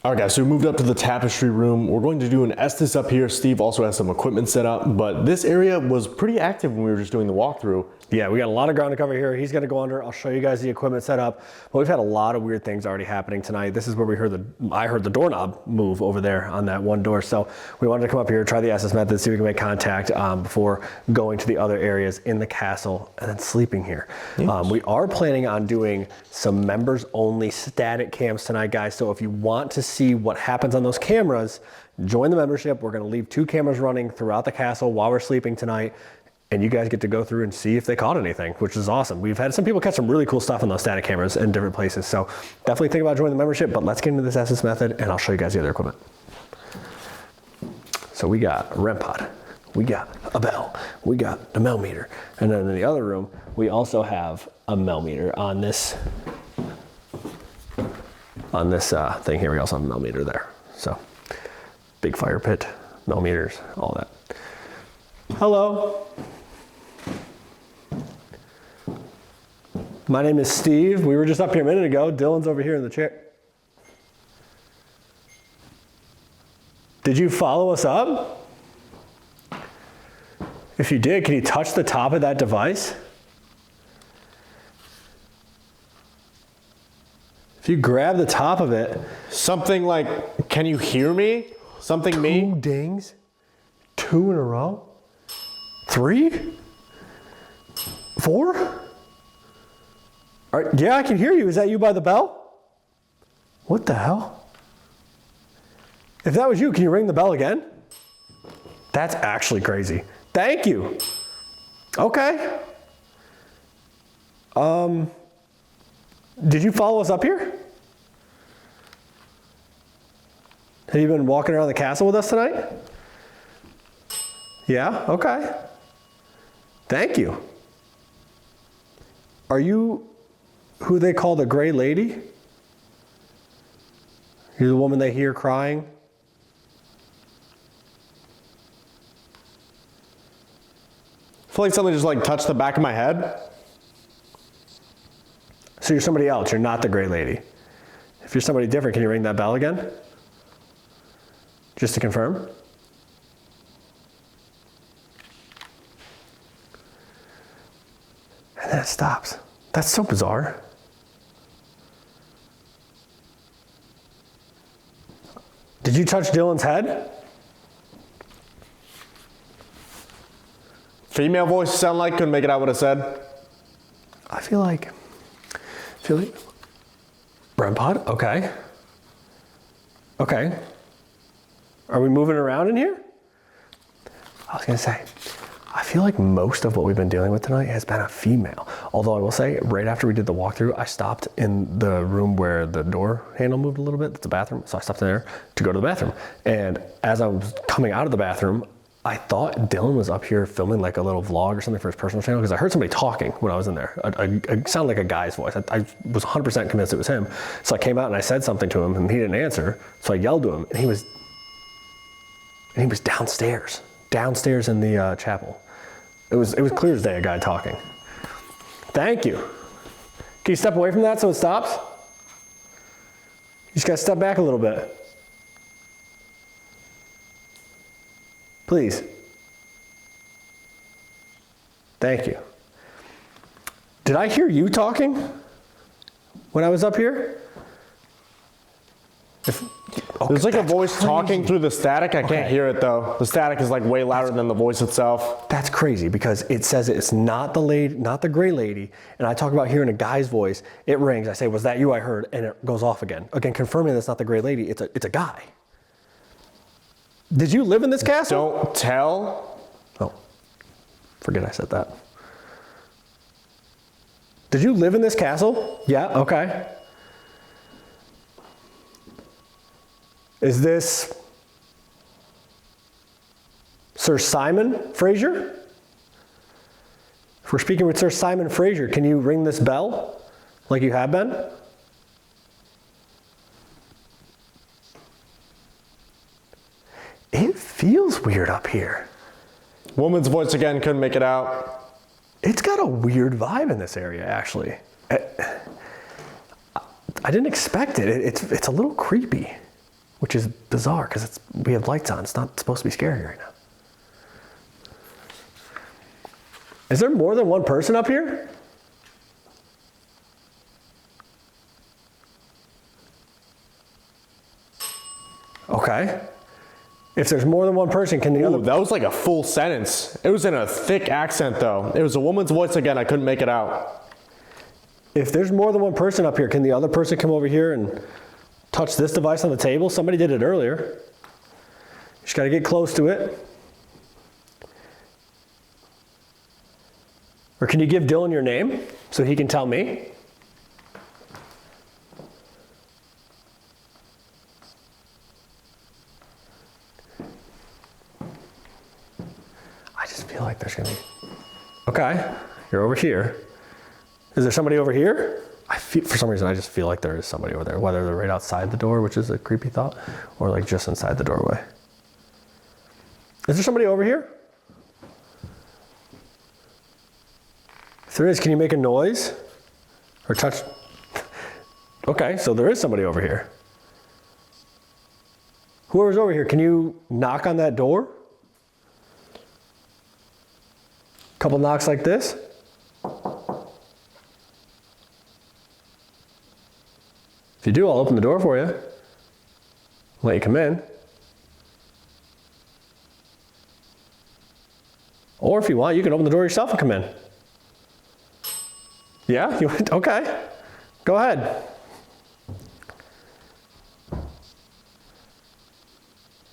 All right, guys, so we moved up to the tapestry room. We're going to do an Estes up here. Steve also has some equipment set up, but this area was pretty active when we were just doing the walkthrough. Yeah, we got a lot of ground to cover here. He's gonna go under. I'll show you guys the equipment set up. But we've had a lot of weird things already happening tonight. This is where I heard the doorknob move over there on that one door. So we wanted to come up here, try the Estes method, see if we can make contact before going to the other areas in the castle and then sleeping here. Yes. We are planning on doing some members only static cams tonight, guys. So if you want to see what happens on those cameras, join the membership. We're gonna leave 2 cameras running throughout the castle while we're sleeping tonight. And you guys get to go through and see if they caught anything, which is awesome. We've had some people catch some really cool stuff on those static cameras in different places. So definitely think about joining the membership, but let's get into this Estes method and I'll show you guys the other equipment. So we got a REM pod, we got a bell, we got the mel meter. And then in the other room, we also have a mel meter on this thing here. We also have a mel meter there. So big fire pit, millimeters, all that. Hello. My name is Steve. We were just up here a minute ago. Dylan's over here in the chair. Did you follow us up? If you did, can you touch the top of that device? If you grab the top of it. Something like, can you hear me? Something me? 2 dings? 2 in a row? 3? 4? All right, yeah, I can hear you. Is that you by the bell? What the hell? If that was you, can you ring the bell again? That's actually crazy. Thank you. Okay. Did you follow us up here? Have you been walking around the castle with us tonight? Yeah, okay. Thank you. Are you who they call the Gray Lady? You're the woman they hear crying? I feel like something just like touched the back of my head. So you're somebody else, you're not the Gray Lady. If you're somebody different, can you ring that bell again? Just to confirm. And then it stops. That's so bizarre. Did you touch Dylan's head? Female voice sound like, couldn't make it out what it said. I feel like REM pod? Okay. Okay. Are we moving around in here? I was gonna say, I feel like most of what we've been dealing with tonight has been a female. Although I will say, right after we did the walkthrough, I stopped in the room where the door handle moved a little bit. That's the bathroom. So I stopped in there to go to the bathroom. And as I was coming out of the bathroom, I thought Dylan was up here filming like a little vlog or something for his personal channel because I heard somebody talking when I was in there. It sounded like a guy's voice. I was 100% convinced it was him. So I came out and I said something to him and he didn't answer. So I yelled to him and he was downstairs in the chapel. It was clear as day a guy talking. Thank you. Can you step away from that so it stops? You just gotta step back a little bit. Please. Thank you. Did I hear you talking when I was up here? There's like a voice talking through the static. I can't hear it though. The static is like way louder than the voice itself. That's crazy because it says it's not the lady, not the Gray Lady. And I talk about hearing a guy's voice. It rings. I say, "Was that you I heard?" And it goes off again. Again, confirming that's not the Gray Lady. It's a guy. Did you live in this castle? Don't tell. Oh, forget I said that. Did you live in this castle? Yeah, okay. Is this Sir Simon Fraser? If we're speaking with Sir Simon Fraser, can you ring this bell like you have been? It feels weird up here. Woman's voice again, couldn't make it out. It's got a weird vibe in this area, actually. I didn't expect it. It's a little creepy, which is bizarre because we have lights on. It's not supposed to be scary right now. Is there more than one person up here? Okay. If there's more than one person, can the other... That was like a full sentence. It was in a thick accent though. It was a woman's voice again, I couldn't make it out. If there's more than one person up here, can the other person come over here and touch this device on the table? Somebody did it earlier. Just gotta get close to it. Or can you give Dylan your name so he can tell me? I just feel like there's gonna be... Okay, you're over here. Is there somebody over here? For some reason, I just feel like there is somebody over there, whether they're right outside the door, which is a creepy thought, or like just inside the doorway. Is there somebody over here? If there is, can you make a noise? Or touch? Okay, so there is somebody over here. Whoever's over here, can you knock on that door? Couple knocks like this. If you do, I'll open the door for you. Let you come in. Or if you want, you can open the door yourself and come in. Yeah? Okay. Go ahead.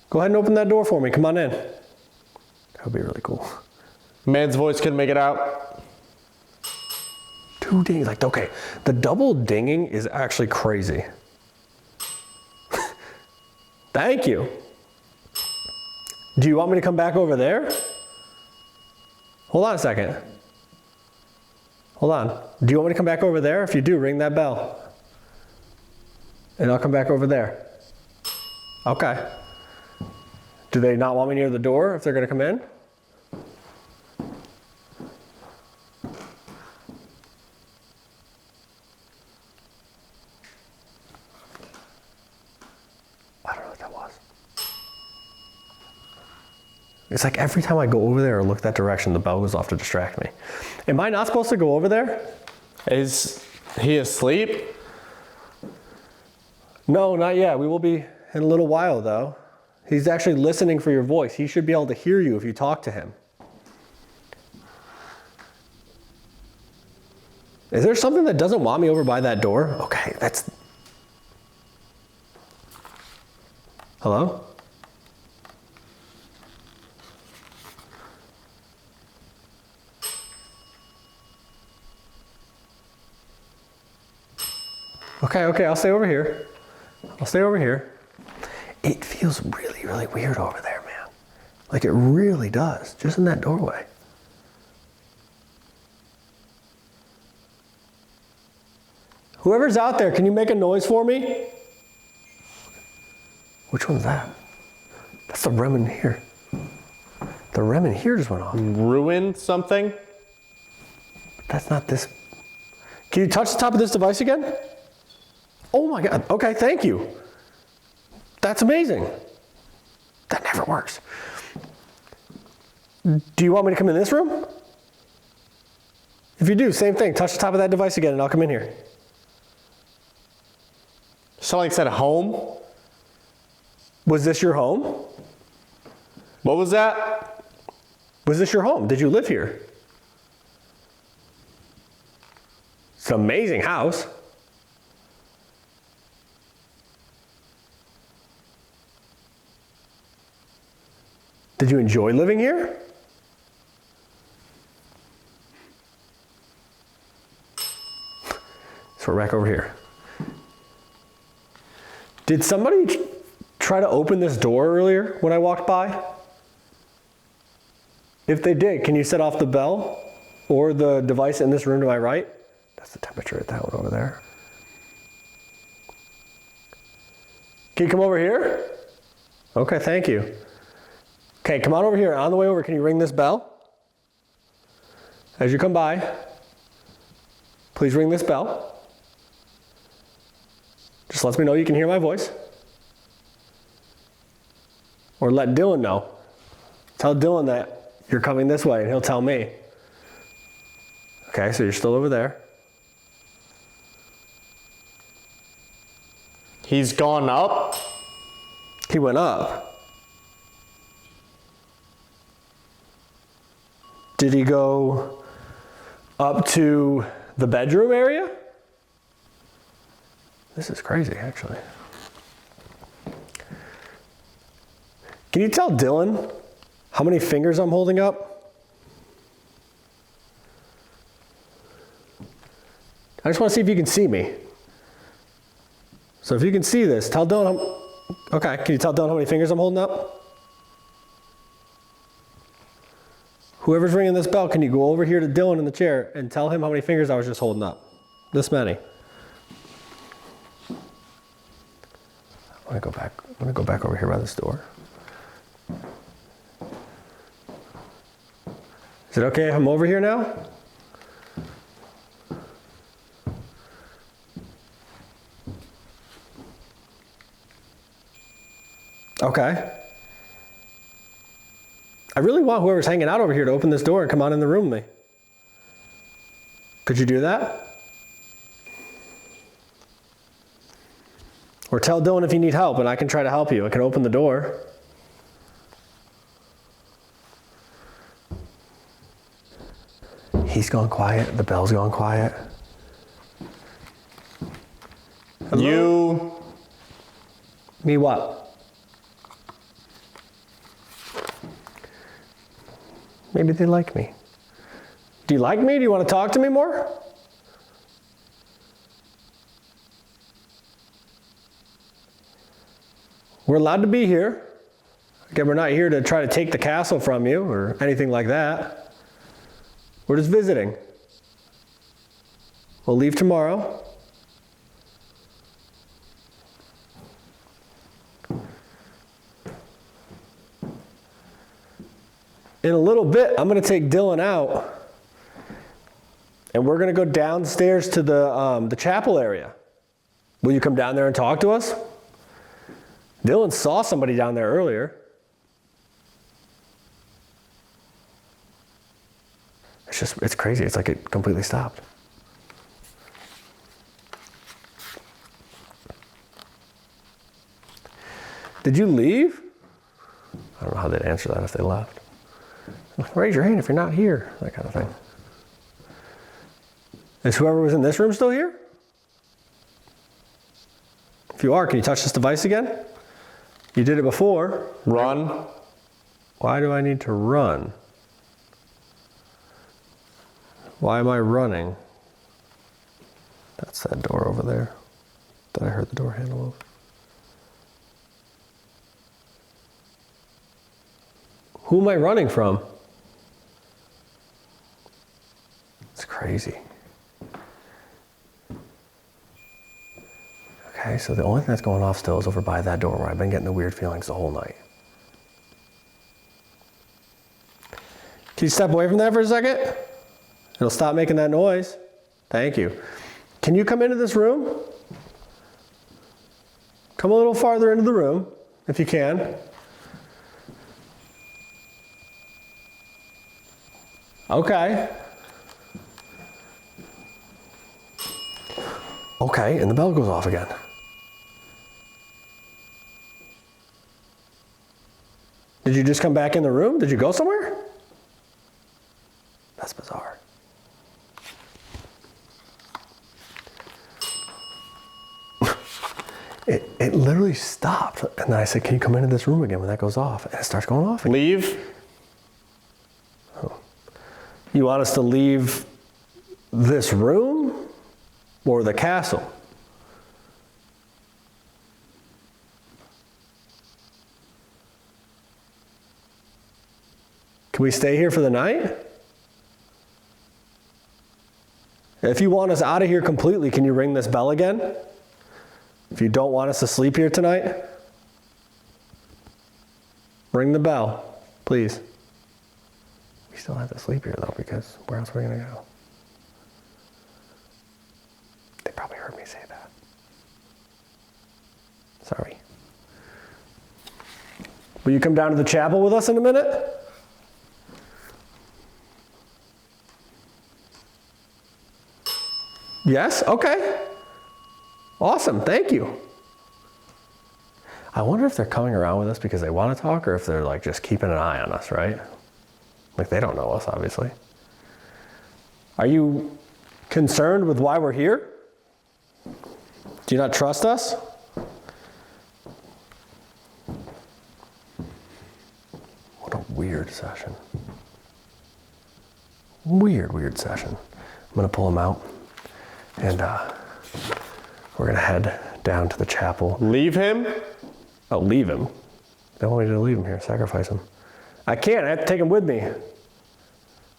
Go ahead and open that door for me. Come on in. That would be really cool. Man's voice couldn't make it out. 2 dings. Like, okay, the double dinging is actually crazy. Thank you. Do you want me to come back over there? Hold on a second. Hold on. Do you want me to come back over there? If you do, ring that bell. And I'll come back over there. Okay. Do they not want me near the door if they're going to come in? I don't know what that was. It's like every time I go over there or look that direction, the bell goes off to distract me. Am I not supposed to go over there? Is he asleep? No, not yet. We will be in a little while, though. He's actually listening for your voice. He should be able to hear you if you talk to him. Is there something that doesn't want me over by that door? Okay, that's... Hello? Okay, I'll stay over here. I'll stay over here. It feels really, really weird over there, man. Like it really does, just in that doorway. Whoever's out there, can you make a noise for me? Which one's that? That's the REM in here. The REM in here just went off. Ruined something? That's not this. Can you touch the top of this device again? Oh my God, okay, thank you. That's amazing. That never works. Do you want me to come in this room? If you do, same thing. Touch the top of that device again and I'll come in here. Something said home? Was this your home? What was that? Was this your home? Did you live here? It's an amazing house. Did you enjoy living here? So we're back over here. Did somebody try to open this door earlier when I walked by? If they did, can you set off the bell or the device in this room to my right? That's the temperature at that one over there. Can you come over here? Okay, thank you. Okay, come on over here. On the way over, can you ring this bell? As you come by, please ring this bell. Just lets me know you can hear my voice. Or let Dylan know. Tell Dylan that you're coming this way and he'll tell me. Okay, so you're still over there. He's gone up? He went up. Did he go up to the bedroom area? This is crazy, actually. Can you tell Dylan how many fingers I'm holding up? I just want to see if you can see me. So if you can see this, tell Dylan, okay, can you tell Dylan how many fingers I'm holding up? Whoever's ringing this bell, can you go over here to Dylan in the chair and tell him how many fingers I was just holding up? This many. I'm gonna go back over here by this door. Is it okay if I'm over here now? Okay. I really want whoever's hanging out over here to open this door and come on in the room with me. Could you do that? Or tell Dylan if you need help and I can try to help you. I can open the door. He's gone quiet. The bell's gone quiet. Hello? You. Me what? Maybe they like me. Do you like me? Do you want to talk to me more? We're allowed to be here. Again, we're not here to try to take the castle from you or anything like that. We're just visiting. We'll leave tomorrow. In a little bit, I'm going to take Dylan out, and we're going to go downstairs to the chapel area. Will you come down there and talk to us? Dylan saw somebody down there earlier. It's crazy. It's like it completely stopped. Did you leave? I don't know how they'd answer that if they left. Raise your hand if you're not here, that kind of thing. Is whoever was in this room still here? If you are, can you touch this device again? You did it before. Run. Why do I need to run? Why am I running? That's that door over there that I heard the door handle of. Who am I running from? It's crazy. Okay, so the only thing that's going off still is over by that door where I've been getting the weird feelings the whole night. Can you step away from that for a second? It'll stop making that noise. Thank you. Can you come into this room? Come a little farther into the room, if you can. Okay. Okay, and the bell goes off again. Did you just come back in the room? Did you go somewhere? That's bizarre. It literally stopped. And then I said, can you come into this room again when that goes off? And it starts going off again. Leave. Oh. You want us to leave this room or the castle? Can we stay here for the night? If you want us out of here completely, can you ring this bell again? If you don't want us to sleep here tonight, ring the bell, please. We still have to sleep here though, because where else are we gonna go? They probably heard me say that. Sorry. Will you come down to the chapel with us in a minute? Yes? Okay. Awesome. Thank you. I wonder if they're coming around with us because they want to talk or if they're like just keeping an eye on us, right? Like they don't know us, obviously. Are you concerned with why we're here? Do you not trust us? What a weird session. Weird session. I'm going to pull him out and we're going to head down to the chapel. Leave him? Oh, leave him? They want me to leave him here, sacrifice him. I can't, I have to take him with me.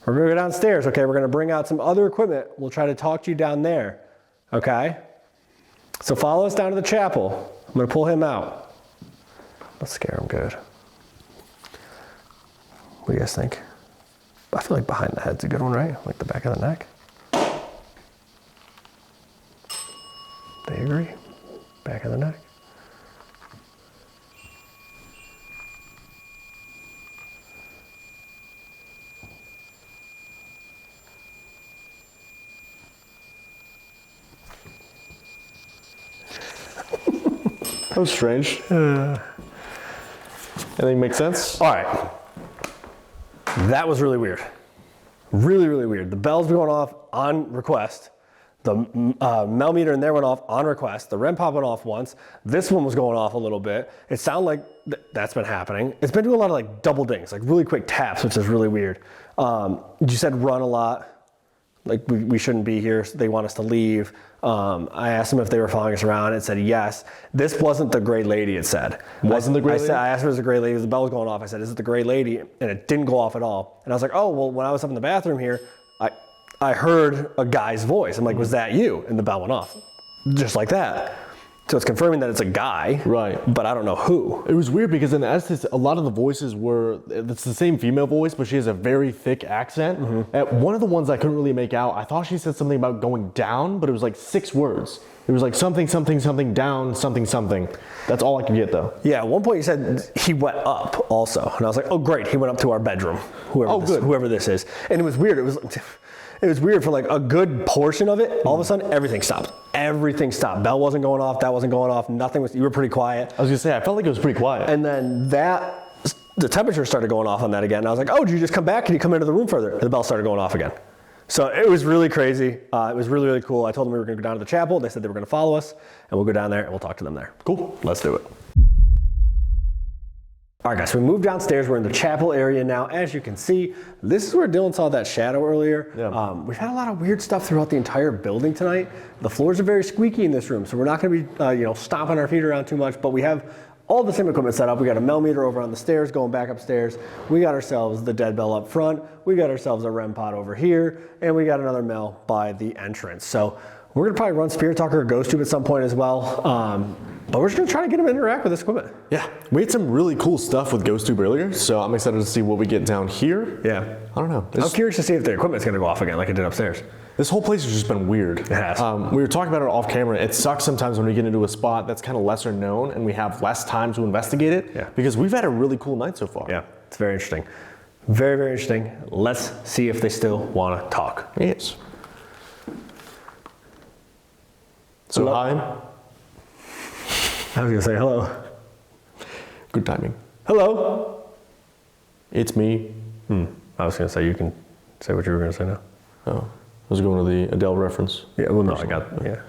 We're going to go downstairs, okay? We're going to bring out some other equipment. We'll try to talk to you down there, okay? So follow us down to the chapel. I'm going to pull him out. Let's scare him good. What do you guys think? I feel like behind the head's a good one, right? Like the back of the neck. They agree. Back of the neck. That was strange. Anything make sense? All right. That was really weird. Really, really weird. The bell's going off on request. The Mel meter in there went off on request. The REM pod went off once. This one was going off a little bit. It sounded like that's been happening. It's been doing a lot of like double dings, like really quick taps, which is really weird. You said run a lot. Like we shouldn't be here. So they want us to leave. I asked them if they were following us around. It said yes. This wasn't the gray lady, it said. Wasn't the gray lady? I asked if it was the gray lady. The bell was going off. I said, is it the gray lady? And it didn't go off at all. And I was like, oh, well, when I was up in the bathroom here, I heard a guy's voice. I'm like, was that you? And the bell went off. Just like that. So it's confirming that it's a guy. Right. But I don't know who. It was weird because in Estes, a lot of the voices it's the same female voice, but she has a very thick accent. One of the ones I couldn't really make out, I thought she said something about going down, but it was like 6 words. It was like something, something, something, down, something, something. That's all I could get though. Yeah, at one point you said he went up also. And I was like, oh great, he went up to our bedroom. Whoever this is. And it was weird. It was weird for like a good portion of it. All of a sudden, everything stopped. Everything stopped. Bell wasn't going off. That wasn't going off. Nothing was. You were pretty quiet. I was gonna say, I felt like it was pretty quiet. And then the temperature started going off on that again. And I was like, oh, did you just come back? Can you come into the room further? And the bell started going off again. So it was really crazy. It was really, really cool. I told them we were gonna go down to the chapel. They said they were gonna follow us, and we'll go down there and we'll talk to them there. Cool. Let's do it. All right, guys, so we moved downstairs. We're in the chapel area now. As you can see, this is where Dylan saw that shadow earlier. Yeah. We've had a lot of weird stuff throughout the entire building tonight. The floors are very squeaky in this room, so we're not going to be, stomping our feet around too much, but we have all the same equipment set up. We got a Mel meter over on the stairs going back upstairs. We got ourselves the dead bell up front. We got ourselves a REM pod over here, and we got another Mel by the entrance. So we're going to probably run Spirit Talker or Ghost Tube at some point as well. But we're just gonna try to get them to interact with this equipment. Yeah, we had some really cool stuff with Ghost Tube earlier, so I'm excited to see what we get down here. Yeah. I don't know. I'm curious to see if the equipment's gonna go off again like it did upstairs. This whole place has just been weird. It has. We were talking about it off camera. It sucks sometimes when we get into a spot that's kind of lesser known and we have less time to investigate it. Yeah. Because we've had a really cool night so far. Yeah, it's very interesting. Very, very interesting. Let's see if they still wanna talk. Yes. So Hello? hi. I was gonna say hello. Good timing. Hello. It's me. I was gonna say you can say what you were gonna say now. Oh, I was going to the Adele reference. Yeah, well no, yeah.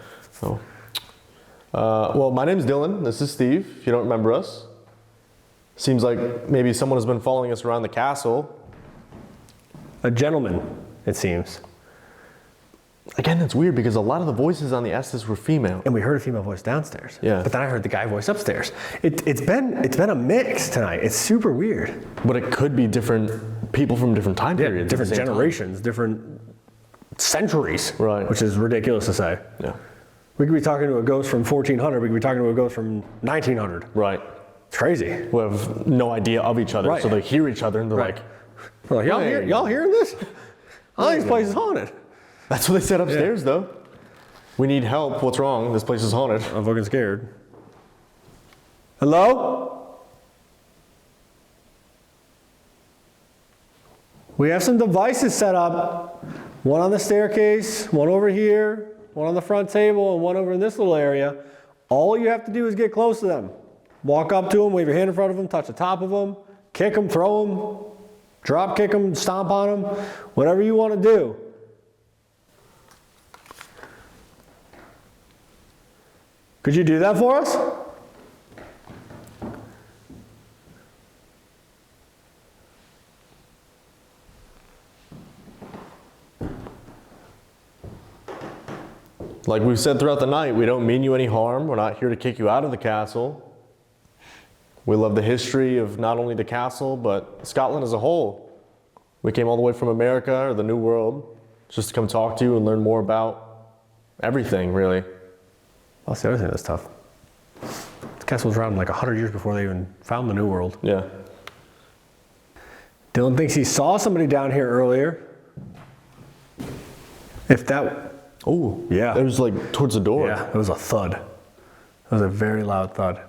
Oh. Well, my name's Dylan. This is Steve, if you don't remember us. Seems like maybe someone has been following us around the castle. A gentleman, it seems. Again, it's weird because a lot of the voices on the Estes were female. And we heard a female voice downstairs. Yeah. But then I heard the guy voice upstairs. It's been a mix tonight. It's super weird. But it could be different people from different time periods. Different generations, different centuries. Right. Which is ridiculous to say. Yeah. We could be talking to a ghost from 1400. We could be talking to a ghost from 1900. Right. It's crazy. Who have no idea of each other, Right. so they hear each other and they're Right. like, We're like, y'all hearing this? All these places haunted. that's what they said upstairs though. We need help. What's wrong? This place is haunted. I'm fucking scared. Hello? We have some devices set up. One on the staircase, one over here, one on the front table, and one over in this little area. All you have to do is get close to them. Walk up to them, wave your hand in front of them, touch the top of them, kick them, throw them, drop kick them, stomp on them, whatever you want to do. Could you do that for us? Like we've said throughout the night, we don't mean you any harm. We're not here to kick you out of the castle. We love the history of not only the castle, but Scotland as a whole. We came all the way from America or the New World just to come talk to you and learn more about everything, really. That's the other thing that's tough. The castle was around like 100 years before they even found the New World. Yeah. Dylan thinks he saw somebody down here earlier. If that, Oh, yeah. It was like towards the door. Yeah, it was a thud. It was a very loud thud.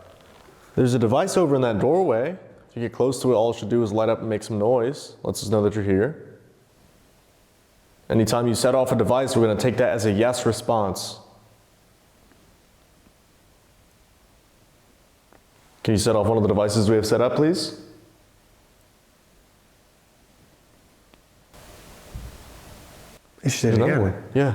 There's a device over in that doorway. If you get close to it, all it should do is light up and make some noise. Lets us know that you're here. Anytime you set off a device, we're going to take that as a yes response. Can you set off one of the devices we have set up, please? It did Another again. one. Yeah.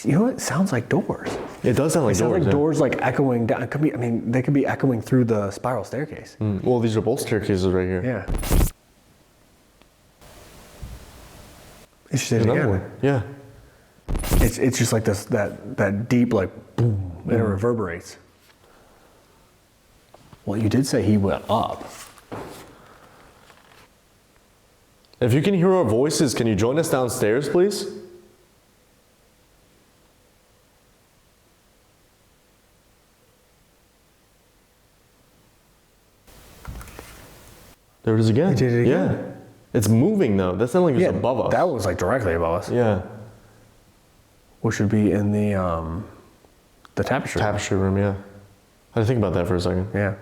You know what? It sounds like doors. It does sound like It sounds doors. like yeah. doors like echoing down. It could be, I mean, they could be echoing through the spiral staircase. Well, these are both staircases right here. Yeah. It just did it Another again. one. Yeah. It's just like this, that deep, like, boom, and it reverberates. Well, you did say he went up. If you can hear our voices, can you join us downstairs, please? There it is again. It did it again. Yeah. It's moving though. That's not like it's above us. That was like directly above us. Yeah. Which would be in the tapestry. Tapestry room, yeah. I had to think about that for a second. Yeah.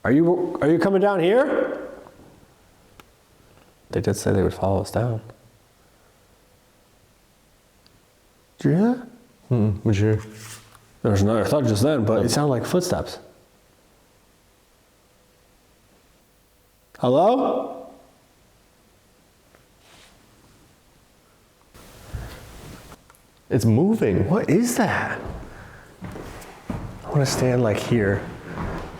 Are you coming down here? They did say they would follow us down. Did you hear that? Would you? There was another thud just then, but it sounded like footsteps. Hello? It's moving. What is that? I want to stand like here,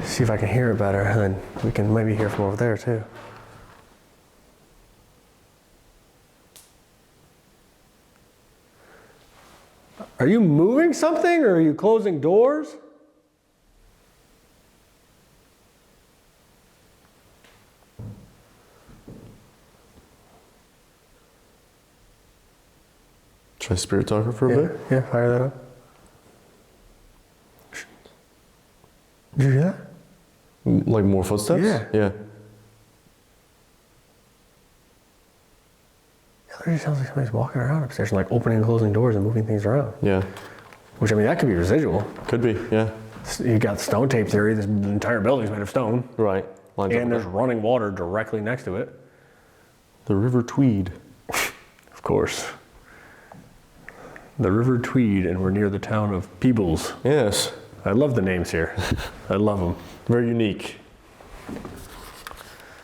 see if I can hear it better, and then we can maybe hear from over there too. Are you moving something or are you closing doors? Try spirit talker for a Yeah, bit. yeah, fire that up. Did you hear that? Like more footsteps? Yeah. Yeah. It just sounds like somebody's walking around upstairs and like opening and closing doors and moving things around. Yeah. Which, I mean, that could be residual. Could be, yeah. You got stone tape theory, this entire building's made of stone. Right. Lines up And with there's running water directly next to it. the River Tweed. Of course. The River Tweed, and we're near the town of Peebles. Yes. I love the names here. I love them. Very unique.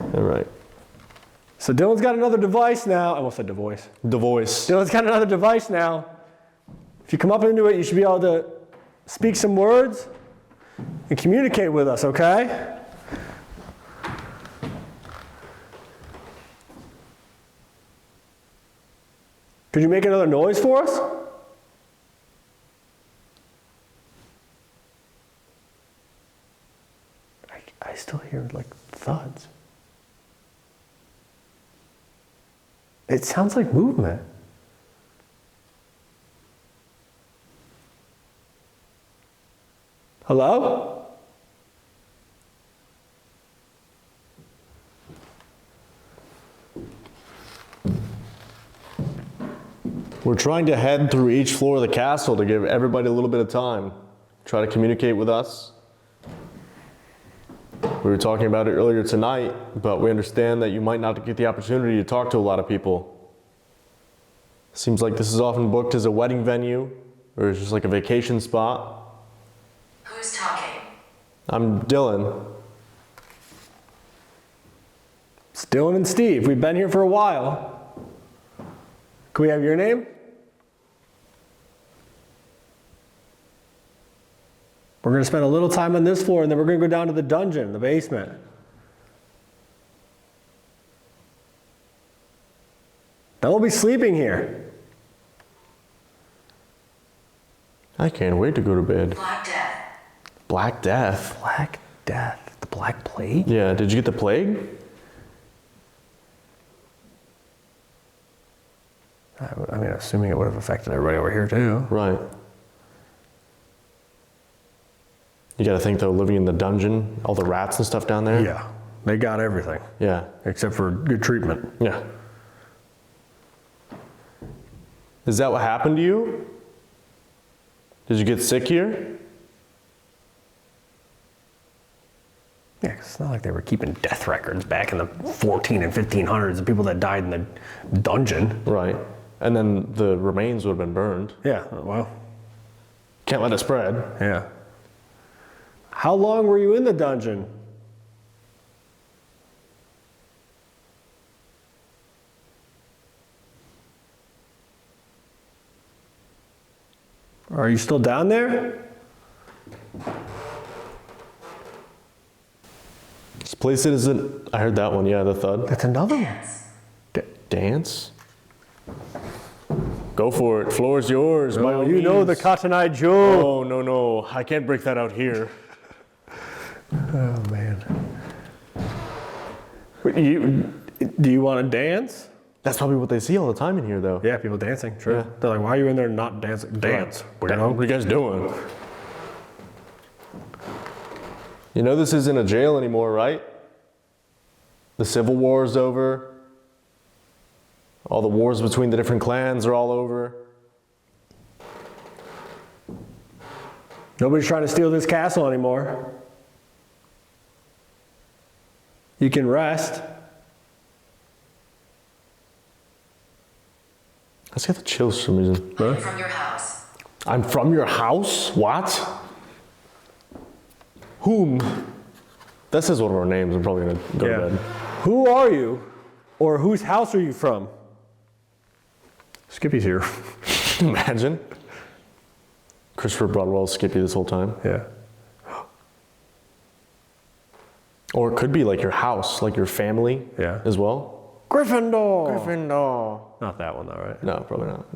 All right. So Dylan's got another device now. I almost said device. The voice. Dylan's got another device now. If you come up into it, you should be able to speak some words and communicate with us, okay? Could you make another noise for us? I still hear like thuds. It sounds like movement. Hello? We're trying to head through each floor of the castle to give everybody a little bit of time. Try to communicate with us. We were talking about it earlier tonight, but we understand that you might not get the opportunity to talk to a lot of people. Seems like this is often booked as a wedding venue, or it's just like a vacation spot. Who's talking? I'm Dylan. It's Dylan and Steve. We've been here for a while. Can we have your name? We're going to spend a little time on this floor, and then we're going to go down to the dungeon, the basement. Then we'll be sleeping here. I can't wait to go to bed. Black Death. Black Death? Black Death. The Black Plague? Yeah, did you get the plague? I mean, assuming it would have affected everybody over here, too. Right. You gotta think though, living in the dungeon, all the rats and stuff down there. Yeah. They got everything, Yeah. except for good treatment. Yeah. Is that what happened to you? Did you get sick here? Yeah, 'cause it's not like they were keeping death records back in the 14 and 1500s of people that died in the dungeon. Right. And then the remains would have been burned. Yeah, well, Can't let it spread. yeah. How long were you in the dungeon? Are you still down there? This place isn't. I heard that one. Yeah, the thud. That's another one. Dance. Go for it. Floor is yours. By all You know the means. Cotton Eye Joe. Oh no! I can't break that out here. Oh man. Do you want to dance? That's probably what they see all the time in here, though. Yeah, people dancing. Sure. Yeah. They're like, why are you in there not dancing? Dance. What are Weirdo. you guys doing? You know this isn't a jail anymore, right? The Civil War is over. All the wars between the different clans are all over. Nobody's trying to steal this castle anymore. You can rest. I just got the chills for some reason. I'm from your house. I'm from your house? What? Whom? This is one of our names. I'm probably gonna go to bed. Who are you? Or whose house are you from? Skippy's here. Imagine. Christopher Broadwell, Skippy this whole time. Yeah. Or it could be like your house, like your family Yeah. as well. Gryffindor. Gryffindor. Not that one though, right? No, probably not.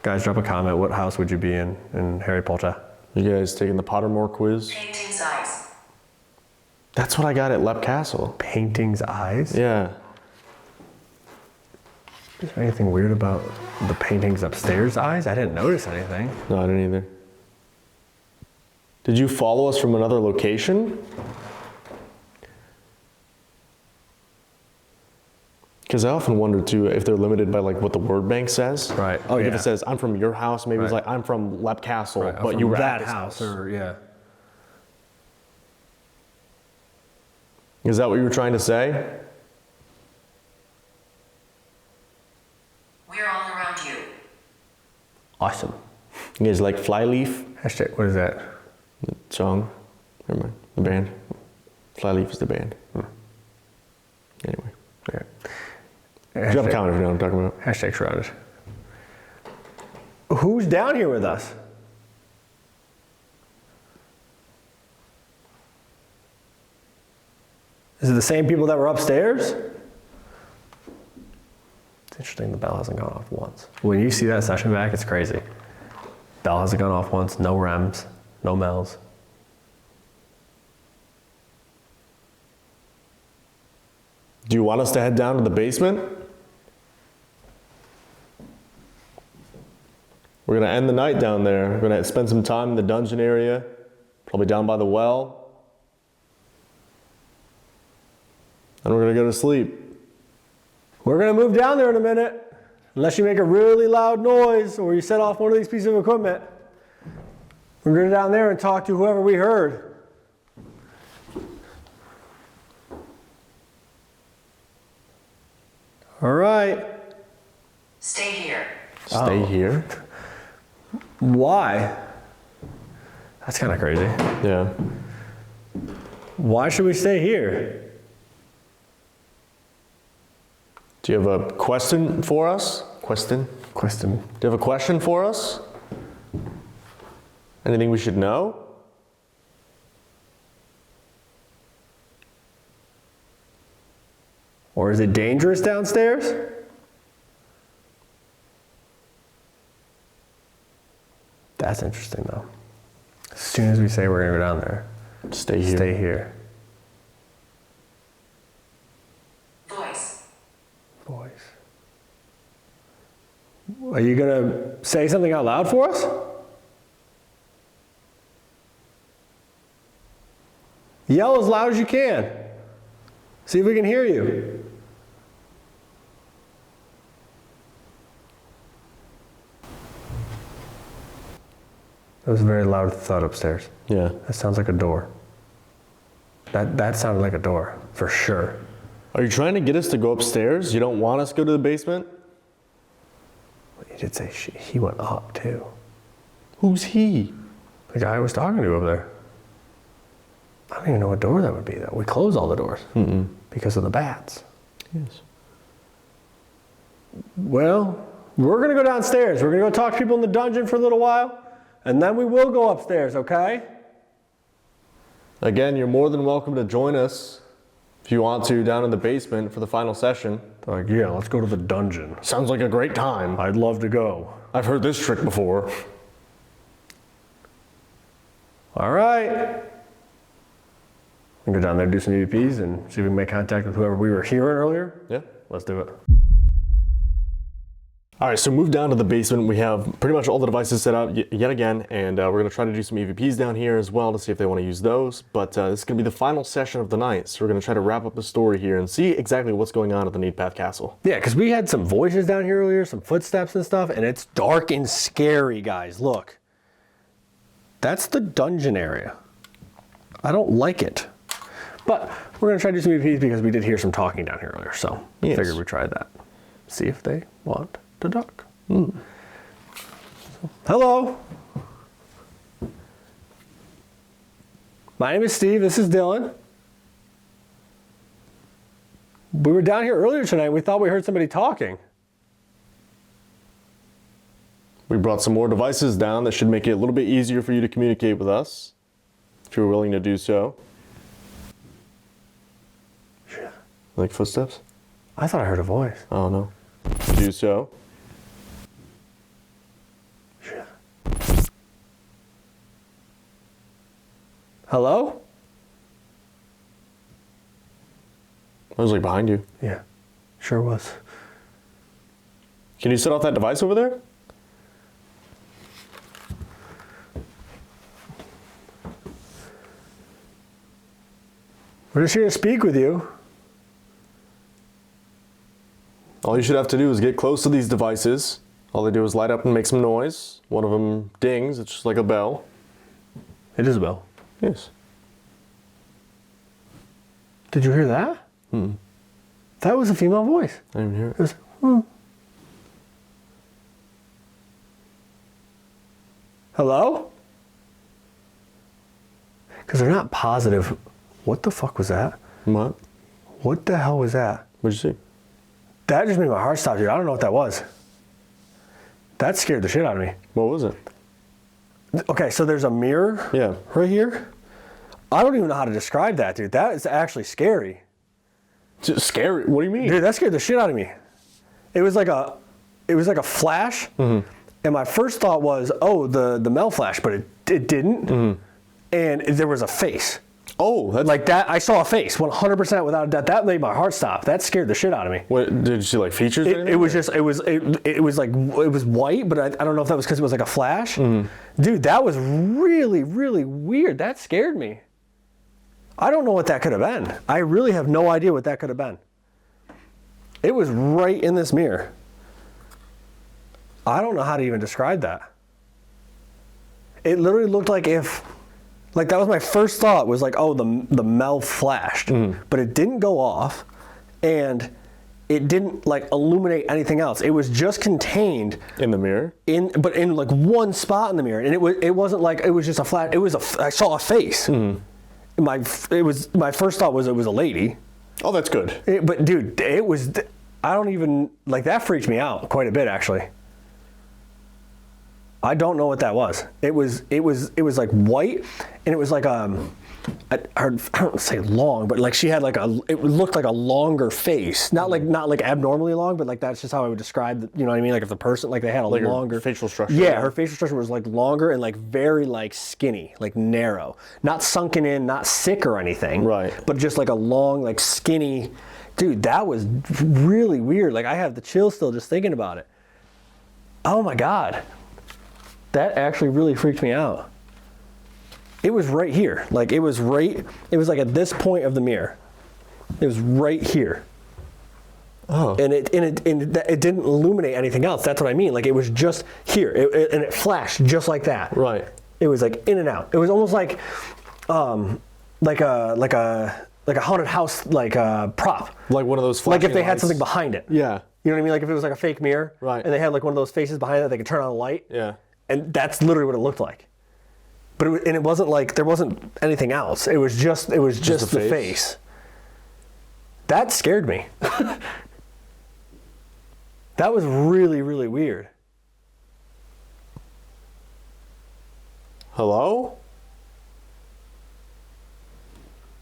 Guys, drop a comment. What house would you be in Harry Potter? You guys taking the Pottermore quiz? Painting size. That's what I got at Lep Castle. Painting's eyes? Yeah. Is there anything weird about the paintings upstairs' eyes? I didn't notice anything. No, I didn't either. Did you follow us from another location? Because I often wonder too if they're limited by like what the word bank says. Right. Oh, Like yeah. If it says I'm from your house, maybe it's Right. like I'm from Lep Castle, Right, but from you were that at this house, or yeah. Is that what you were trying to say? We're all around you. Awesome. You guys like Flyleaf? Hashtag, what is that? The song? Never mind. The band. Flyleaf is the band. Anyway. Yeah. Drop a comment if you know what I'm talking about. Hashtag shrouded. Who's down here with us? Is it the same people that were upstairs? It's interesting the bell hasn't gone off once. When you see that session back, it's crazy. Bell hasn't gone off once, no rems, no Mel's. Do you want us to head down to the basement? We're gonna end the night down there. We're gonna spend some time in the dungeon area, probably down by the well. And we're gonna go to sleep. We're gonna move down there in a minute, unless you make a really loud noise or you set off one of these pieces of equipment. We're gonna go down there and talk to whoever we heard. All right. Stay here. Stay here? Why? That's kind of crazy. Yeah. Why should we stay here? Do you have a question for us? Question? Question. Do you have a question for us? Anything we should know? Or is it dangerous downstairs? That's interesting though. As soon as we say we're gonna go down there, Stay here. stay here. Voice. Boys. Are you gonna say something out loud for us? Yell as loud as you can. See if we can hear you. That was a very loud thud upstairs. Yeah. That sounds like a door. That sounded like a door, for sure. Are you trying to get us to go upstairs? You don't want us to go to the basement? He did say he went up too. Who's he? The guy I was talking to over there. I don't even know what door that would be though. We close all the doors because of the bats. Yes. Well, we're gonna go downstairs. We're gonna go talk to people in the dungeon for a little while, and then we will go upstairs, okay? Again, you're more than welcome to join us if you want to down in the basement for the final session. They're like, yeah, let's go to the dungeon. Sounds like a great time. I'd love to go. I've heard this trick before. All right. We can go down there, do some EVPs, and see if we can make contact with whoever we were hearing earlier. Yeah. Let's do it. All right, so move down to the basement. We have pretty much all the devices set up yet again, and we're gonna try to do some EVPs down here as well to see if they wanna use those. But this is gonna be the final session of the night, so we're gonna try to wrap up the story here and see exactly what's going on at the Neidpath Castle. Yeah, because we had some voices down here earlier, some footsteps and stuff, and it's dark and scary, guys. Look. That's the dungeon area. I don't like it. But we're gonna try to do some EVPs because we did hear some talking down here earlier, so Yes. figured we'd try that. See if they want to duck. Hello. My name is Steve, this is Dylan. We were down here earlier tonight, we thought we heard somebody talking. We brought some more devices down that should make it a little bit easier for you to communicate with us, if you're willing to do so. Like footsteps? I thought I heard a voice. Oh no. Do so. Hello? I was like behind you. Yeah, sure was. Can you set off that device over there? We're just here to speak with you. All you should have to do is get close to these devices. All they do is light up and make some noise. One of them dings, it's just like a bell. It is a bell. Yes. Did you hear that? That was a female voice. I didn't even hear It it. was, Hello? Because they're not positive. What the fuck was that? What? What the hell was that? What'd you see? That just made my heart stop, dude. I don't know what that was. That scared the shit out of me. What was it? Okay, so there's a mirror Yeah. right here. I don't even know how to describe that, dude. That is actually scary. Just scary. What do you mean? Dude, that scared the shit out of me. It was like a flash, and my first thought was, oh, the Mel flash, but it didn't. And there was a face. Oh, that's Like that, I saw a face, 100% without a doubt. That made my heart stop. That scared the shit out of me. What, did you see like features? or It anything? was just, it was white, but I don't know if that was because it was like a flash. Dude, that was really, really weird. That scared me. I don't know what that could have been. I really have no idea what that could have been. It was right in this mirror. I don't know how to even describe that. It literally looked like like that was my first thought was like, oh, the Mel flashed, but it didn't go off, and it didn't like illuminate anything else. It was just contained in the mirror. but in like one spot in the mirror, and it wasn't like it was just a flash. It was I saw a face. My first thought was it was a lady. Oh, that's good. But dude, it was. I don't even like that freaked me out quite a bit actually. I don't know what that was. It was like white, and it was like I don't say long, but like she had like it looked like a longer face, not like abnormally long, but like that's just how I would describe you know what I mean? Like if the person like they had a Like her longer facial structure. Yeah, her facial structure was like longer and like very like skinny, like narrow, not sunken in, not sick or anything. Right. But just like a long, like skinny. Dude, that was really weird. Like I have the chills still just thinking about it. Oh my God. That actually really freaked me out. It was right here. Like it was like at this point of the mirror. It was right here. Oh. And it didn't illuminate anything else. That's what I mean. Like it was just here, and it flashed just like that. Right. It was like in and out. It was almost like a haunted house prop. Like one of those Like if they flashing had lights. something behind it. Yeah. You know what I mean? Like if it was like a fake mirror. Right. And they had like one of those faces behind it, they could turn on a light. Yeah. And that's literally what it looked like. But it wasn't like there wasn't anything else. It was just the face. That scared me. That was really, really weird. Hello?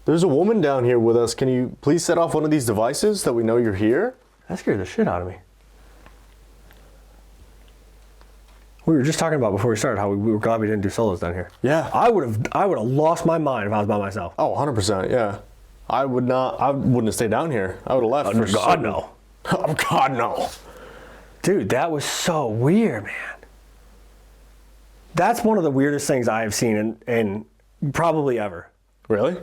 There's a woman down here with us. Can you please set off one of these devices that we know you're here? That scared the shit out of me. We were just talking about before we started how we were glad we didn't do solos down here. Yeah. I would have lost my mind if I was by myself. Oh, 100%, yeah. I wouldn't have stayed down here. I would have left. Oh, God, no. Oh, God, no. Dude, that was so weird, man. That's one of the weirdest things I have seen in probably ever. Really?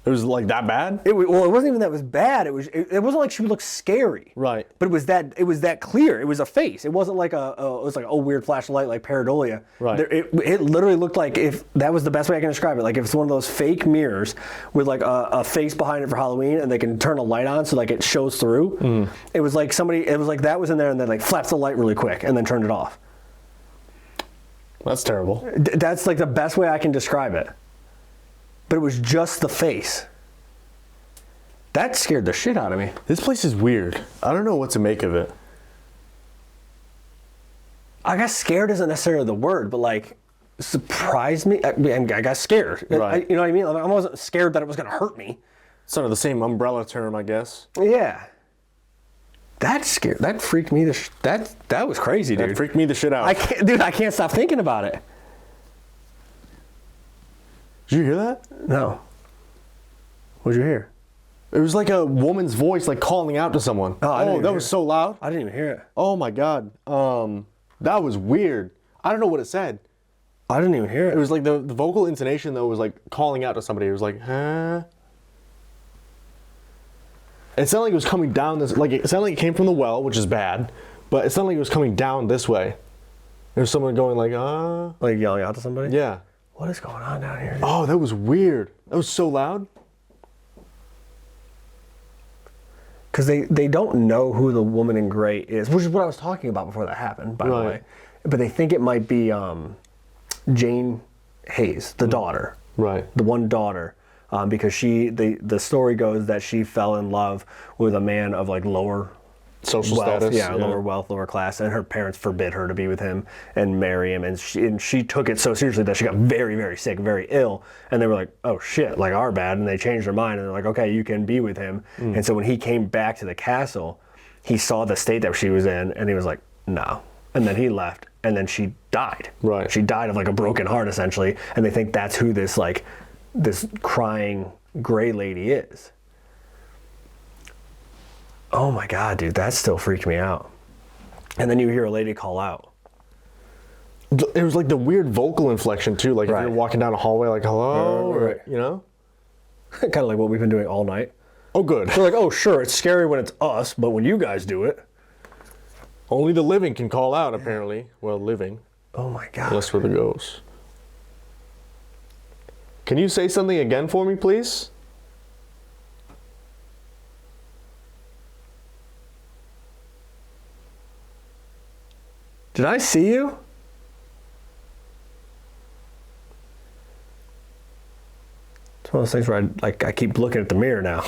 It was like that bad? It wasn't even that it was bad. It wasn't like she looked scary. Right. But it was that clear. It was a face. It wasn't like it was like a weird flash of light like pareidolia. Right. It literally looked like, if that was the best way I can describe it, like if it's one of those fake mirrors with like a face behind it for Halloween, and they can turn a light on so like it shows through. It was like that was in there, and then like flaps the light really quick and then turned it off. That's terrible. That's like the best way I can describe it. But it was just the face. That scared the shit out of me. This place is weird. I don't know what to make of it. I guess scared isn't necessarily the word, but like surprised me. I got scared. Right. You know what I mean? I wasn't scared that it was going to hurt me. Sort of the same umbrella term, I guess. Yeah. That scared. That freaked me. That was crazy, dude. That freaked me the shit out. I can't stop thinking about it. Did you hear that? No. What'd you hear? It was like a woman's voice, like calling out to someone. Oh, I didn't even that hear was it. so loud. I didn't even hear it. Oh my God. That was weird. I don't know what it said. I didn't even hear it. It was like the vocal intonation though was like calling out to somebody. It was like, huh? It sounded like it was coming down this, like it sounded like it came from the well, which is bad, but it sounded like it was coming down this way. There's someone going like, like yelling out to somebody? yeah. What is going on down here? Dude? Oh, that was weird. That was so loud. Because they don't know who the woman in gray is, which is what I was talking about before that happened, by the Right. way. But they think it might be Jane Hayes, the daughter, Right. the one daughter, because the story goes that she fell in love with a man of like lower Social wealth, status. lower wealth, lower class, and her parents forbid her to be with him and marry him, and she took it so seriously that she got very, very sick, very ill, and they were like, oh shit, like our bad, and they changed their mind, and they're like, okay, you can be with him. And so when he came back to the castle, he saw the state that she was in, and he was like, no, and then he left, and then she died. Right. She died of like a broken heart essentially, and they think that's who this crying gray lady is. Oh my God, dude, that still freaked me out. And then you hear a lady call out. It was like the weird vocal inflection too, like if Right. you're walking down a hallway, like hello, Right. or, you know? Kind of like what we've been doing all night. Oh, good. They're like, oh, sure, it's scary when it's us, but when you guys do it. Only the living can call out, apparently. Well, living. Oh my God. Unless we're the ghosts. Can you say something again for me, please? Did I see you? It's one of those things where I keep looking at the mirror now.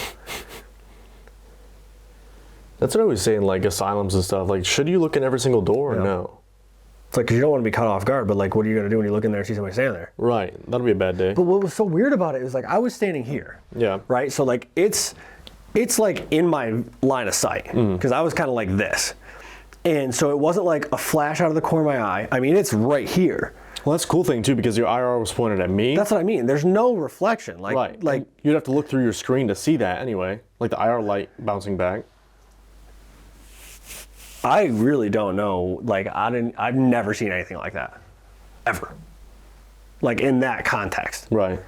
That's what I was saying, like asylums and stuff. Like, should you look in every single door or Yeah. no? It's like, 'cause you don't want to be caught off guard, but like, what are you going to do when you look in there and see somebody standing there? Right. That'll be a bad day. But what was so weird about it is like, I was standing here. Yeah. Right? So like, it's like in my line of sight, because I was kind of like this. And so it wasn't like a flash out of the corner of my eye. I mean, it's right here. Well, that's a cool thing too, because your IR was pointed at me. That's what I mean. There's no reflection. Like, right. like And you'd have to look through your screen to see that anyway. Like the IR light bouncing back. I really don't know. Like, I've never seen anything like that. Ever. like in that context. Right.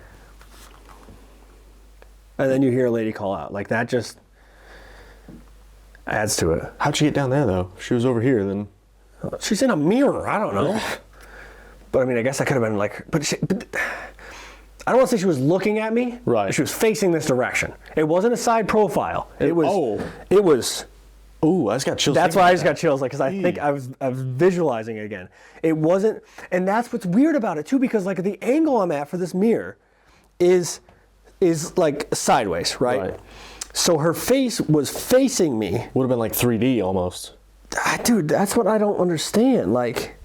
And then you hear a lady call out. Like that just adds to it. How'd she get down there though? If she was over here, then. She's in a mirror. I don't know. But I mean, I guess that could have been like, but I don't want to say she was looking at me. Right. But she was facing this direction. It wasn't a side profile. It was. Oh. It was. Ooh, I just got chills. That's why I just got chills, like, because I think I was visualizing it again. It wasn't, and that's what's weird about it too, because like the angle I'm at for this mirror is like sideways, right? So her face was facing me. Would have been like 3D almost. Dude, that's what I don't understand. Like,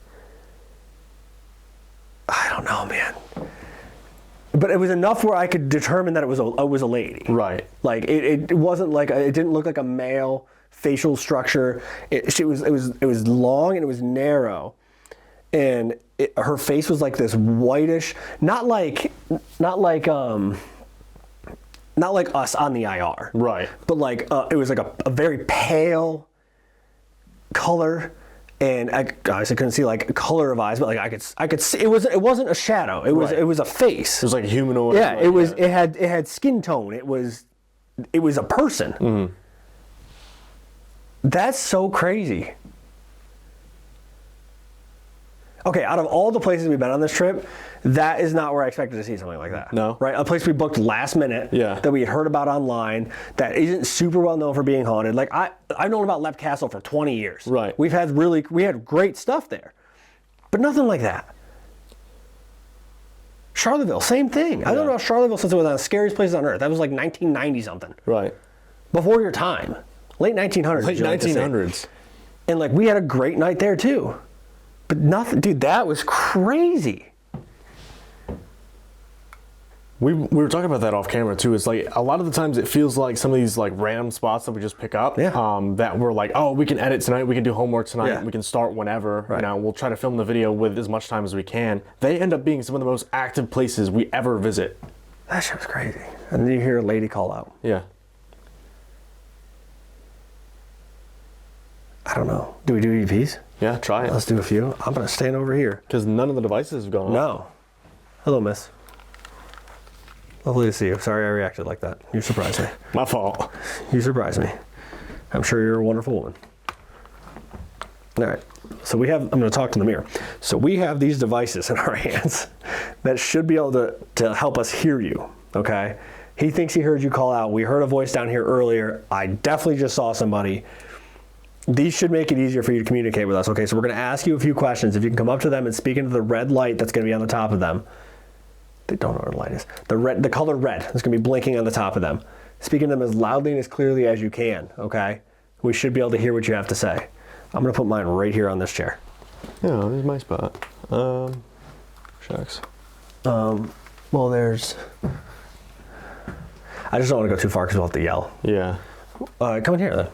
I don't know, man. But it was enough where I could determine that it was a lady. Right. Like it wasn't like it didn't look like a male facial structure. It was long and it was narrow, and her face was like this whitish, not like us on the IR. Right. But like it was like a very pale color. And I obviously couldn't see like color of eyes, but like I could see it wasn't a shadow. It was a face. It was like a humanoid. Yeah, like, it had skin tone. It was a person. Mm-hmm. That's so crazy. Okay, out of all the places we've been on this trip, that is not where I expected to see something like that. No. Right? A place we booked last minute that we had heard about online that isn't super well known for being haunted. Like I've known about Neidpath Castle for 20 years. Right. We had great stuff there. But nothing like that. Charlottesville, same thing. I've known about Charlottesville since it was one of the scariest places on earth. That was like 1990 something. Right. Before your time. Late 1900s. Late 1900s. And like we had a great night there too. But nothing, dude, that was crazy. We were talking about that off camera too. It's like a lot of the times it feels like some of these like random spots that we just pick up that we're like, oh, we can edit tonight, we can do homework tonight, we can start whenever. Right. You know, we'll try to film the video with as much time as we can. They end up being some of the most active places we ever visit. That shit was crazy. And then you hear a lady call out. Yeah. I don't know. Do we do EVPs? Yeah, try it. Let's do a few. I'm going to stand over here. Because none of the devices have gone off. No. Hello, miss. Lovely to see you. Sorry I reacted like that. You surprised me. My fault. You surprised me. I'm sure you're a wonderful woman. All right. So I'm going to talk to the mirror. So we have these devices in our hands that should be able to help us hear you, okay? He thinks he heard you call out. We heard a voice down here earlier. I definitely just saw somebody. These should make it easier for you to communicate with us. Okay, so we're going to ask you a few questions. If you can come up to them and speak into the red light that's going to be on the top of them. They don't know what the light is. The color red is going to be blinking on the top of them. Speak into them as loudly and as clearly as you can, okay? We should be able to hear what you have to say. I'm going to put mine right here on this chair. Yeah, this is my spot. Shucks. Well, there's... I just don't want to go too far because we'll have to yell. Yeah. Come in here, then.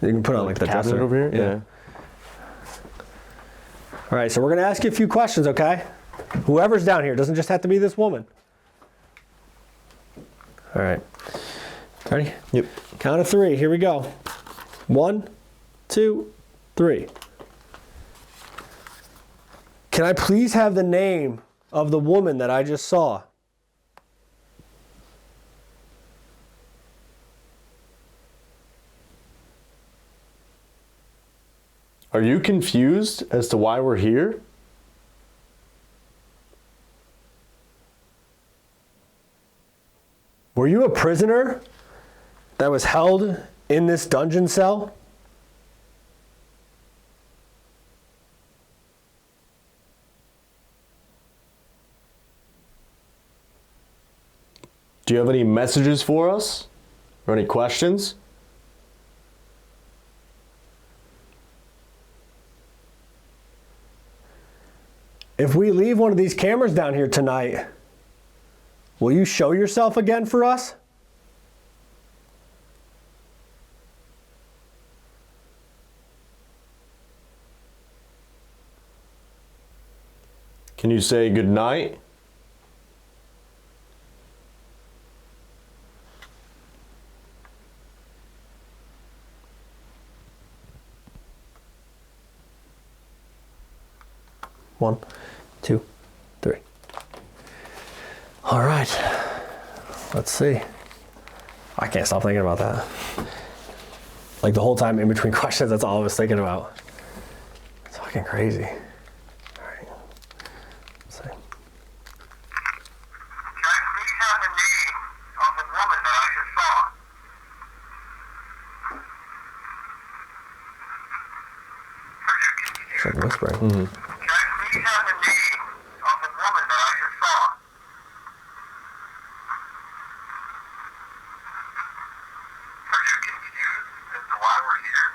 You can put on like the cabinet dresser over here. Yeah. All right, so we're gonna ask you a few questions, okay? Whoever's down here, doesn't just have to be this woman. All right. Ready? Yep. Count of three. Here we go. 1, 2, 3. Can I please have the name of the woman that I just saw? Are you confused as to why we're here? Were you a prisoner that was held in this dungeon cell? Do you have any messages for us? Or any questions? If we leave one of these cameras down here tonight, will you show yourself again for us? Can you say good night? One, 2, 3. All right, let's see. I can't stop thinking about that. Like the whole time in between questions, that's all I was thinking about. It's fucking crazy. All right, let's see. Can I please have the name of the woman that I just saw? It's like whispering. Can I please have the name of the woman that I just saw? Are you confused as to why we're here?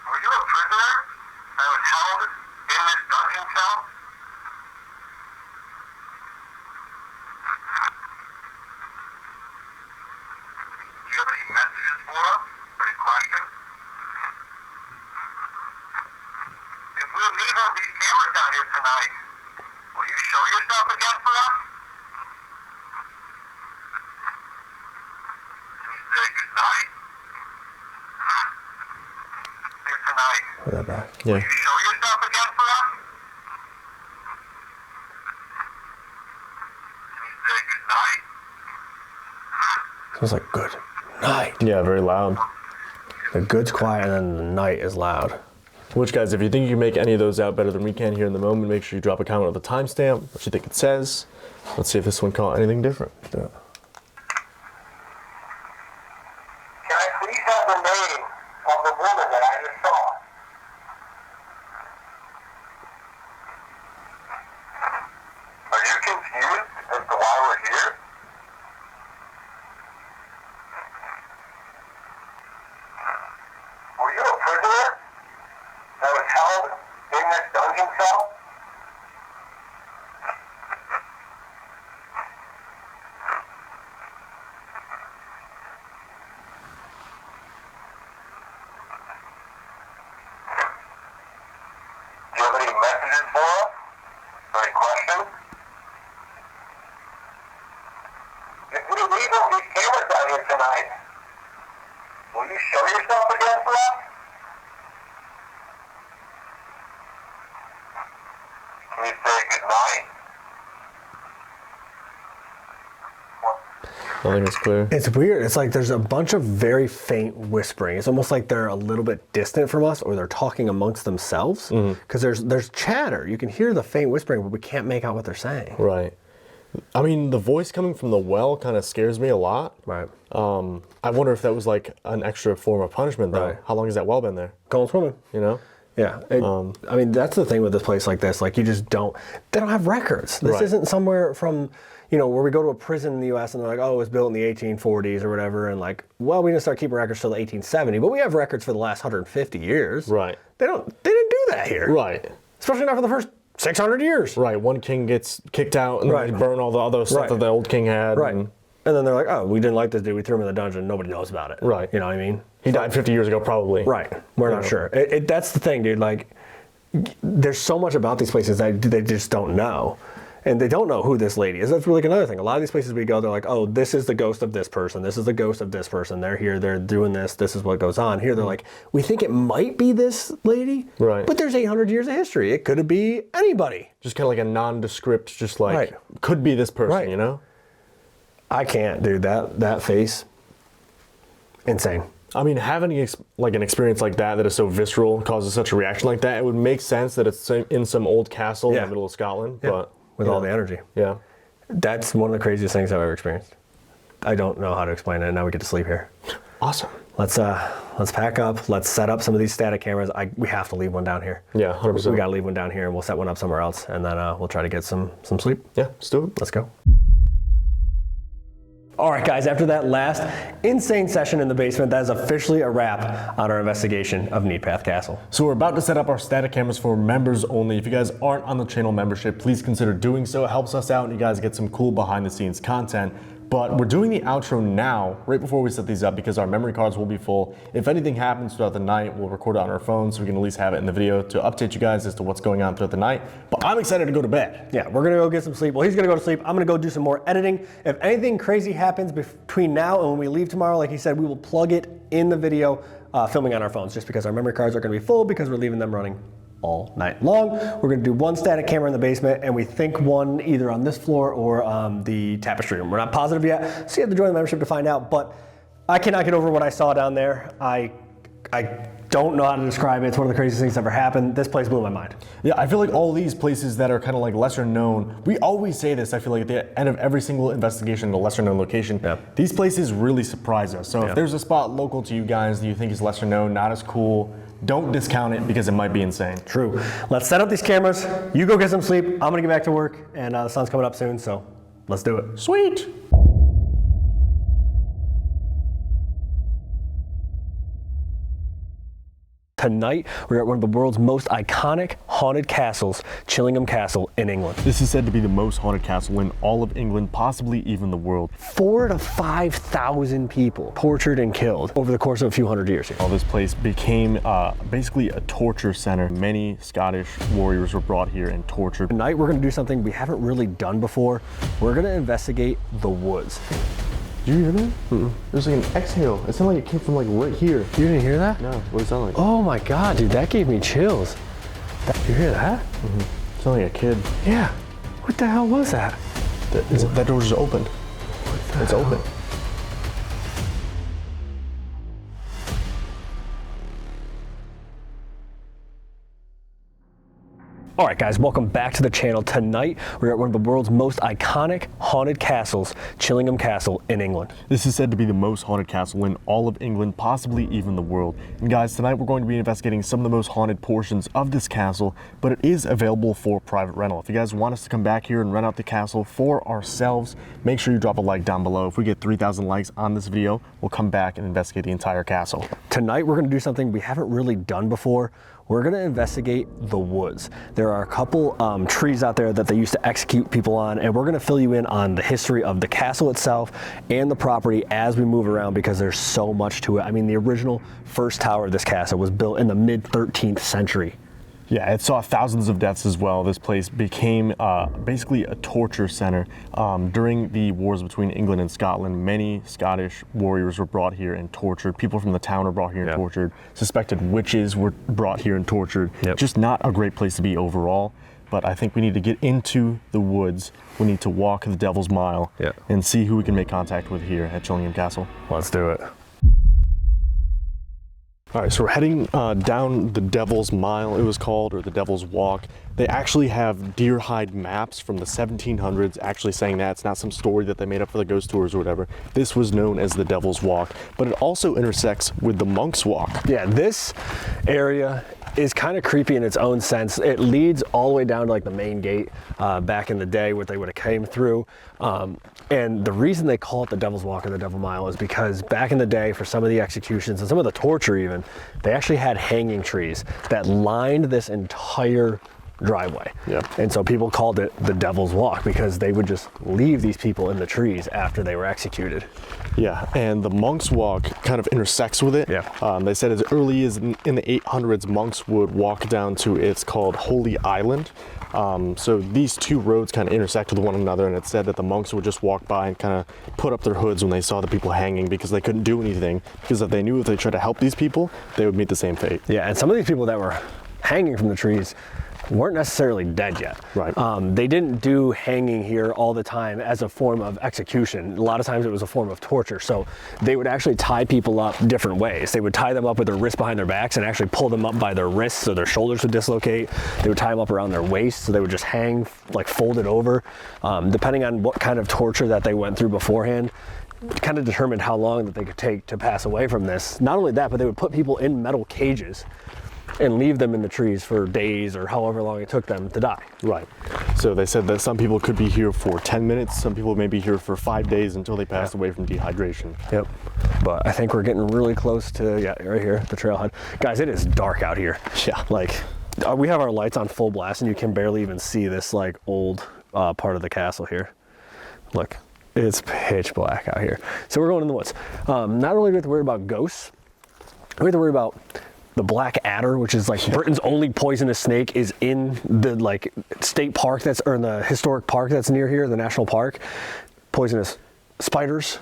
Were you a prisoner that was held in this dungeon cell? Do you have any messages for us? Any questions? If we leave all these cameras down here tonight, will you show yourself again for us? Can you say goodnight? Here tonight. Put that back. Yeah. Will you show yourself again for us? Can you say goodnight? Sounds like good night. Yeah, very loud. The good's quiet and then the night is loud. Which, guys, if you think you can make any of those out better than we can here in the moment, make sure you drop a comment with a timestamp, what you think it says. Let's see if this one caught anything different. Do it. Can I please have the name of the woman that I just saw? Are you confused as to why we're here? Were you a prisoner that was held in this dungeon cell? Do you have any messages for us? Any questions? If we leave all these cameras down here tonight, will you show yourself again for us? Can you say goodnight? Nothing is clear. It's weird. It's like there's a bunch of very faint whispering. It's almost like they're a little bit distant from us, or they're talking amongst themselves. Because there's chatter. You can hear the faint whispering, but we can't make out what they're saying. Right. I mean, the voice coming from the well kind of scares me a lot. Right. I wonder if that was like an extra form of punishment, though. Right. How long has that well been there? Going swimming. You know? Yeah. I mean, that's the thing with this place like this. Like, you just don't, they don't have records. This Right. isn't somewhere from, you know, where we go to a prison in the U.S. and they're like, oh, it was built in the 1840s or whatever. And like, well, we didn't start keeping records till the 1870, but we have records for the last 150 years. Right. They didn't do that here. Right. Especially not for the first 600 years. Right. One king gets kicked out and Right. they burn all the other stuff Right. that the old king had. Right. And And then they're like, oh, we didn't like this dude. We threw him in the dungeon. Nobody knows about it. Right. You know what I mean? he died 50 years ago, probably. Right. We're not sure. That's the thing, dude. Like, there's so much about these places that they just don't know. And they don't know who this lady is. That's really another thing. A lot of these places we go, they're like, oh, this is the ghost of this person. This is the ghost of this person. They're here. They're doing this. This is what goes on. Here, they're like, we think it might be this lady. Right. But there's 800 years of history. It could be anybody. Just kind of like a nondescript, just like, Right. could be this person, Right. you know? I can't, dude. That face, insane. I mean, having an experience like that is so visceral, causes such a reaction like that, it would make sense that it's in some old castle in Yeah. the middle of Scotland. Yeah. But With all the energy. Yeah. That's one of the craziest things I've ever experienced. I don't know how to explain it, and now we get to sleep here. Awesome. Let's pack up. Let's set up some of these static cameras. We have to leave one down here. Yeah, 100%. We got to leave one down here, and we'll set one up somewhere else, and then we'll try to get some sleep. Yeah, let's do it. Let's go. All right, guys, after that last insane session in the basement, that is officially a wrap on our investigation of Neidpath Castle. So we're about to set up our static cameras for members only. If you guys aren't on the channel membership, please consider doing so. It helps us out and you guys get some cool behind the scenes content. But we're doing the outro now, right before we set these up, because our memory cards will be full. If anything happens throughout the night, we'll record it on our phones so we can at least have it in the video to update you guys as to what's going on throughout the night. But I'm excited to go to bed. Yeah, we're gonna go get some sleep. Well, he's gonna go to sleep. I'm gonna go do some more editing. If anything crazy happens between now and when we leave tomorrow, like he said, we will plug it in the video, filming on our phones, just because our memory cards are gonna be full because we're leaving them running all night long. We're gonna do one static camera in the basement, and we think one either on this floor or the tapestry room. We're not positive yet, so you have to join the membership to find out, but I cannot get over what I saw down there. I don't know how to describe it. It's one of the craziest things that ever happened. This place blew my mind. Yeah, I feel like all these places that are kind of like lesser known, we always say this, I feel like at the end of every single investigation in a lesser known location, these places really surprise us. So if there's a spot local to you guys that you think is lesser known, not as cool, don't discount it because it might be insane. True. Let's set up these cameras. You go get some sleep. I'm gonna get back to work, and the sun's coming up soon, so let's do it. Sweet. Tonight, we're at one of the world's most iconic haunted castles, Chillingham Castle in England. This is said to be the most haunted castle in all of England, possibly even the world. 4,000 to 5,000 people tortured and killed over the course of a few hundred years here. Well, this place became basically a torture center. Many Scottish warriors were brought here and tortured. Tonight, we're gonna do something we haven't really done before. We're gonna investigate the woods. Did you hear that? There's like an exhale. It sounded like it came from like right here. You didn't hear that? No, what does it sound like? Oh my God, dude, that gave me chills. You hear that? It sounded like a kid. Yeah. What the hell was that? That door just opened. It's open. All right, guys, welcome back to the channel. Tonight, we're at one of the world's most iconic haunted castles, Chillingham Castle in England. This is said to be the most haunted castle in all of England, possibly even the world. And guys, tonight we're going to be investigating some of the most haunted portions of this castle, but it is available for private rental. If you guys want us to come back here and rent out the castle for ourselves, make sure you drop a like down below. If we get 3,000 likes on this video, we'll come back and investigate the entire castle. Tonight, we're gonna do something we haven't really done before. We're gonna investigate the woods. There are a couple trees out there that they used to execute people on, and we're gonna fill you in on the history of the castle itself and the property as we move around, because there's so much to it. I mean, the original first tower of this castle was built in the mid-13th century. Yeah, it saw thousands of deaths as well. This place became basically a torture center. During the wars between England and Scotland, many Scottish warriors were brought here and tortured. People from the town were brought here and tortured. Suspected witches were brought here and tortured. Just not a great place to be overall. But I think we need to get into the woods. We need to walk the Devil's Mile and see who we can make contact with here at Chillingham Castle. Let's do it. All right, so we're heading down the Devil's Mile, it was called, or the Devil's Walk. They actually have deer hide maps from the 1700s actually saying that. It's not some story that they made up for the ghost tours or whatever. This was known as the Devil's Walk, but it also intersects with the Monk's Walk. Yeah, this area is kind of creepy in its own sense. It leads all the way down to like the main gate back in the day where they would have came through. And the reason they call it the Devil's Walk or the Devil Mile is because back in the day, for some of the executions and some of the torture even, they actually had hanging trees that lined this entire driveway. And so people called it the Devil's Walk because they would just leave these people in the trees after they were executed. Yeah, and the Monk's Walk kind of intersects with it. They said as early as in the 800s, monks would walk down to it's called Holy Island. So these two roads kind of intersect with one another, and it said that the monks would just walk by and kind of put up their hoods when they saw the people hanging because they couldn't do anything, because if they knew if they tried to help these people, they would meet the same fate. Yeah, and some of these people that were hanging from the trees weren't necessarily dead yet. They didn't do hanging here all the time as a form of execution. A lot of times it was a form of torture. So they would actually tie people up different ways. They would tie them up with their wrists behind their backs and actually pull them up by their wrists so their shoulders would dislocate. They would tie them up around their waist so they would just hang like folded over. Depending on what kind of torture that they went through beforehand, kind of determined how long that they could take to pass away from this. Not only that, but they would put people in metal cages and leave them in the trees for days or however long it took them to die. So they said that some people could be here for 10 minutes, some people may be here for 5 days until they passed away from dehydration. But I think we're getting really close to, right here, the trailhead. Guys, it is dark out here. Like, we have our lights on full blast and you can barely even see this like old part of the castle here. Look, it's pitch black out here. So we're going in the woods. Not only do we have to worry about ghosts, we have to worry about the black adder, which is like Britain's only poisonous snake, is in the like state park or in the historic park that's near here, the national park. Poisonous spiders,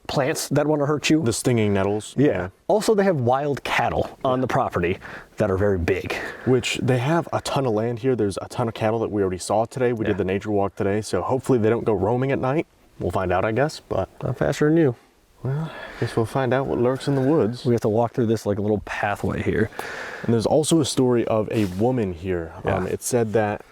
plants that want to hurt you. The stinging nettles. Yeah. Also, they have wild cattle on the property that are very big. Which they have a ton of land here. There's a ton of cattle that we already saw today. We did the nature walk today, so hopefully they don't go roaming at night. We'll find out, I guess, but Not faster than you. well, I guess we'll find out what lurks in the woods. We have to walk through this like a little pathway here. And there's also a story of a woman here. Yeah. It said that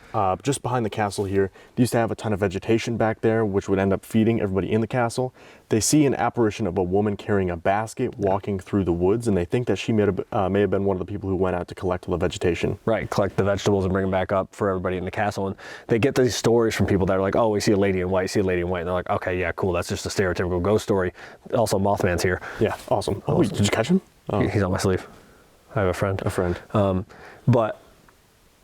just behind the castle here, they used to have a ton of vegetation back there, which would end up feeding everybody in the castle. They see an apparition of a woman carrying a basket walking through the woods, and they think that she may have been one of the people who went out to collect all the vegetation. Right, collect the vegetables and bring them back up for everybody in the castle. And they get these stories from people that are like, oh, we see a lady in white, see a lady in white. And they're like, okay, yeah, cool, that's just a stereotypical ghost story. Also, Mothman's here. Yeah, awesome. Oh, wait, did you catch him? Oh. He's on my sleeve. I have a friend. A friend. But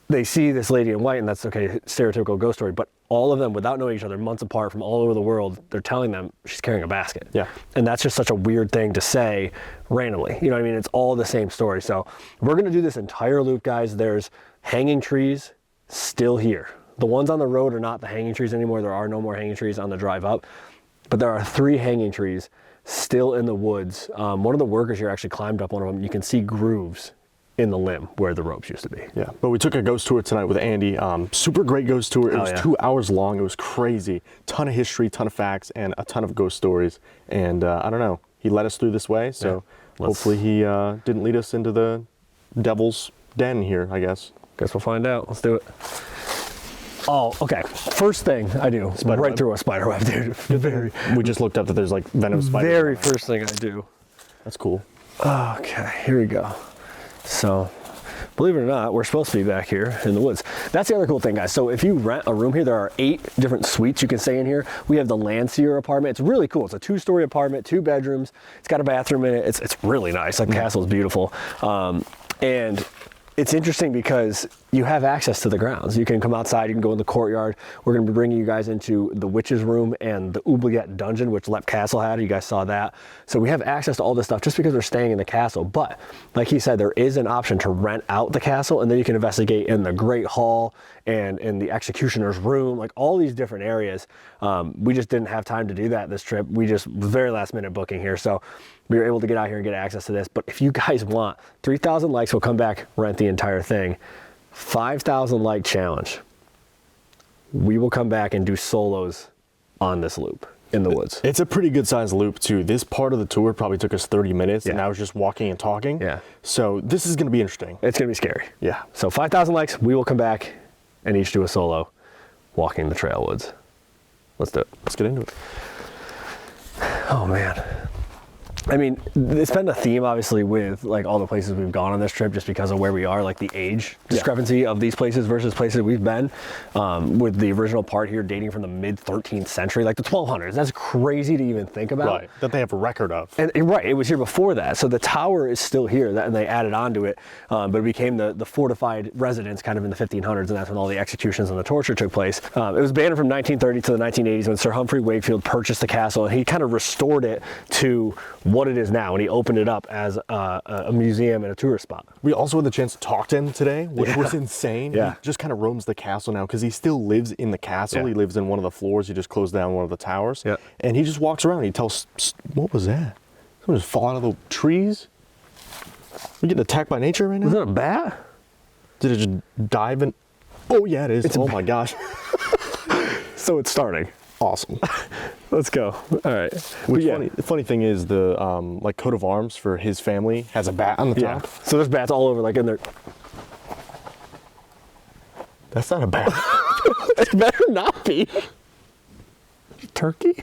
they see this lady in white, and that's okay, stereotypical ghost story. But all of them, without knowing each other, months apart from all over the world, they're telling them she's carrying a basket. Yeah. And that's just such a weird thing to say randomly. You know what I mean? It's all the same story. So we're going to do this entire loop, guys. There's hanging trees still here. The ones on the road are not the hanging trees anymore. There are no more hanging trees on the drive up. But there are 3 hanging trees still in the woods. One of the workers here actually climbed up one of them. You can see grooves in the limb where the ropes used to be. Yeah, but we took a ghost tour tonight with Andy. Super great ghost tour. It was 2 hours long. It was crazy. Ton of history, ton of facts, and a ton of ghost stories. And I don't know, he led us through this way, so hopefully he didn't lead us into the devil's den here, I guess. Guess we'll find out. Let's do it. Oh, okay. First thing I do, right through a spider web, dude. We just looked up that there's like venomous spiders. Very first thing I do. That's cool. Okay, here we go. So, believe it or not, we're supposed to be back here in the woods. That's the other cool thing, guys. So if you rent a room here, there are 8 different suites you can stay in here. We have the Landseer apartment. It's really cool. It's a 2-story apartment, 2 bedrooms. It's got a bathroom in it. It's really nice. The castle is beautiful. And it's interesting because you have access to the grounds. You can come outside, you can go in the courtyard. We're going to be bringing you guys into the witch's room and the oubliette dungeon, which Lep Castle had. You guys saw that. So we have access to all this stuff just because we're staying in the castle. But like he said, there is an option to rent out the castle, and then you can investigate in the Great Hall and in the executioner's room, like all these different areas. We just didn't have time to do that this trip. We just very last minute booking here. So we were able to get out here and get access to this. But if you guys want 3,000 likes, we'll come back, rent the entire thing. 5,000 like challenge. We will come back and do solos on this loop in the woods. It's a pretty good sized loop too. This part of the tour probably took us 30 minutes and I was just walking and talking. Yeah. So this is going to be interesting. It's going to be scary. Yeah. So 5,000 likes, we will come back and each do a solo walking the trail woods. Let's do it. Let's get into it. Oh man. I mean, it's been a theme obviously with like all the places we've gone on this trip just because of where we are, like the age discrepancy of these places versus places we've been, with the original part here dating from the mid 13th century, like the 1200s. That's crazy to even think about. Right, that they have a record of. And right, it was here before that. So the tower is still here and they added on to it, but it became the fortified residence kind of in the 1500s, and that's when all the executions and the torture took place. It was abandoned from 1930 to the 1980s when Sir Humphrey Wakefield purchased the castle, and he kind of restored it to what it is now, and he opened it up as a museum and a tourist spot. We also had the chance to talk to him today, which was insane. Yeah. He just kind of roams the castle now because he still lives in the castle. Yeah. He lives in one of the floors. He just closed down one of the towers. Yeah. And he just walks around. He tells, what was that? Someone just fall out of the trees? We getting attacked by nature right now? Was that a bat? Did it just dive in? Oh yeah, it is. Oh my gosh. So it's starting. Awesome. Let's go. All right. The funny thing is the like coat of arms for his family has a bat on the top. So there's bats all over, like in there. That's not a bat. It better not be. Turkey?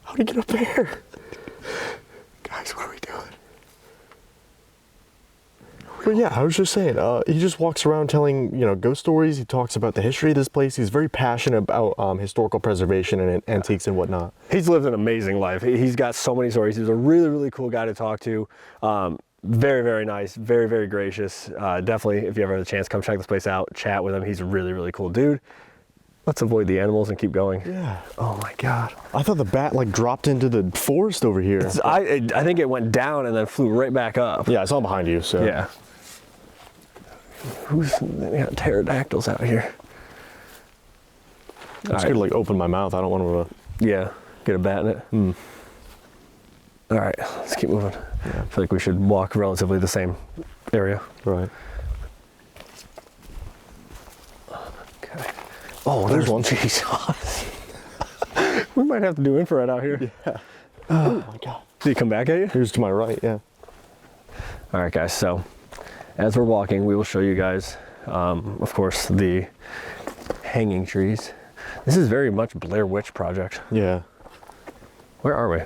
How'd he get up there? Guys, what are we doing? But yeah, I was just saying, he just walks around telling, ghost stories. He talks about the history of this place. He's very passionate about historical preservation and antiques and whatnot. He's lived an amazing life. He's got so many stories. He's a really, really cool guy to talk to. Very, very nice. Very, very gracious. Definitely, if you ever have a chance, come check this place out. Chat with him. He's a really, really cool dude. Let's avoid the animals and keep going. Yeah. Oh my God. I thought the bat like dropped into the forest over here. I think it went down and then flew right back up. Yeah, I saw behind you, so. Yeah. They got pterodactyls out here. I'm scared to like open my mouth. I don't want to. Yeah. Get a bat in it. All right, let's keep moving. I feel like we should walk relatively the same area. Right. Okay. Oh, there's one. Jesus. We might have to do infrared out here. Yeah. Oh my God. Did he come back at you? Here's to my right, yeah. All right, guys, so as we're walking, we will show you guys, of course, the hanging trees. This is very much Blair Witch Project. Yeah. Where are we?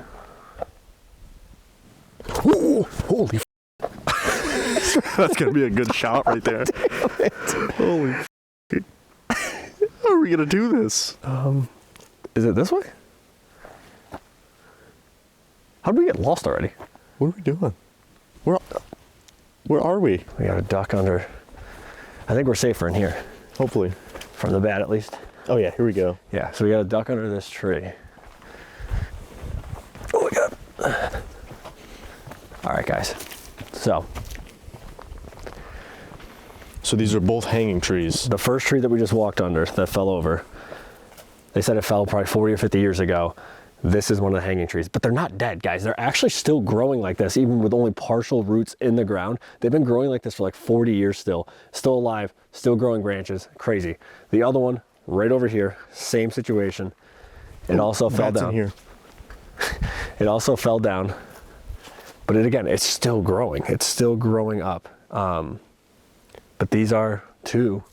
Ooh, holy That's gonna be a good shot right there. Holy how are we gonna do this? Is it this way? How did we get lost already? What are we doing? Where are we? We got a duck under. I think we're safer in here, Hopefully. from the bat at least. Oh yeah, here we go. Yeah, so we got a duck under this tree. Oh my God. All right, guys. So these are both hanging trees. the first tree that we just walked under that fell over, they said it fell probably 40 or 50 years ago. This is one of the hanging trees, but they're not dead, guys. They're actually still growing like this, even with only partial roots in the ground. They've been growing like this for like 40 years still alive, still growing branches. Crazy. The other one right over here, same situation. It also fell Bats in down. here. It also fell down, but it's still growing. It's still growing up. But these are two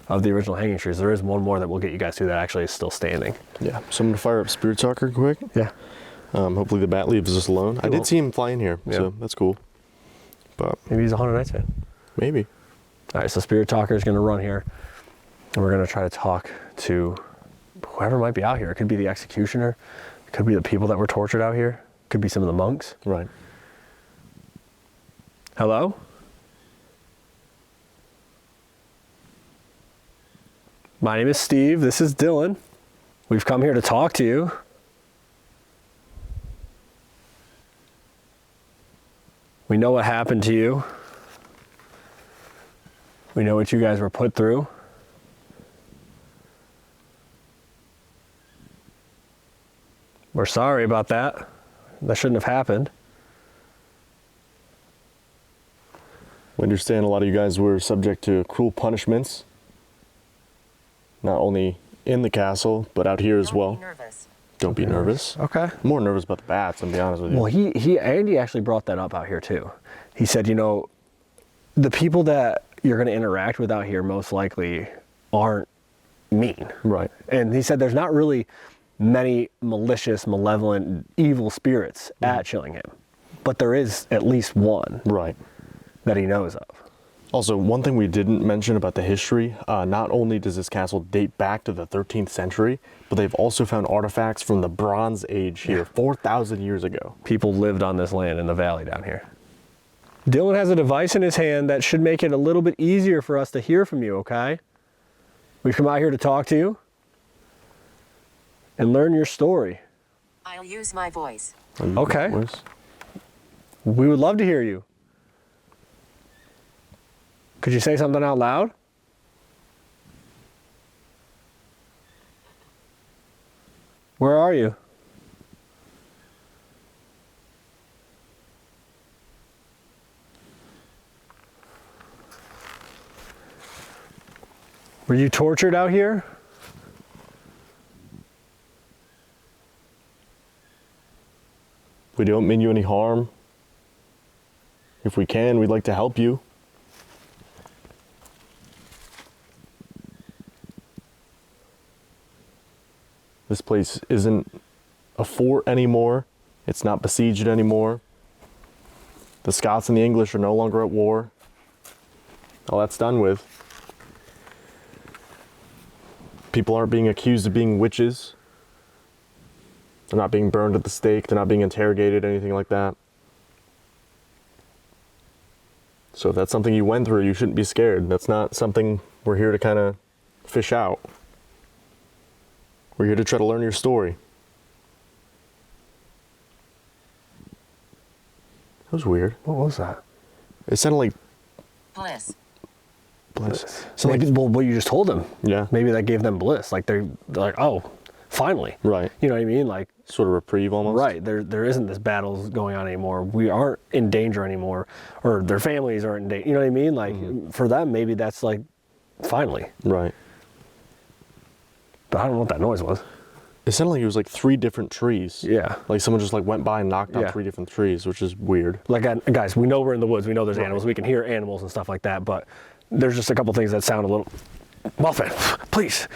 of the original hanging trees. There is one more that we'll get you guys to that actually is still standing. Yeah. So I'm gonna fire up Spirit Talker quick. Yeah. Hopefully the bat leaves us alone. I did won't. see him fly in here, so that's cool. But Maybe he's a Haunted Nights fan. maybe. All right, so Spirit Talker is going to run here, and we're going to try to talk to whoever might be out here. It could be the executioner, it could be the people that were tortured out here, it could be some of the monks. Right. Hello? My name is Steve. This is Dylan. We've come here to talk to you. We know what happened to you. We know what you guys were put through. We're sorry about that. That shouldn't have happened. We understand a lot of you guys were subject to cruel punishments, not only in the castle, but out here as Don't well. be nervous. Don't be nervous. Okay. I'm more nervous about the bats, I'll be honest with you. Well, Andy actually brought that up out here too. He said, you know, the people that you're going to interact with out here most likely aren't mean. Right. And he said there's not really many malicious, malevolent, evil spirits at Chillingham, but there is at least one Right. that he knows of. Also, one thing we didn't mention about the history, not only does this castle date back to the 13th century, but they've also found artifacts from the Bronze Age here, 4,000 years ago. People lived on this land in the valley down here. Dylan has a device in his hand that should make it a little bit easier for us to hear from you, okay? We've come out here to talk to you and learn your story. I'll use my voice. Okay. Where's- We would love to hear you. Could you say something out loud? Where are you? Were you tortured out here? We don't mean you any harm. If we can, we'd like to help you. This place isn't a fort anymore. It's not besieged anymore. The Scots and the English are no longer at war. All that's done with. People aren't being accused of being witches. They're not being burned at the stake. They're not being interrogated, anything like that. So if that's something you went through, you shouldn't be scared. That's not something we're here to kind of fish out. We're here to try to learn your story. That was weird. What was that? It sounded like Bliss. bliss. So like, well, what you just told them. Yeah. Maybe that gave them bliss. Like they're like, oh, finally. Right. You know what I mean? Like, Sort of reprieve almost. right, there isn't this battle going on anymore. We aren't in danger anymore, or their families aren't in danger. You know what I mean? Like, for them, maybe that's like, finally. Right. But I don't know what that noise was. It sounded like it was like 3 different trees. Yeah. Like someone just like went by and knocked down Yeah. 3 different trees, which is weird. Like, guys, we know we're in the woods. We know there's animals. We can hear animals and stuff like that. But there's just a couple things that sound a little. Muffin, please.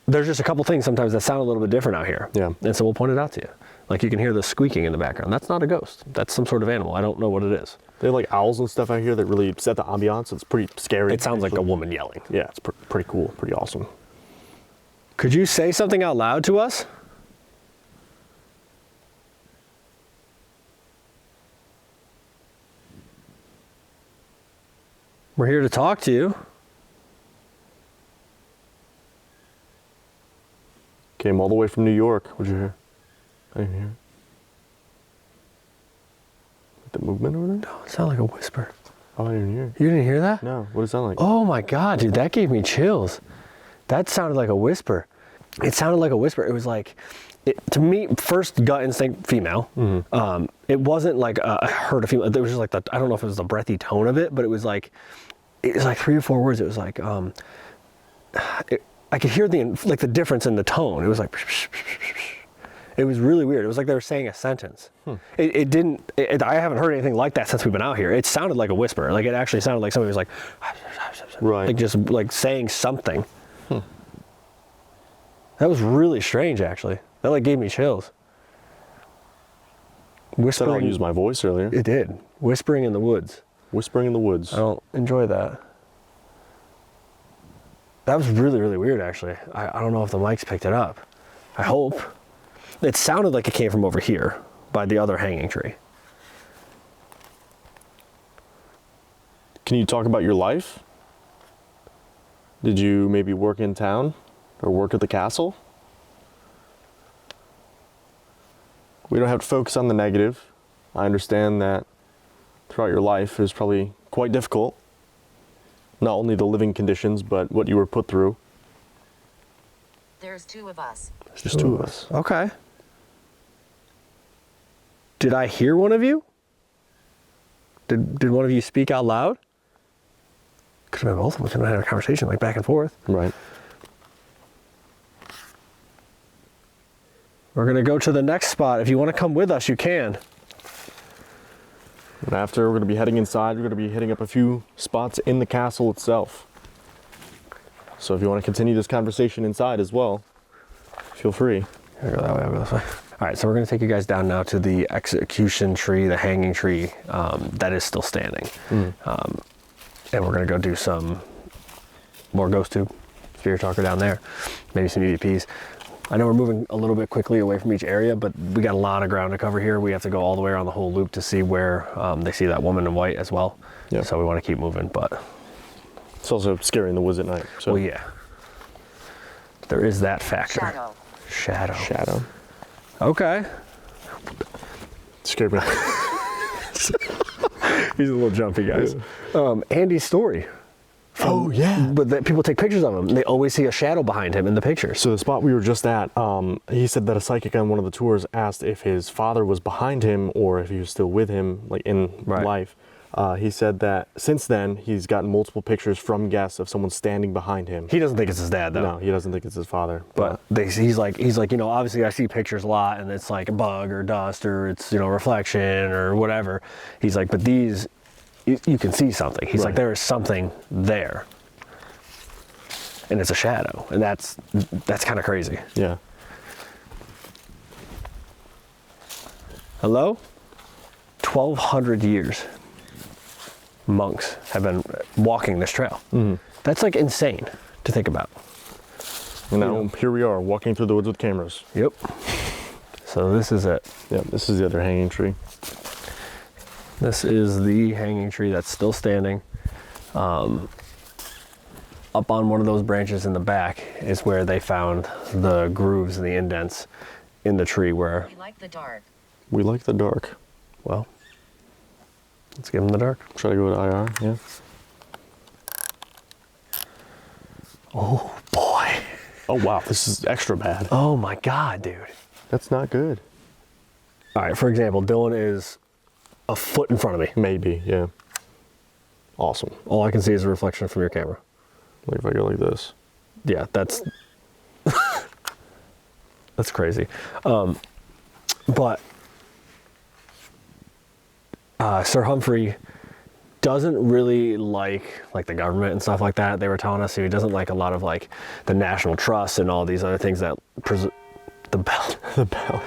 There's just a couple things sometimes that sound a little bit different out here. Yeah. And so we'll point it out to you. Like, you can hear the squeaking in the background. That's not a ghost. That's some sort of animal. I don't know what it is. They have like owls and stuff out here that really set the ambiance. It's pretty scary. It sounds like a woman yelling. Yeah, it's pretty cool, pretty awesome. Could you say something out loud to us? We're here to talk to you. Came all the way from New York. What'd you hear? I didn't hear. The movement over there? No, it sounded like a whisper. Oh, I didn't hear. You didn't hear that? No, what does it sound like? Oh my God, dude, that gave me chills. That sounded like a whisper. It sounded like a whisper. It was like, to me, first gut instinct, female. It wasn't like I heard a female. It was just like I don't know if it was the breathy tone of it, but it was like 3 or 4 words. It was like, I could hear the difference in the tone. It was like, it was really weird. It was like they were saying a sentence. It didn't, I haven't heard anything like that since we've been out here. It sounded like a whisper. Like, it actually sounded like somebody was like, Right. like just like saying something. That was really strange, actually. That like gave me chills. Said Whispering. I'll use my voice earlier. It did. Whispering in the woods. Whispering in the woods. I don't enjoy that. That was really, really weird, actually. I don't know if the mics picked it up. I hope. It sounded like it came from over here by the other hanging tree. Can you talk about your life? Did you maybe work in town or work at the castle? We don't have to focus on the negative. I understand that throughout your life is probably quite difficult. Not only the living conditions, but what you were put through. There's 2 of us. There's just 2 of us. Okay. Did I hear one of you? Did one of you speak out loud? Could have been both of us. We could have had a conversation like back and forth. Right. We're going to go to the next spot. If you want to come with us, you can. And after, we're going to be heading inside. We're going to be hitting up a few spots in the castle itself. So if you want to continue this conversation inside as well, feel free. I'll go that way, I'll go this way. All right, so we're going to take you guys down now to the execution tree, the hanging tree that is still standing. And we're going to go do some more ghost tube, spirit talker down there, maybe some EVPs. I know we're moving a little bit quickly away from each area, but we got a lot of ground to cover here. We have to go all the way around the whole loop to see where they see that woman in white as well. Yep. So we want to keep moving, but... It's also scary in the woods at night. So. Well, yeah. There is that factor. Shadow. Shadow. Okay. Scared me. He's a little jumpy, guys. Andy's story. Oh, yeah. But that people take pictures of him. And they always see a shadow behind him in the pictures. So the spot we were just at, he said that a psychic on one of the tours asked if his father was behind him or if he was still with him, like in life. He said that since then, he's gotten multiple pictures from guests of someone standing behind him. He doesn't think it's his dad, though. No, he doesn't think it's his father. But he's like, you know, obviously I see pictures a lot, and it's like a bug or dust or it's, you know, reflection or whatever. He's like, but these, you can see something. He's like, there is something there, and it's a shadow, and that's kind of crazy. Yeah. Hello? 1,200 years. Monks have been walking this trail. That's like insane to think about. And now here we are walking through the woods with cameras. Yep. So this is it. Yeah, this is the other hanging tree. This is the hanging tree that's still standing. Up on one of those branches in the back is where they found the grooves and the indents in the tree where, We like the dark. We like the dark. well, let's give them the dark. Try to go to IR, yeah. Oh boy. Oh wow, this is extra bad. Oh my God, dude. That's not good. All right, for example, Dylan is a foot in front of me. Maybe, yeah. Awesome. All I can see is a reflection from your camera. Like if I go like this. Yeah, that's that's crazy. But Sir Humphrey doesn't really like the government and stuff like that. They were telling us he doesn't like a lot of like the National Trust and all these other things that the bell. The bell.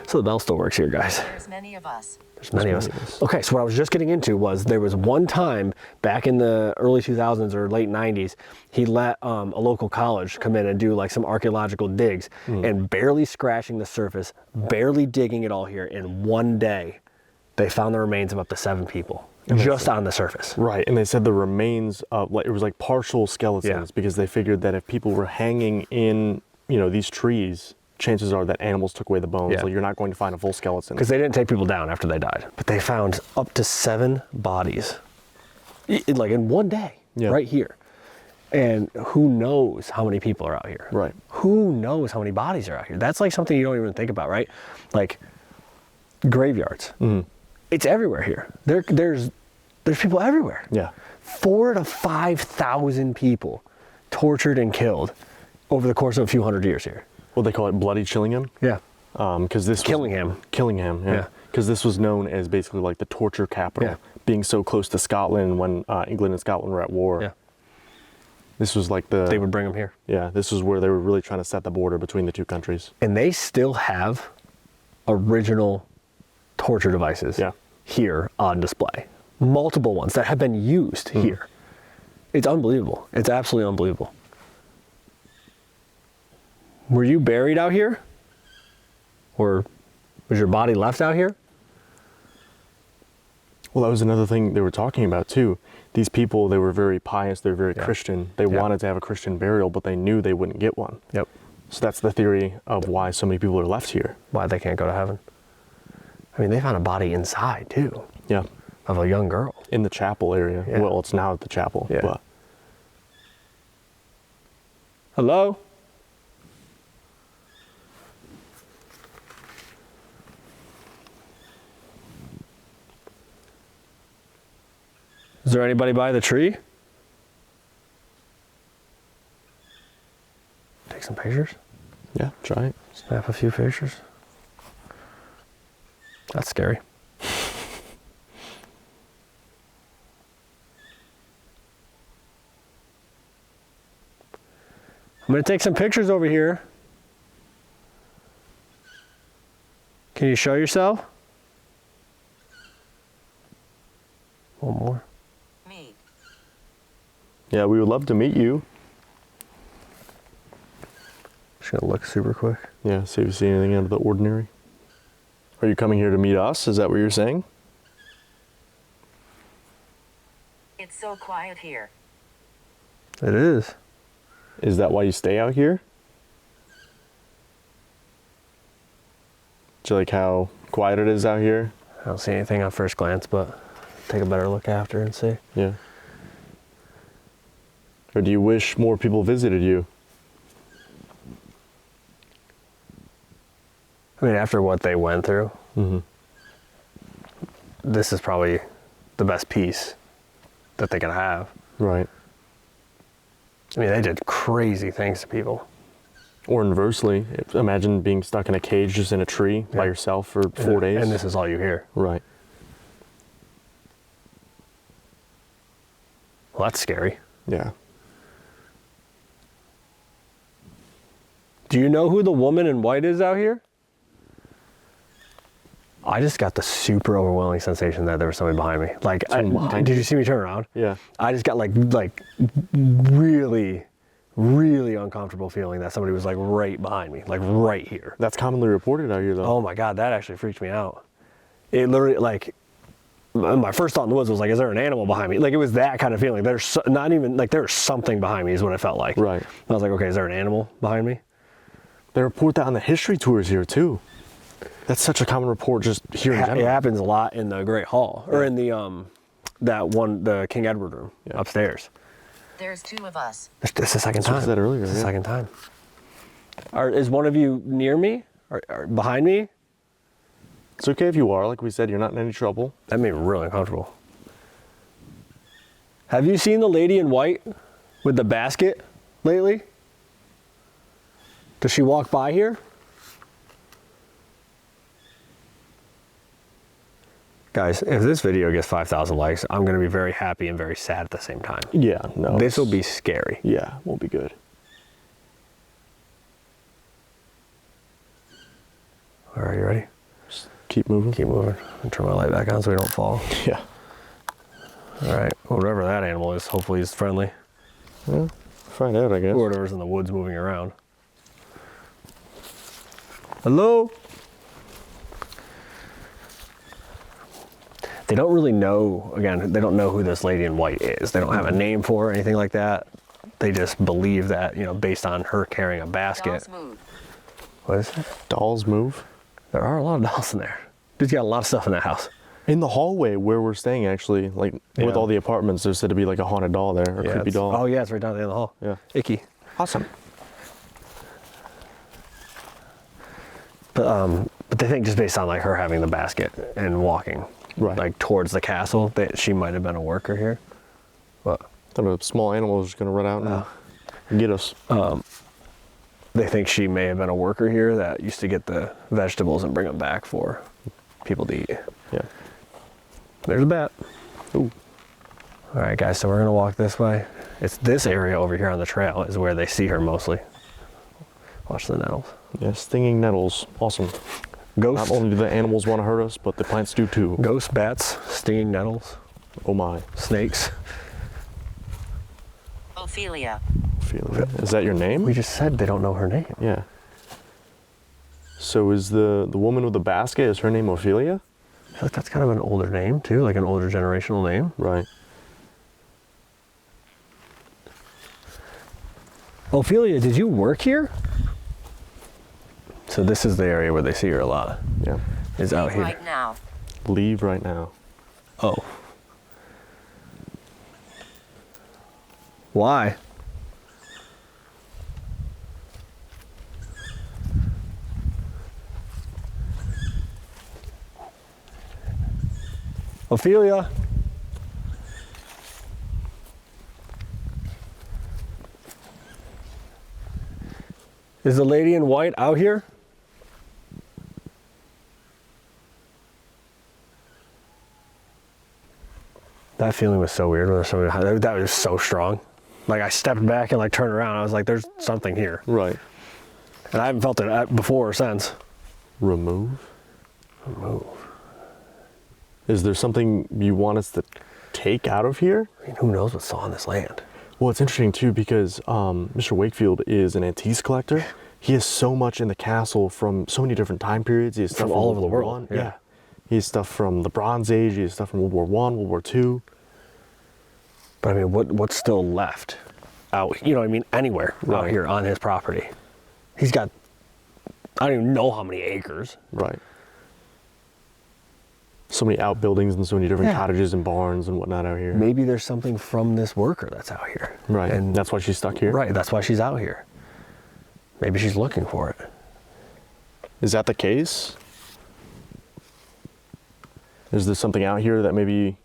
So the bell still works here, guys. There's many of us. There's many of us. Okay, so what I was just getting into was there was one time back in the early 2000s or late 90s, he let a local college come in and do like some archaeological digs and barely scratching the surface, barely digging it all here. In one day, they found the remains of up to 7 people just on the surface. Right, and they said the remains of, like, it was like partial skeletons because they figured that if people were hanging in, you know, these trees, chances are that animals took away the bones. Yeah. Like, you're not going to find a full skeleton. Because they didn't take people down after they died. But they found up to 7 bodies, like in one day, right here. And who knows how many people are out here? Right. Who knows how many bodies are out here? That's like something you don't even think about, right? Like graveyards. It's everywhere here. There's people everywhere. Yeah. 4,000 to 5,000 people tortured and killed over the course of a few hundred years here. Well, they call it Bloody Chillingham. Yeah. Because this Chillingham. Chillingham, yeah. Yeah. Because this was known as basically like the torture capital, Yeah. being so close to Scotland when England and Scotland were at war. Yeah. This was like the... They would bring them here. Yeah, this was where they were really trying to set the border between the two countries. And they still have original torture devices here on display. Multiple ones that have been used here. It's unbelievable. It's absolutely unbelievable. Were you buried out here? Or was your body left out here? Well, that was another thing they were talking about too. These people, they were very pious, they were very Christian. They wanted to have a Christian burial, but they knew they wouldn't get one. Yep. So that's the theory of why so many people are left here. Why they can't go to heaven. I mean, they found a body inside too. Yeah. Of a young girl. In the chapel area. Yeah. Well, it's now at the chapel. Yeah. But Hello? Is there anybody by the tree? Take some pictures. yeah, try it. Snap a few pictures. That's scary. I'm gonna take some pictures over here. Can you show yourself? One more. Me. Yeah, we would love to meet you. Just gonna look super quick. Yeah, see if you see anything out of the ordinary. Are you coming here to meet us? Is that what you're saying? It's so quiet here. It is. Is that why you stay out here? Do you like how quiet it is out here? I don't see anything on first glance, but take a better look after and see. Yeah. Or do you wish more people visited you? I mean, after what they went through, this is probably the best piece that they can have. Right. I mean, they did crazy things to people. Or inversely, imagine being stuck in a cage just in a tree by yourself for 4 days. And this is all you hear. Right. Well, that's scary. Yeah. Do you know who the woman in white is out here? I just got the super overwhelming sensation that there was somebody behind me. Like, did you see me turn around? Yeah. I just got like really, really uncomfortable feeling that somebody was like right behind me, like right here. That's commonly reported out here, though. Oh my God, that actually freaked me out. It literally, like, my first thought in the woods was like, is there an animal behind me? Like, it was that kind of feeling. There's not even, like, there's something behind me is what it felt like. Right. I was like, okay, is there an animal behind me? They report that on the history tours here, too. That's such a common report just here in general. It happens a lot in the Great Hall, or in the, the King Edward room upstairs. There's 2 of us. It's the second That's what time. I said earlier, It's the yeah. second time. Is one of you near me or behind me? It's okay if you are. Like we said, you're not in any trouble. That made me really uncomfortable. Have you seen the lady in white with the basket lately? Does she walk by here? Guys, if this video gets 5,000 likes, I'm going to be very happy and very sad at the same time. Yeah, no. This will be scary. Yeah, won't be good. All right, you ready? Just keep moving. Keep moving. And turn my light back on so we don't fall. Yeah. All right, whatever that animal is, hopefully he's friendly. Yeah, find out, I guess. Or whatever's in the woods moving around. Hello? They don't really know, again, they don't know who this lady in white is. They don't have a name for her or anything like that. They just believe that, you know, based on her carrying a basket. Dolls move. What is it? Dolls move. There are a lot of dolls in there. Dude's got a lot of stuff in that house. In the hallway where we're staying, actually, like Yeah. with all the apartments, there's said to be like a haunted doll there, or creepy doll. Oh yeah, it's right down at the end of the hall. Yeah. Icky. Awesome. But they think just based on like her having the basket and walking Right. like towards the castle that she might have been a worker here. But Thought a small animal was just gonna run out and get us. they think she may have been a worker here that used to get the vegetables and bring them back for people to eat. Yeah. There's a bat. Ooh. All right, guys, so we're gonna walk this way. It's this area over here on the trail is where they see her mostly. Watch the nettles. Yeah, stinging nettles. Awesome. Ghosts, Not only do the animals want to hurt us, but the plants do too. ghosts, bats, stinging nettles, Oh my. snakes. Ophelia. Ophelia. Is that your name? We just said they don't know her name. Yeah. So is the woman with the basket, is her name Ophelia? I feel like that's kind of an older name too, like an older generational name. Right. Ophelia, did you work here? So this is the area where they see her a lot. Yeah. Is out here. Right now. Leave right now. Oh. Why? Ophelia. Is the lady in white out here? That feeling was so weird when there's somebody, that was so strong. Like I stepped back and like turned around. I was like, there's something here. Right. And I haven't felt it before or since. Remove? Remove. Is there something you want us to take out of here? I mean, who knows what's still on this land? Well, it's interesting too because Mr. Wakefield is an antiques collector. He has so much in the castle from so many different time periods. He has stuff From all over the World War world, I. yeah. He has stuff from the Bronze Age. He has stuff from World War I, World War II. But I mean, what's still left out, you know what I mean, anywhere out Right. here on his property? He's got, I don't even know how many acres. Right. So many outbuildings and so many different Yeah. cottages and barns and whatnot out here. Maybe there's something from this worker that's out here. Right. And that's why she's stuck here. right, that's why she's out here. Maybe she's looking for it. Is that the case? Is there something out here that maybe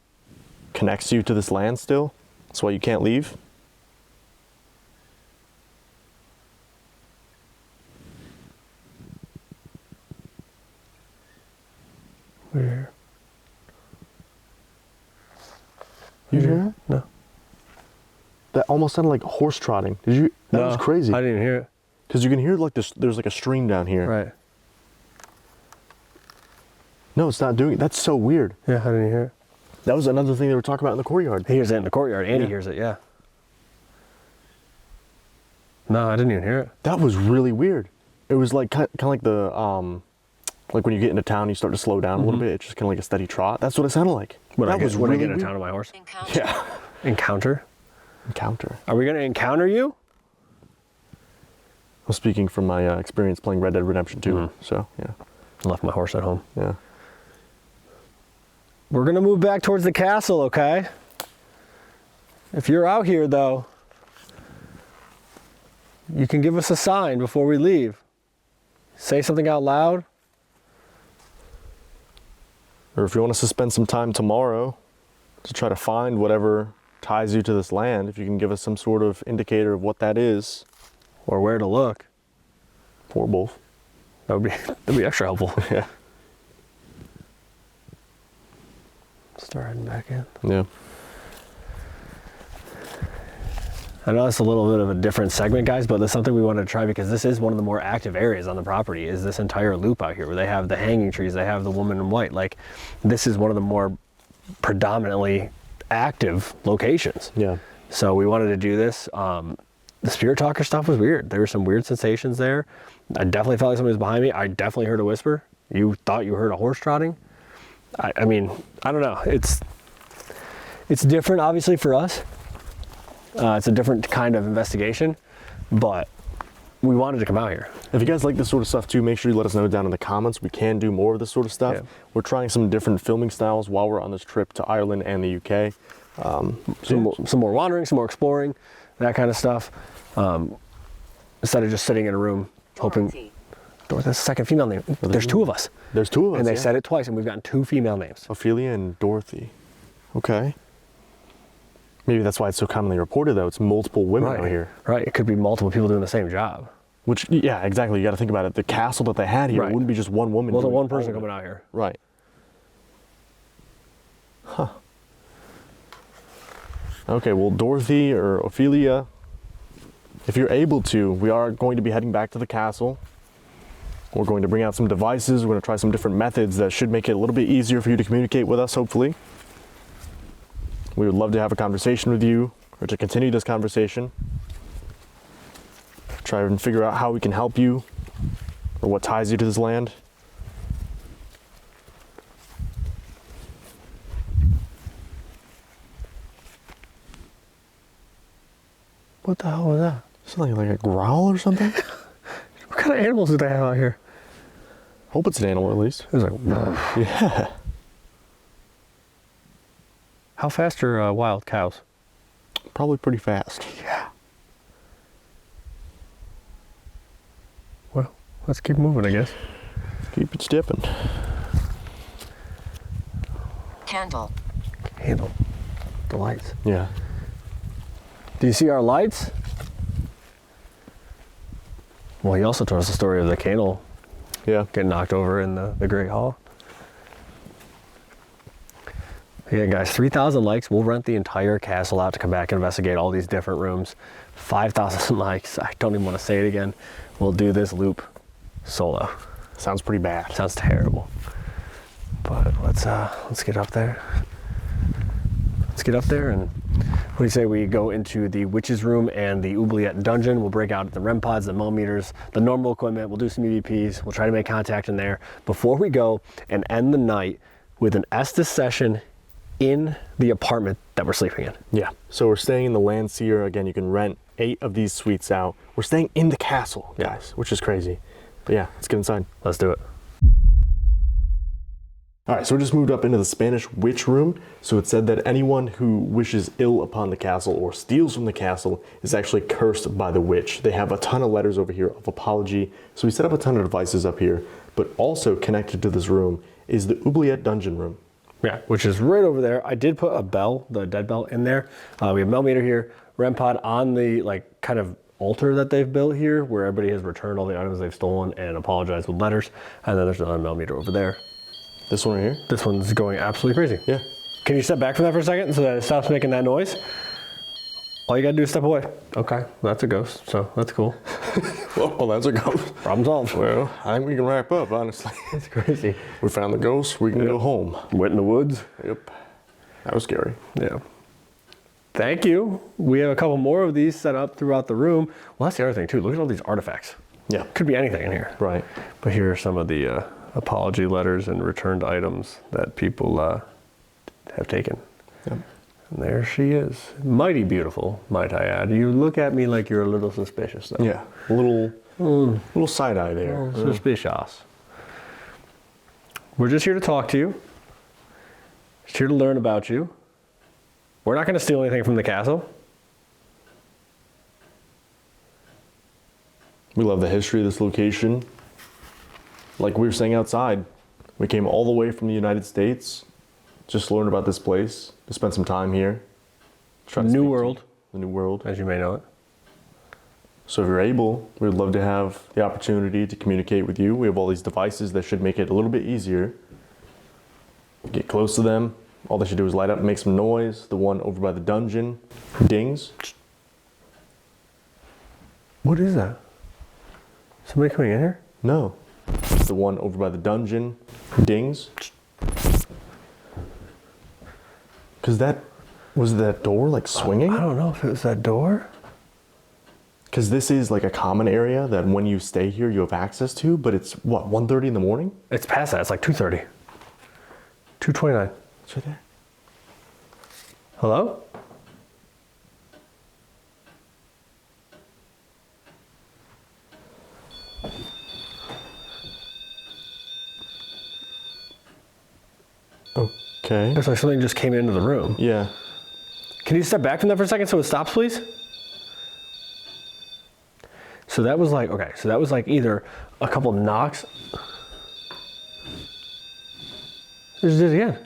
connects you to this land still? That's why you can't leave? We're here. You hear that? No. That almost sounded like horse trotting. Did you? That was crazy. I didn't even hear it. Because you can hear like this. There's like a stream down here. Right. No, it's not doing it. That's so weird. Yeah, I didn't hear it. That was another thing they were talking about in the courtyard. He hears it in the courtyard. Andy Yeah. hears it, yeah. No, I didn't even hear it. That was really weird. It was like kind of like the like when you get into town, you start to slow down a little bit. It's just kind of like a steady trot. That's what it sounded like. When that I was get really into weird. town on my horse. Encounter. Yeah. Encounter? Encounter. Are we going to encounter you? I'm speaking from my experience playing Red Dead Redemption 2. So yeah, I left my horse at home. yeah. We're going to move back towards the castle, okay? If you're out here, though, you can give us a sign before we leave. Say something out loud. Or if you want us to spend some time tomorrow to try to find whatever ties you to this land, if you can give us some sort of indicator of what that is. Or where to look. Or both. That'd be extra helpful. Yeah. Start heading back in. Yeah. I know it's a little bit of a different segment, guys, but there's something we wanted to try because this is one of the more active areas on the property, is this entire loop out here where they have the hanging trees, they have the woman in white. Like, this is one of the more predominantly active locations. Yeah. So we wanted to do this. The spirit talker stuff was weird. There were some weird sensations there. I definitely felt like somebody was behind me. I definitely heard a whisper. You thought you heard a horse trotting. I mean, I don't know. It's different, obviously, for us. It's a different kind of investigation, but we wanted to come out here. If you guys like this sort of stuff too, make sure you let us know down in the comments. We can do more of this sort of stuff. Yeah. We're trying some different filming styles while we're on this trip to Ireland and the UK. Some more wandering, some more exploring, that kind of stuff. Instead of just sitting in a room hoping. Dorothy. Dorothy, that's the second female name. There's two of us. There's two of us, And they yeah. said it twice, and we've gotten two female names. Ophelia and Dorothy. Okay. Maybe that's why it's so commonly reported, though. It's multiple women out here. Right. It could be multiple people doing the same job. Which, yeah, exactly. You got to think about it. The castle that they had here Right. wouldn't be just one woman. Wasn't doing one person all of it. coming out here. Right. Huh. Okay, well, Dorothy or Ophelia, if you're able to, we are going to be heading back to the castle. We're going to bring out some devices. We're going to try some different methods that should make it a little bit easier for you to communicate with us, hopefully. We would love to have a conversation with you, or to continue this conversation. Try and figure out how we can help you, or what ties you to this land. What the hell was that? Something like a growl or something? What kind of animals do they have out here? Hope it's an animal at least. It was like, Yeah. how fast are wild cows? Probably pretty fast. Yeah. Well, let's keep moving, I guess. Keep it stepping. Candle. Handle the lights. Yeah. Do you see our lights? Well, he also told us the story of the candle Yeah. getting knocked over in the Great Hall. Yeah, guys, 3,000 likes. We'll rent the entire castle out to come back and investigate all these different rooms. 5,000 likes. I don't even want to say it again. We'll do this loop solo. Sounds pretty bad. Sounds terrible. But let's get up there. Let's get up there, and what do you say we go into the witch's room and the oubliette dungeon? We'll break out the REM pods, the millimeters, the normal equipment. We'll do some EVPs. We'll try to make contact in there before we go and end the night with an Estes session in the apartment that we're sleeping in. Yeah. So we're staying in the Landseer. Again, you can rent 8 of these suites out. We're staying in the castle, guys, which is crazy. But yeah, let's get inside. Let's do it. All right, so we just moved up into the Spanish witch room. So it said that anyone who wishes ill upon the castle or steals from the castle is actually cursed by the witch. They have a ton of letters over here of apology. So we set up a ton of devices up here, but also connected to this room is the oubliette dungeon room. Yeah, which is right over there. I did put a bell, the dead bell, in there. We have millimeter here, REM pod on the kind of altar that they've built here, where everybody has returned all the items they've stolen and apologized with letters. And then there's another millimeter over there. This one right here? This one's going absolutely crazy. Yeah. Can you step back from that for a second so that it stops making that noise? All you gotta do is step away. Okay, well, that's a ghost, so that's cool. Well, that's a ghost. Problem solved. Well, I think we can wrap up, honestly. It's crazy. We found the ghost. We can go home. Went in the woods. Yep. That was scary. Yeah. Thank you. We have a couple more of these set up throughout the room. Well, that's the other thing too. Look at all these artifacts. Yeah. Could be anything in here. Right. But here are some of the apology letters and returned items that people have taken. Yep. And there she is. Mighty beautiful, might I add. You look at me like you're a little suspicious, though. Yeah. A little side eye there. Suspicious. We're just here to talk to you. Just here to learn about you. We're not going to steal anything from the castle. We love the history of this location. Like we were saying outside, we came all the way from the United States just to learn about this place, to spend some time here. Try to New speak to world. The new world. As you may know it. So if you're able, we'd love to have the opportunity to communicate with you. We have all these devices that should make it a little bit easier. Get close to them. All they should do is light up and make some noise. The one over by the dungeon dings. What is that? Somebody coming in here? No. The one over by the dungeon dings. Because was that door like swinging? I don't know if it was that door. Because this is like a common area that when you stay here you have access to, but it's what, 1:30 in the morning? It's past that. It's like 2:30. 2:29. It's right there. Hello? Okay. It's like something just came into the room. Yeah. Can you step back from that for a second so it stops, please? So that was like, okay, so that was like either a couple knocks. There's it again.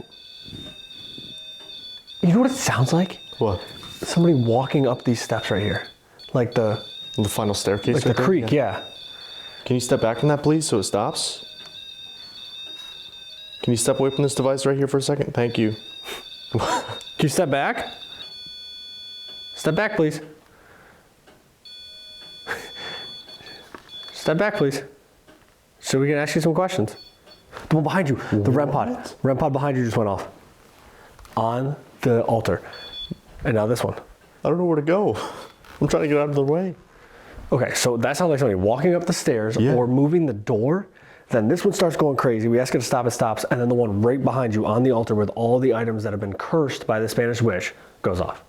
You know what it sounds like? What? Somebody walking up these steps right here. Like the final staircase? like the right there? creek, yeah. Can you step back from that, please, so it stops? Can you step away from this device right here for a second? Thank you. Can you step back? Step back, please. Step back, please. So we can ask you some questions. The one behind you, the REM pod. REM pod behind you just went off. On the altar. And now this one. I don't know where to go. I'm trying to get out of the way. Okay, so that sounds like somebody walking up the stairs Yeah. or moving the door. Then this one starts going crazy. We ask it to stop, it stops. And then the one right behind you on the altar with all the items that have been cursed by the Spanish witch goes off.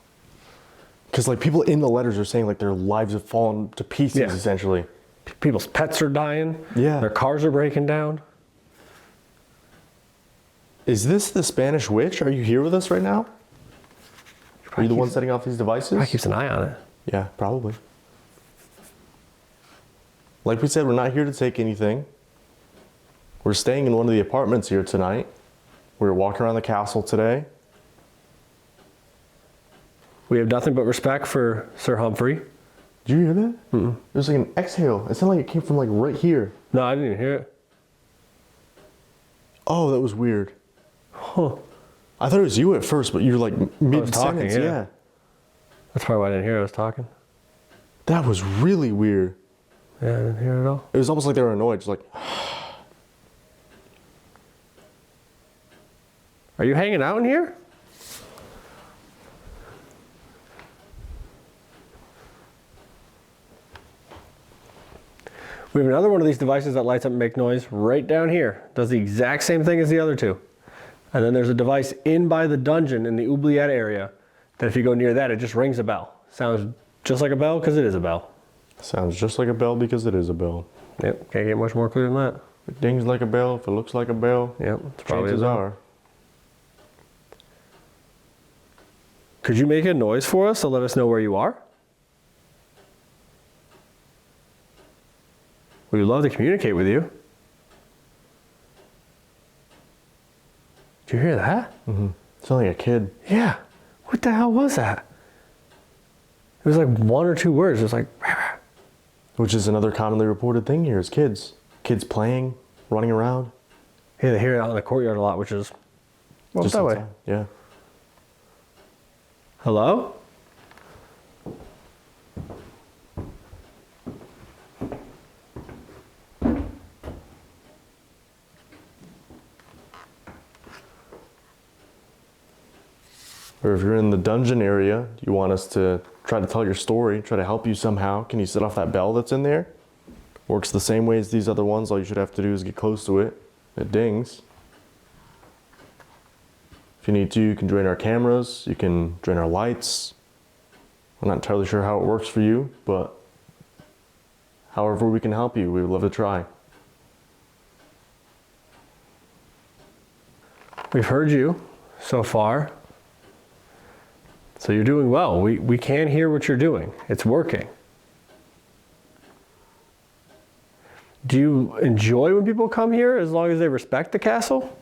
Because like people in the letters are saying like their lives have fallen to pieces Yeah. essentially. People's pets are dying. Yeah. Their cars are breaking down. Is this the Spanish witch? Are you here with us right now? Are you the one setting off these devices? Probably keeps an eye on it. Yeah, probably. Like we said, we're not here to take anything. We're staying in one of the apartments here tonight. We were walking around the castle today. We have nothing but respect for Sir Humphrey. Did you hear that? Mm-mm. It was like an exhale. It sounded like it came from like right here. No, I didn't even hear it. Oh, that was weird. Huh. I thought it was you at first, but you're like mid-sentence. talking, yeah. Yeah. That's probably why I didn't hear it. I was talking. That was really weird. Yeah, I didn't hear it at all. It was almost like they were annoyed, just like, Are you hanging out in here? We have another one of these devices that lights up and makes noise right down here. Does the exact same thing as the other two. And then there's a device in by the dungeon in the oubliette area that if you go near that, it just rings a bell. Sounds just like a bell because it is a bell. sounds just like a bell because it is a bell. Yep, can't get much more clear than that. If it dings like a bell, if it looks like a bell, Yep, it's probably a chances bell. are. Could you make a noise for us to let us know where you are? We would love to communicate with you. Did you hear that? Sound like a kid. Yeah. What the hell was that? It was like one or two words. It was like, Which is another commonly reported thing here is kids. Kids playing, running around. yeah, they hear it out in the courtyard a lot, which is well, Just that way. outside. Yeah. Hello? Or if you're in the dungeon area, you want us to try to tell your story, try to help you somehow, can you set off that bell that's in there? Works the same way as these other ones. All you should have to do is get close to it. It dings. If you need to, you can drain our cameras, you can drain our lights. I'm not entirely sure how it works for you, but however we can help you, we would love to try. We've heard you so far. So you're doing well. We can hear what you're doing. It's working. Do you enjoy when people come here as long as they respect the castle?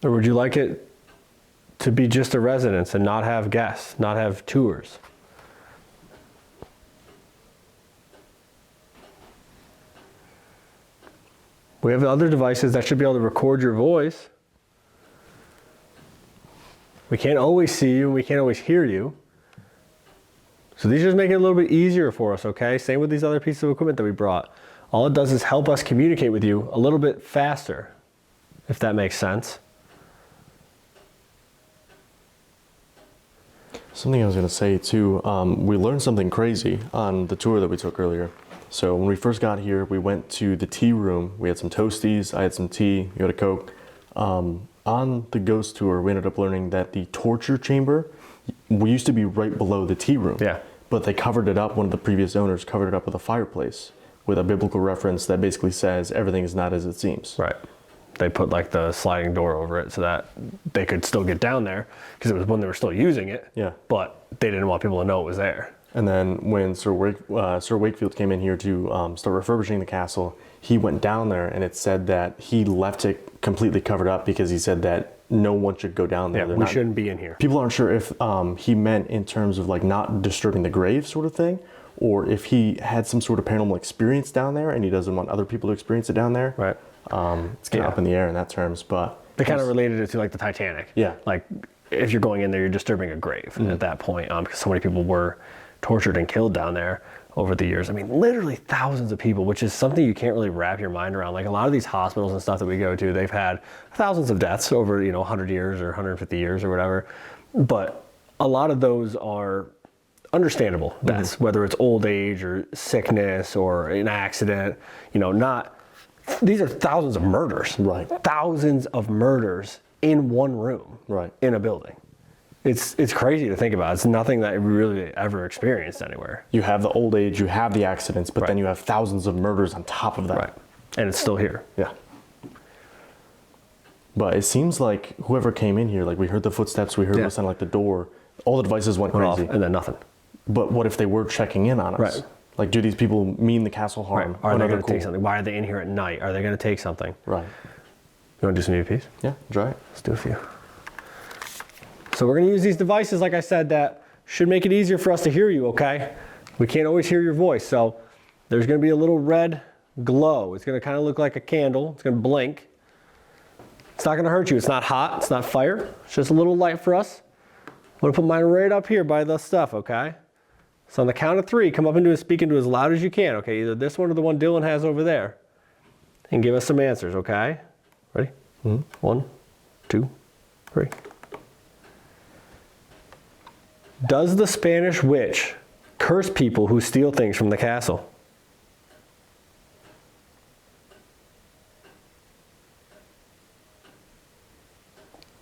Or would you like it to be just a residence and not have guests, not have tours? We have other devices that should be able to record your voice. We can't always see you and we can't always hear you. So these just make it a little bit easier for us, okay? Same with these other pieces of equipment that we brought. All it does is help us communicate with you a little bit faster, if that makes sense. Something I was going to say too, we learned something crazy on the tour that we took earlier. So when we first got here, we went to the tea room. We had some toasties, I had some tea, you had a Coke. On the ghost tour, we ended up learning that the torture chamber, we used to be right below the tea room. Yeah. But they covered it up, one of the previous owners covered it up with a fireplace with a biblical reference that basically says everything is not as it seems. Right. They put like the sliding door over it so that they could still get down there because it was when they were still using it. Yeah. But they didn't want people to know it was there. And then when Sir Wakefield came in here to start refurbishing the castle, he went down there and it said that he left it completely covered up because he said that no one should go down there. Yeah, we shouldn't be in here. People aren't sure if he meant in terms of like not disturbing the grave sort of thing, or if he had some sort of paranormal experience down there and he doesn't want other people to experience it down there. Right. It's kind of up in the air in that terms, but They kind of related it to like the Titanic. Yeah. Like if you're going in there, you're disturbing a grave at that point because so many people were tortured and killed down there over the years. I mean, literally thousands of people, which is something you can't really wrap your mind around. Like a lot of these hospitals and stuff that we go to, they've had thousands of deaths over, 100 years or 150 years or whatever. But a lot of those are understandable deaths, whether it's old age or sickness or an accident, these are thousands of murders. Right. Thousands of murders in one room. Right. In a building. It's crazy to think about. It's nothing that we really ever experienced anywhere. you have the old age, you have the accidents, but Right. then you have thousands of murders on top of that. Right. And it's still here. Yeah. But it seems like whoever came in here, like we heard the footsteps, we heard Yeah. what sounded like the door, all the devices went Went off, crazy. and then nothing. But what if they were checking in on us? Right. Like, do these people mean the castle harm? Are Or they they're going to take cool? something? Why are they in here at night? Are they going to take something? Right. You want to do some EVPs? Yeah, try it. Let's do a few. So we're going to use these devices, like I said, that should make it easier for us to hear you, okay? We can't always hear your voice, so there's going to be a little red glow. It's going to kind of look like a candle. It's going to blink. It's not going to hurt you. It's not hot. It's not fire. It's just a little light for us. I'm going to put mine right up here by the stuff, okay? So on the count of 3, come up into it, speak into it as loud as you can, okay? Either this one or the one Dylan has over there. And give us some answers, okay? Ready? 1, 2, 3. Does the Spanish witch curse people who steal things from the castle?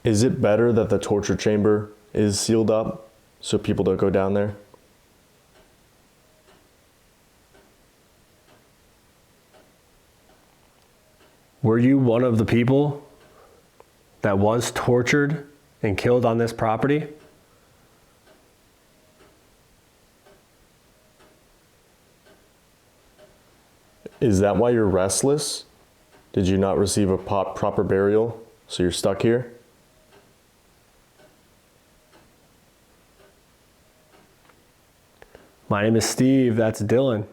Is it better that the torture chamber is sealed up so people don't go down there? Were you one of the people that was tortured and killed on this property? Is that why you're restless? Did you not receive a proper burial, so you're stuck here? My name is Steve, that's Dylan.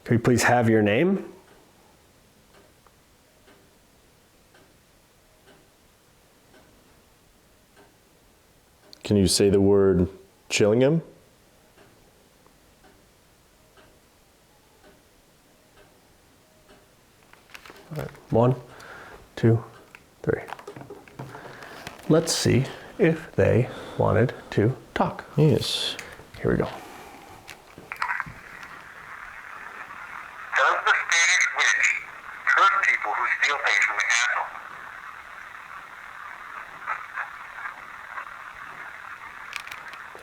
Could we please have your name? Can you say the word Chillingham? All right. 1, 2, 3. Let's see if they wanted to talk. Yes. Here we go. Does the Spanish witch curse people who steal things from the castle?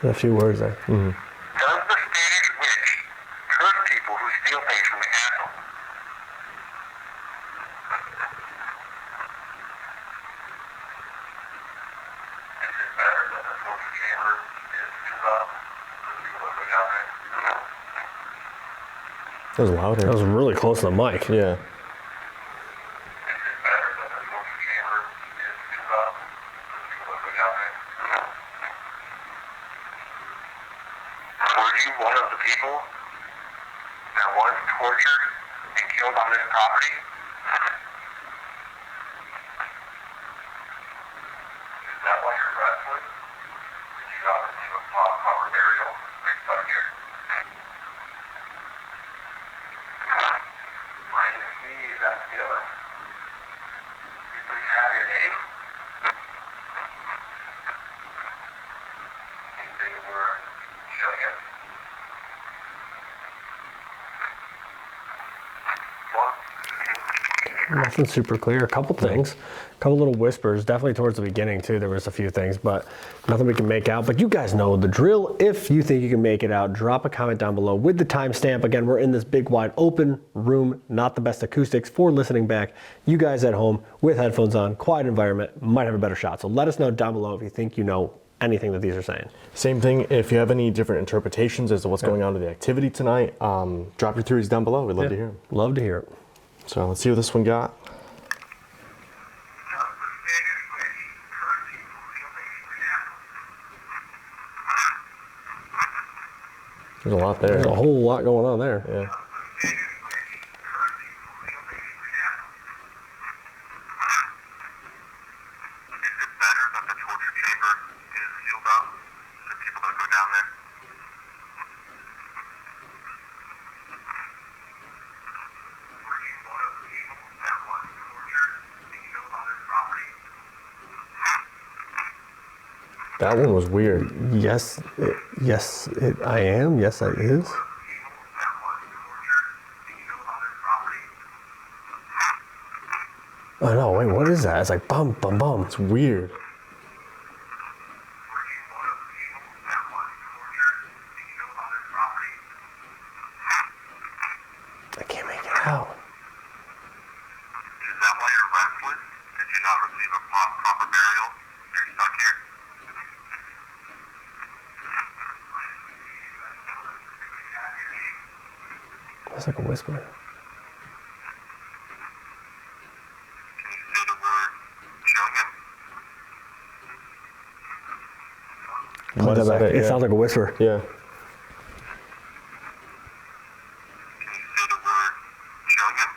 A few words there. Does the Spanish witch curse people who steal things from the castle? Is it better that the torture chamber is sealed up so people don't go down there? That was louder. That was really close to the mic. Yeah. Were you one of the people that was tortured and killed on this property? Is that why you're restless? Did you not receive a proper burial? Are you stuck here? Why did you see that feeling? You please have your name? You say the word Chillingham? Nothing super clear. A couple things, a couple little whispers. Definitely towards the beginning too. There was a few things, but nothing we can make out. But you guys know the drill. If you think you can make it out, drop a comment down below with the timestamp. Again, we're in this big wide open room, not the best acoustics for listening back. You guys at home with headphones on, quiet environment, might have a better shot. So let us know down below if you think you know anything that these are saying. Same thing, if you have any different interpretations as to what's going on with the activity tonight, drop your theories down below. We'd love to hear them. Love to hear it. So let's see what this one got. There's a lot there. There's a whole lot going on there. Yeah. That one was weird. Yes, I am. Yes, I is. Oh no, wait, what is that? It's like bum, bum, bum. It's weird. I can't make it out. Is that why you're restless? Did you not receive a proper burial? You're stuck here? That's like a whisper. Can you say the word Chillingham? What is that? It Yeah. sounds like a whisper. Yeah. Can you say the word Chillingham?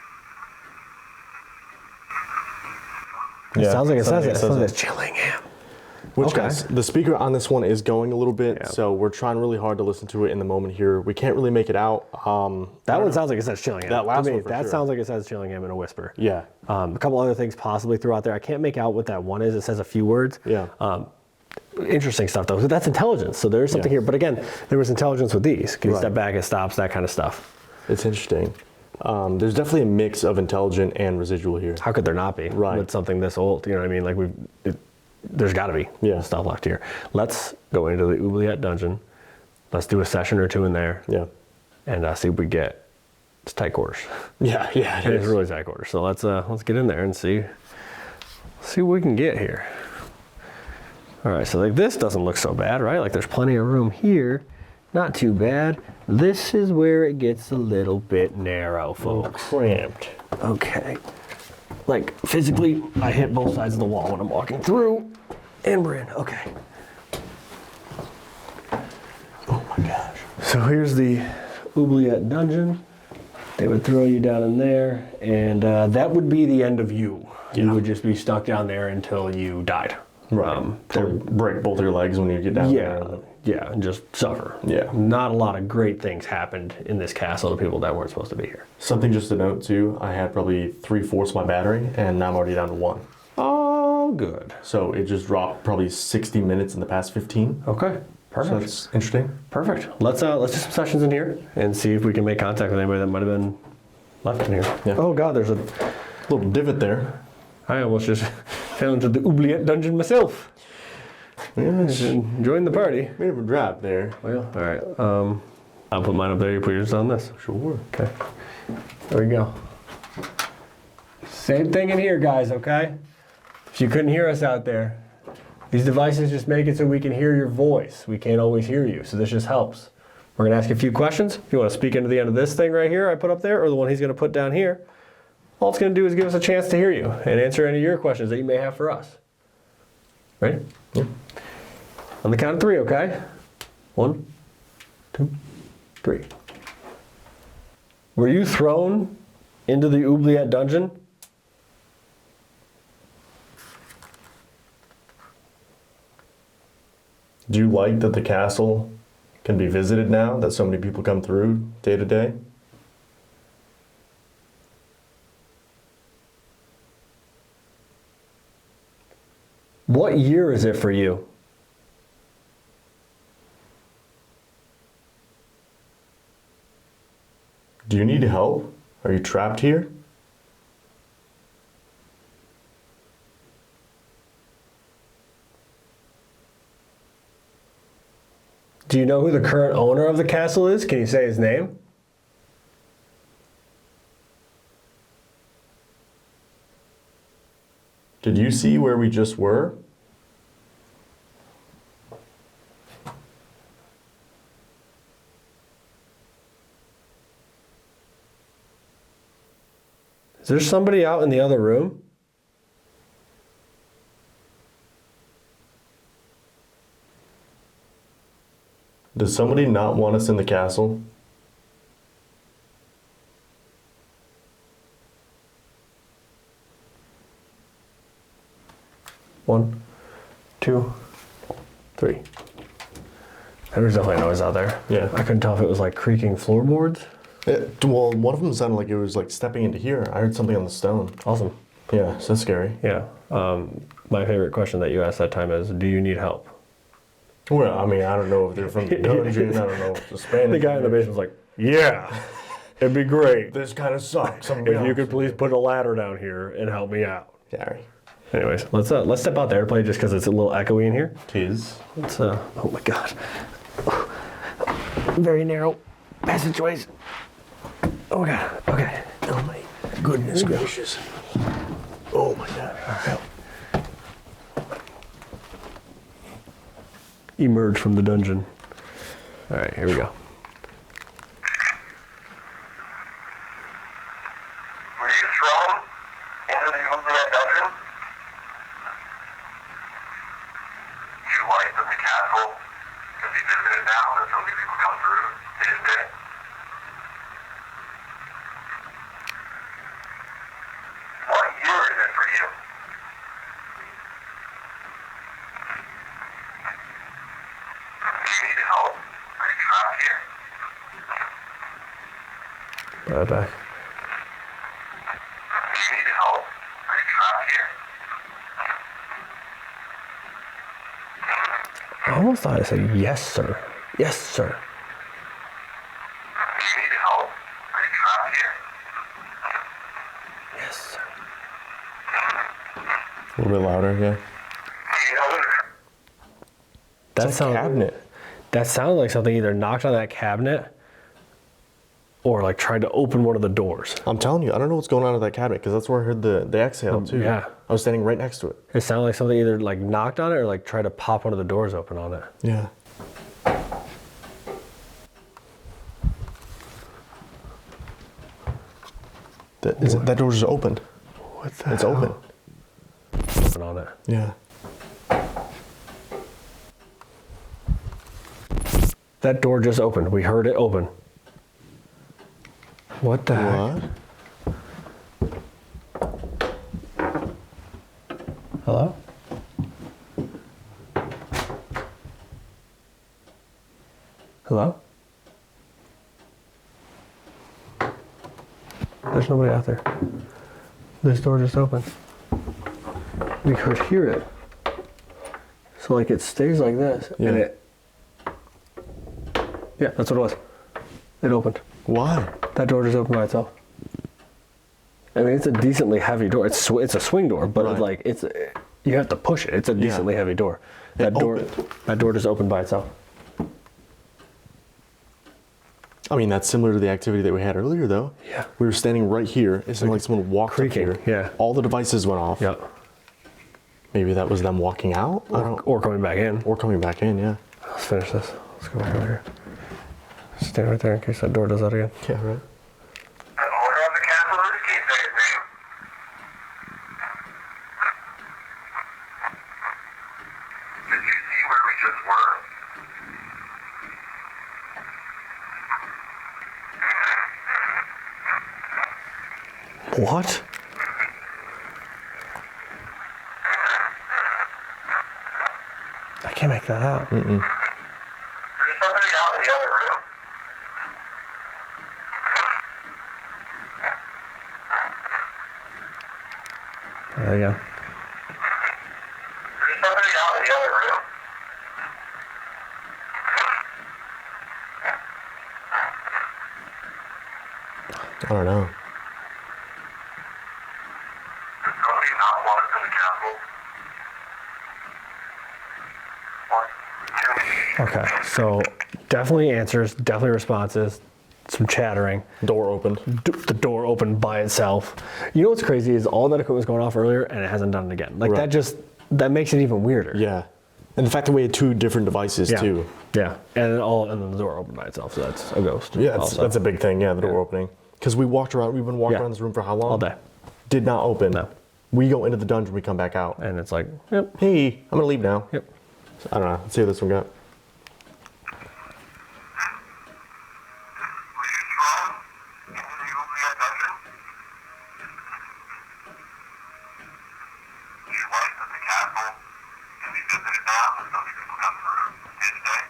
It Yeah, sounds like it says it. It says sounds it. like it's Chillingham. Which, Okay. guys, the speaker on this one is going a little bit, Yeah. so we're trying really hard to listen to it in the moment here. We can't really make it out. That one sounds like it says Chillingham. That last To me, one for that sure. sounds like it says Chillingham in a whisper. Yeah. A couple other things possibly throughout there. I can't make out what that one is. It says a few words. Yeah. Interesting stuff though. So that's intelligence. So there's something Yeah. here. But again, there was intelligence with these. Can you Right. step back? It stops. That kind of stuff. It's interesting. There's definitely a mix of intelligent and residual here. How could there not be? Right. With something this old. You know what I mean? Like there's got to be stuff left here. Let's go into the oubliette dungeon. Let's do a session or two in there. Yeah. And see what we get. It's tight quarters. Yeah, yeah, It is really tight quarters. So let's get in there and see what we can get here. All right, so like this doesn't look so bad, right? Like there's plenty of room here. Not too bad. This is where it gets a little bit narrow, folks. Cramped. Okay. Like physically, I hit both sides of the wall when I'm walking through, and we're in. Okay. Oh my gosh. So here's the oubliette dungeon. They would throw you down in there, and that would be the end of you. You Yeah. would just be stuck down there until you died. Probably break both your legs when you get down Yeah, there. yeah, and just suffer. Yeah. Not a lot of great things happened in this castle to people that weren't supposed to be here. Something just to note too, I had probably 3/4 of my battery, and now I'm already down to 1. Oh, good. So it just dropped probably 60 minutes in the past 15. Okay, So perfect. that's interesting. Perfect. Let's do some sessions in here and see if we can make contact with anybody that might have been left in here. Yeah. Oh God, there's a. Little divot there. I almost just fell into the oubliette dungeon myself. Yeah, Join the party. bit of a drop there. Well, all right. I'll put mine up there. You put yours on this. Sure. Okay. There we go. Same thing in here, guys. Okay. If you couldn't hear us out there, these devices just make it so we can hear your voice. We can't always hear you, so this just helps. We're gonna ask you a few questions. If you want to speak into the end of this thing right here I put up there, or the one he's gonna put down here, all it's gonna do is give us a chance to hear you and answer any of your questions that you may have for us. Ready? Yeah. On the count of 3, okay? 1, 2, 3. Were you thrown into the oubliette dungeon? Do you like that the castle can be visited now, that so many people come through day to day? What year is it for you? Do you need help? Are you trapped here? Do you know who the current owner of the castle is? Can you say his name? Did you see where we just were? Is there somebody out in the other room? Does somebody not want us in the castle? One, 2, 3. There was definitely a noise out there. Yeah. I couldn't tell if it was like creaking floorboards. Well, one of them sounded like it was like stepping into here. I heard something on the stone. Awesome. Yeah, so that's scary. Yeah. My favorite question that you asked that time is, do you need help? Well, I mean, I don't know if they're from the dungeon. I don't know if the Spanish. The guy in the basement's like, yeah, it'd be great This kind of sucks. if you could please put a ladder down here and help me out. Sorry. Anyways, let's step out there and play just because it's a little echoey in here. Tis. Let's oh my god, very narrow passageways. Oh my god. Okay. Oh my goodness gracious. Oh my god. All right. Emerge from the dungeon. All right, here we go. Were you thrown into the oubliette dungeon? Do you like that the castle can be visited now, that so many people come through day to day? What year is it for you? Do you need help? Are you trapped here? Back. Do you need help? Are you trapped here? I almost thought I said yes, sir. Yes, sir. Do you need help? Are you trapped here? Yes, sir. A little bit louder, yeah. Do you know who That It's a cabinet. That sounded like something either knocked on that cabinet or like tried to open one of the doors. I'm telling you, I don't know what's going on with that cabinet because that's where I heard the exhale too. yeah. I was standing right next to it. It sounded like something either like knocked on it or like tried to pop one of the doors open on it. Yeah. That door just opened. What the It's hell? open. Open on it. Yeah. That door just opened. We heard it open. What the heck? What? Hello? Hello? There's nobody out there. This door just opened. We could hear it. So like it stays like this and Yeah. it. Yeah, that's what it was. It opened. Why? That door just opened by itself. I mean, it's a decently heavy door. It's a swing door, but Right. like you have to push it. It's a decently heavy door. That opened. That door just opened by itself. I mean, that's similar to the activity that we had earlier, though. Yeah. We were standing right here. It seemed like someone walked creaking, up here. yeah. All the devices went off. Yeah. Maybe that was them walking out. I don't. Or coming back in. Or coming back in. Yeah. Let's finish this. Let's go back over here. Stay right there in case that door does that again. Yeah, right. The owner of the castle or the key say his name? Did you see where we just were? What? I can't make that out. There's somebody out in the other room. There you go. There's somebody out in the other room. I don't know. There's somebody not wanted in the castle. One, two. Okay, so definitely answers, definitely responses, some chattering. Door opened. The door opened by itself. You know what's crazy is all that equipment was going off earlier and it hasn't done it again. Like Right. that makes it even weirder. Yeah. And the fact that we had 2 different devices Yeah. too. Yeah, and then the door opened by itself, so that's a ghost. Yeah, also. that's a big thing. Yeah, the door opening. Because we've been walking Yeah. around this room for how long? All day. Did not open. No. We go into the dungeon, we come back out. And it's like, yep, Hey, I'm gonna leave now. yep. I don't know. Let's see what this one got. Was you strong? Can you move me that dungeon? Do you like that the castle can be visited now so some people come through day to day?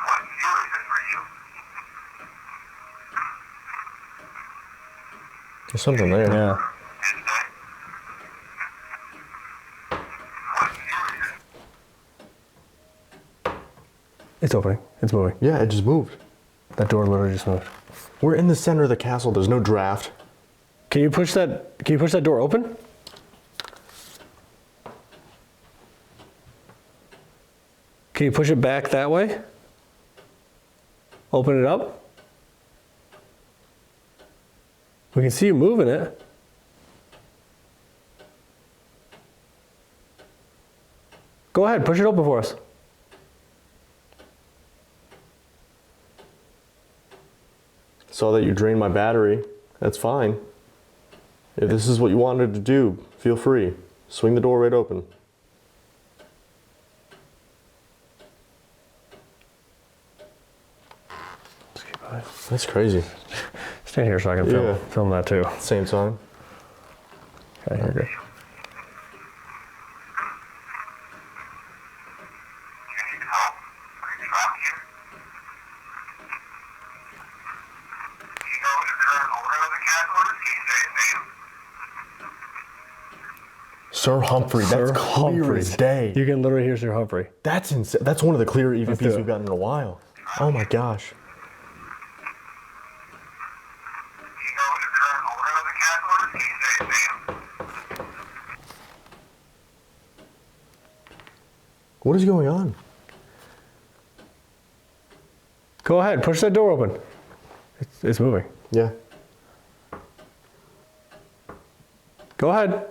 What view is it for you? There's something there. Yeah. Day to day? What view is it? It's opening. It's moving. Yeah, it just moved. That door literally just moved. We're in the center of the castle. There's no draft. Can you push that door open? Can you push it back that way? Open it up? We can see you moving it. Go ahead, push it open for us. Saw that you drained my battery. That's fine. If this is what you wanted to do, feel free. Swing the door right open. Just keep going. That's crazy. Stand here so I can Yeah. film that too. Same time. Okay, you're good. Do you need help? Are you trapped here? Do you know the current owner of the castle or does he say his name? Sir Humphrey. That's Sir clear Humphrey. as day. You can literally hear Sir Humphrey. That's insane. That's one of the clearer do EVPs it. we've gotten in a while. Oh my gosh. Do you know the current owner of the castle or does he say his name? What is going on? Go ahead, push that door open. It's moving. Yeah. Go ahead.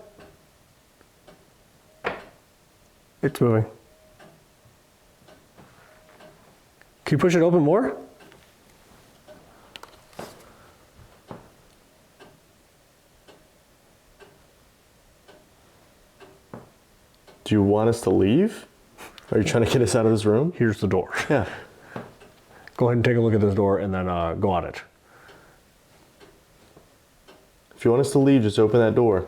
It's moving. Can you push it open more? Do you want us to leave? Are you trying to get us out of this room? Here's the door. Yeah. Go ahead and take a look at this door and then go on it. If you want us to leave, just open that door.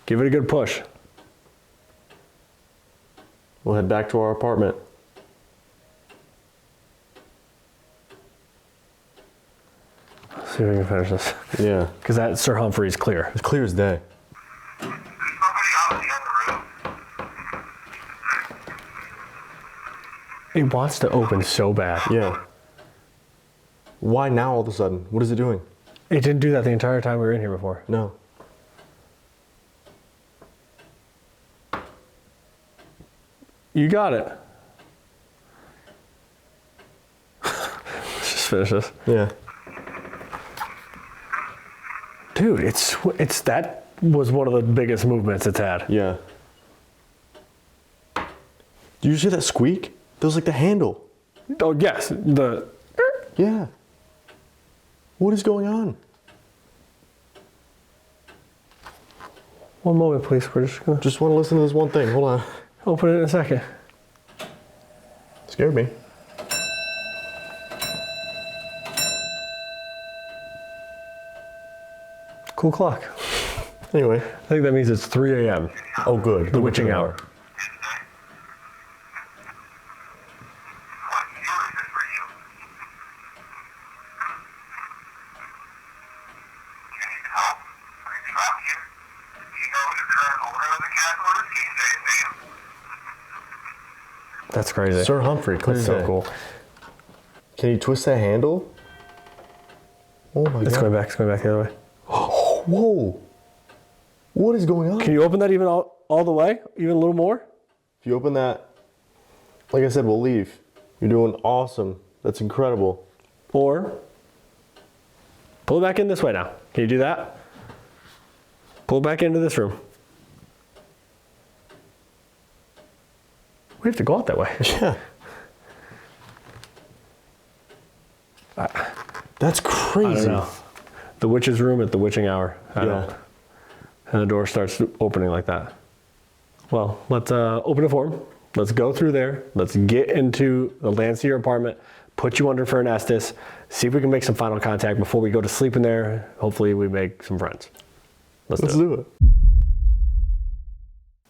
Give it a good push. We'll head back to our apartment. Let's see if we can finish this. Yeah. Because that Sir Humphrey is clear. It's clear as day. There's somebody out in the other room. It wants to open so bad. Yeah. Why now all of a sudden? What is it doing? It didn't do that the entire time we were in here before. No. You got it. Let's just finish this. Yeah. Dude, it's that was one of the biggest movements it's had. Yeah. Did you see that squeak? That was like the handle. Oh, yes. The. Yeah. What is going on? One moment, please. We're just going to Just want to listen to this one thing. Hold on. open it in a second. Scared me. Cool clock. Anyway. I think that means it's 3 a.m. Oh, good. The witching hour. That's crazy. Sir Humphrey, clear That's so day. cool. Can you twist that handle? Oh my It's god. going back. It's going back the other way. Whoa. What is going on? Can you open that even all the way? Even a little more? If you open that, like I said, we'll leave. You're doing awesome. That's incredible. Or pull it back in this way now. Can you do that? Pull it back into this room. We have to go out that way. Yeah. That's I crazy. don't know. The witch's room at the witching hour. I don't know. And the door starts opening like that. Well, let's open it for him. Let's go through there. Let's get into the Landseer apartment, put you under for an Estes, see if we can make some final contact before we go to sleep in there. Hopefully we make some friends. Let's do it.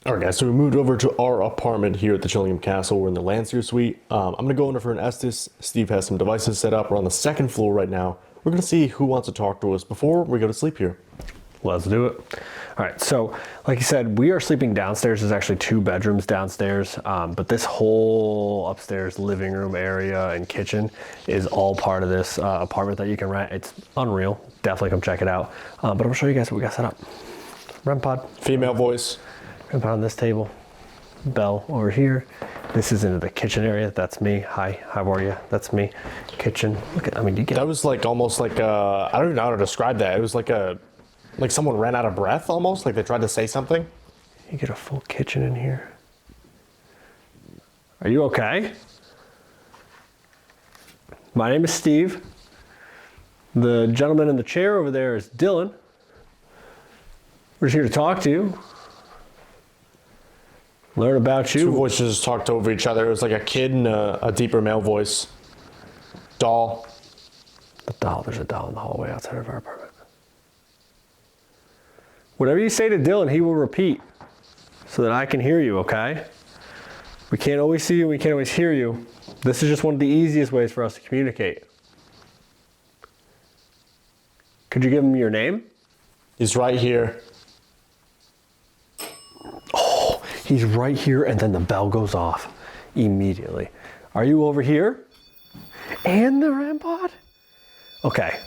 All right, guys, so we moved over to our apartment here at the Chillingham Castle. We're in the Landseer suite. I'm going to go under for an Estes. Steve has some devices set up. We're on the second floor right now. We're going to see who wants to talk to us before we go to sleep here. Let's do it. All right, so like you said, we are sleeping downstairs. There's actually 2 bedrooms downstairs, but this whole upstairs living room area and kitchen is all part of this apartment that you can rent. It's unreal. Definitely come check it out. But I'm gonna show you guys what we got set up. REM pod. Female voice. REM pod on this table. Bell over here. This is into the kitchen area. That's me. Hi, how are you? That's me. Kitchen. Look at, I mean, you get That was like almost like I don't even know how to describe that. It was like someone ran out of breath almost, like they tried to say something. You get a full kitchen in here. Are you okay? My name is Steve. The gentleman in the chair over there is Dylan. We're just here to talk to you. Learn about 2 you. voices talked over each other. It was like a kid and a deeper male voice. Doll. The doll, there's a doll in the hallway outside of our apartment. Whatever you say to Dylan, he will repeat so that I can hear you, okay? We can't always see you, we can't always hear you. This is just one of the easiest ways for us to communicate. Could you give him your name? He's right here. Oh, he's right here, and then the bell goes off immediately. Are you over here? And the REM pod? Okay.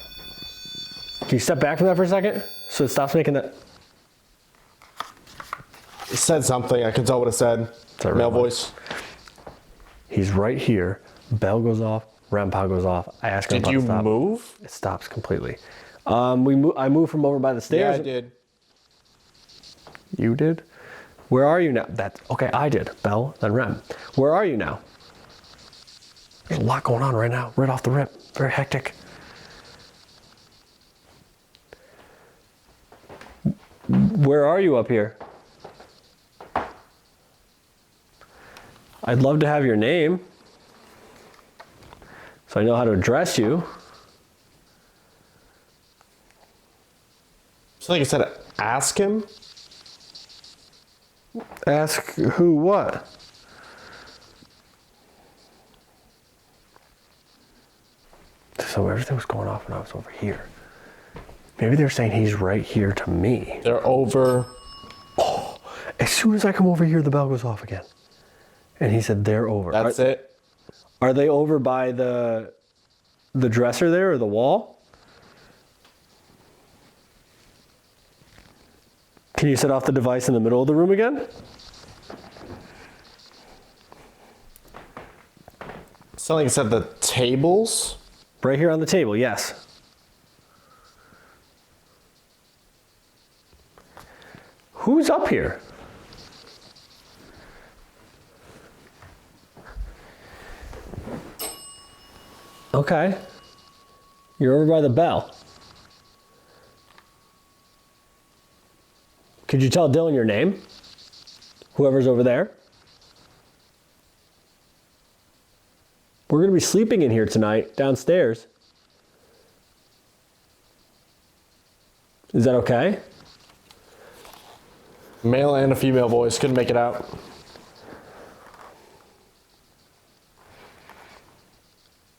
Can you step back from that for a second so it stops making that? It said something. I can tell what it said. a Male REM pod. voice. He's right here. Bell goes off. REM pod goes off. I ask him Did to you stop. move? It stops completely. I moved from over by the stairs. Yeah, I did. You did? Where are you now? Okay, I did. Bell, then REM. Where are you now? There's a lot going on right now, right off the rip. Very hectic. Where are you up here? I'd love to have your name, so I know how to address you. So like I said, ask him. Ask who what? So everything was going off when I was over here. Maybe they're saying he's right here to me. They're over. Oh, as soon as I come over here, the bell goes off again. And he said they're over. That's it. Are they over by the dresser there or the wall? Can you set off the device in the middle of the room again? So like I said, the tables. Right here on the table, yes. Who's up here? Okay. You're over by the bell. Could you tell Dylan your name? Whoever's over there? We're going to be sleeping in here tonight, downstairs. Is that okay? Male and a female voice, couldn't make it out.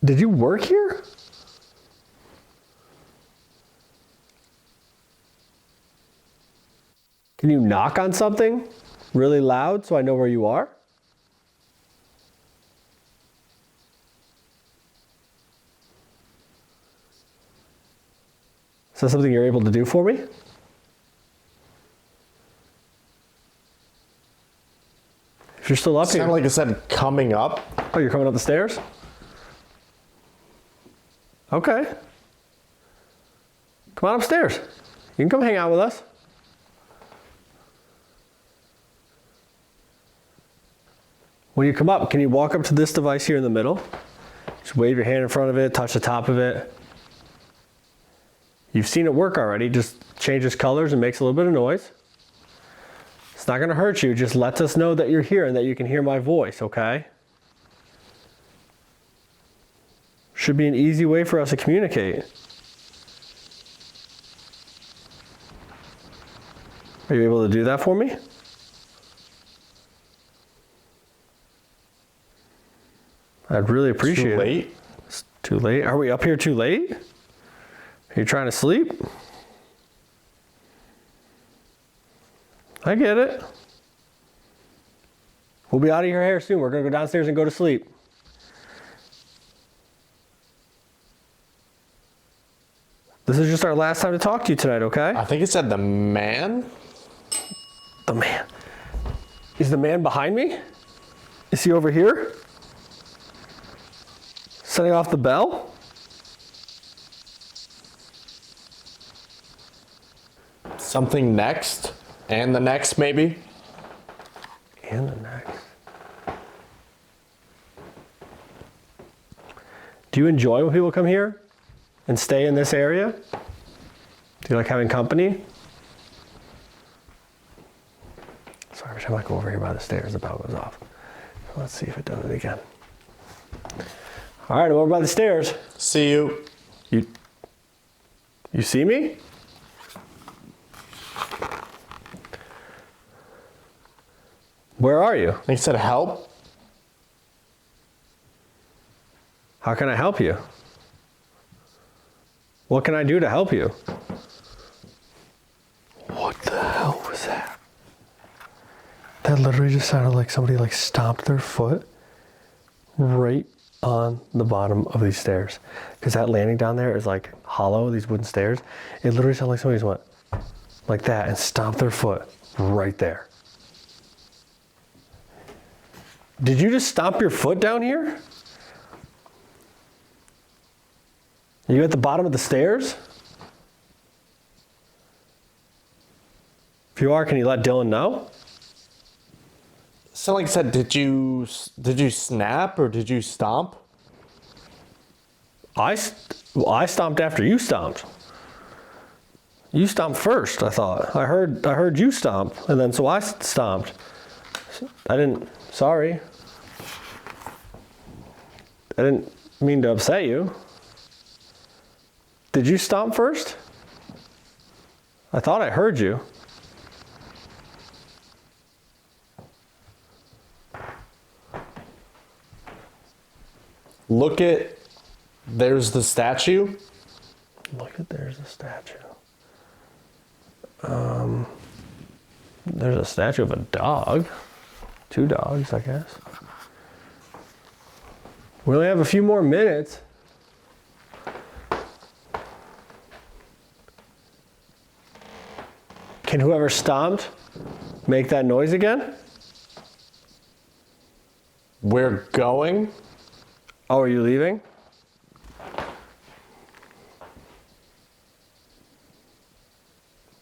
Did you work here? Can you knock on something really loud so I know where you are? Is that something you're able to do for me? If you're still up here. Sounded like it said coming up. Oh, you're coming up the stairs? Okay. Come on upstairs. You can come hang out with us. When you come up, can you walk up to this device here in the middle? Just wave your hand in front of it, touch the top of it. You've seen it work already. Just changes colors and makes a little bit of noise. It's not gonna hurt you. Just lets us know that you're here and that you can hear my voice, okay? Should be an easy way for us to communicate. Are you able to do that for me? I'd really appreciate it. Too late? It's too late? Are we up here too late? Are you trying to sleep? I get it. We'll be out of your hair soon. We're gonna go downstairs and go to sleep. This is just our last time to talk to you tonight, okay? I think it said the man. The man. Is the man behind me? Is he over here? Setting off the bell? Something next. And the next, maybe. And the next. Do you enjoy when people come here and stay in this area? Do you like having company? Sorry, every time I go over here by the stairs, the bell goes off. Let's see if it does it again. All right, I'm over by the stairs. See you. You see me? Where are you? I think it said help. How can I help you? What can I do to help you? What the hell was that? That literally just sounded like somebody like stomped their foot right on the bottom of these stairs. Because that landing down there is like hollow, these wooden stairs. It literally sounded like somebody just went like that and stomped their foot right there. Did you just stomp your foot down here? Are you at the bottom of the stairs? If you are, can you let Dylan know? Sounded like it said, did you snap or did you stomp? I stomped after you stomped. You stomped first, I thought. I heard you stomp, and then so I stomped. I didn't, sorry. I didn't mean to upset you. Did you stomp first? I thought I heard you. Look at, there's the statue. Look at, there's a statue. There's a statue of a dog. 2 dogs, I guess. We only have a few more minutes. Can whoever stomped make that noise again? We're going. Oh, are you leaving?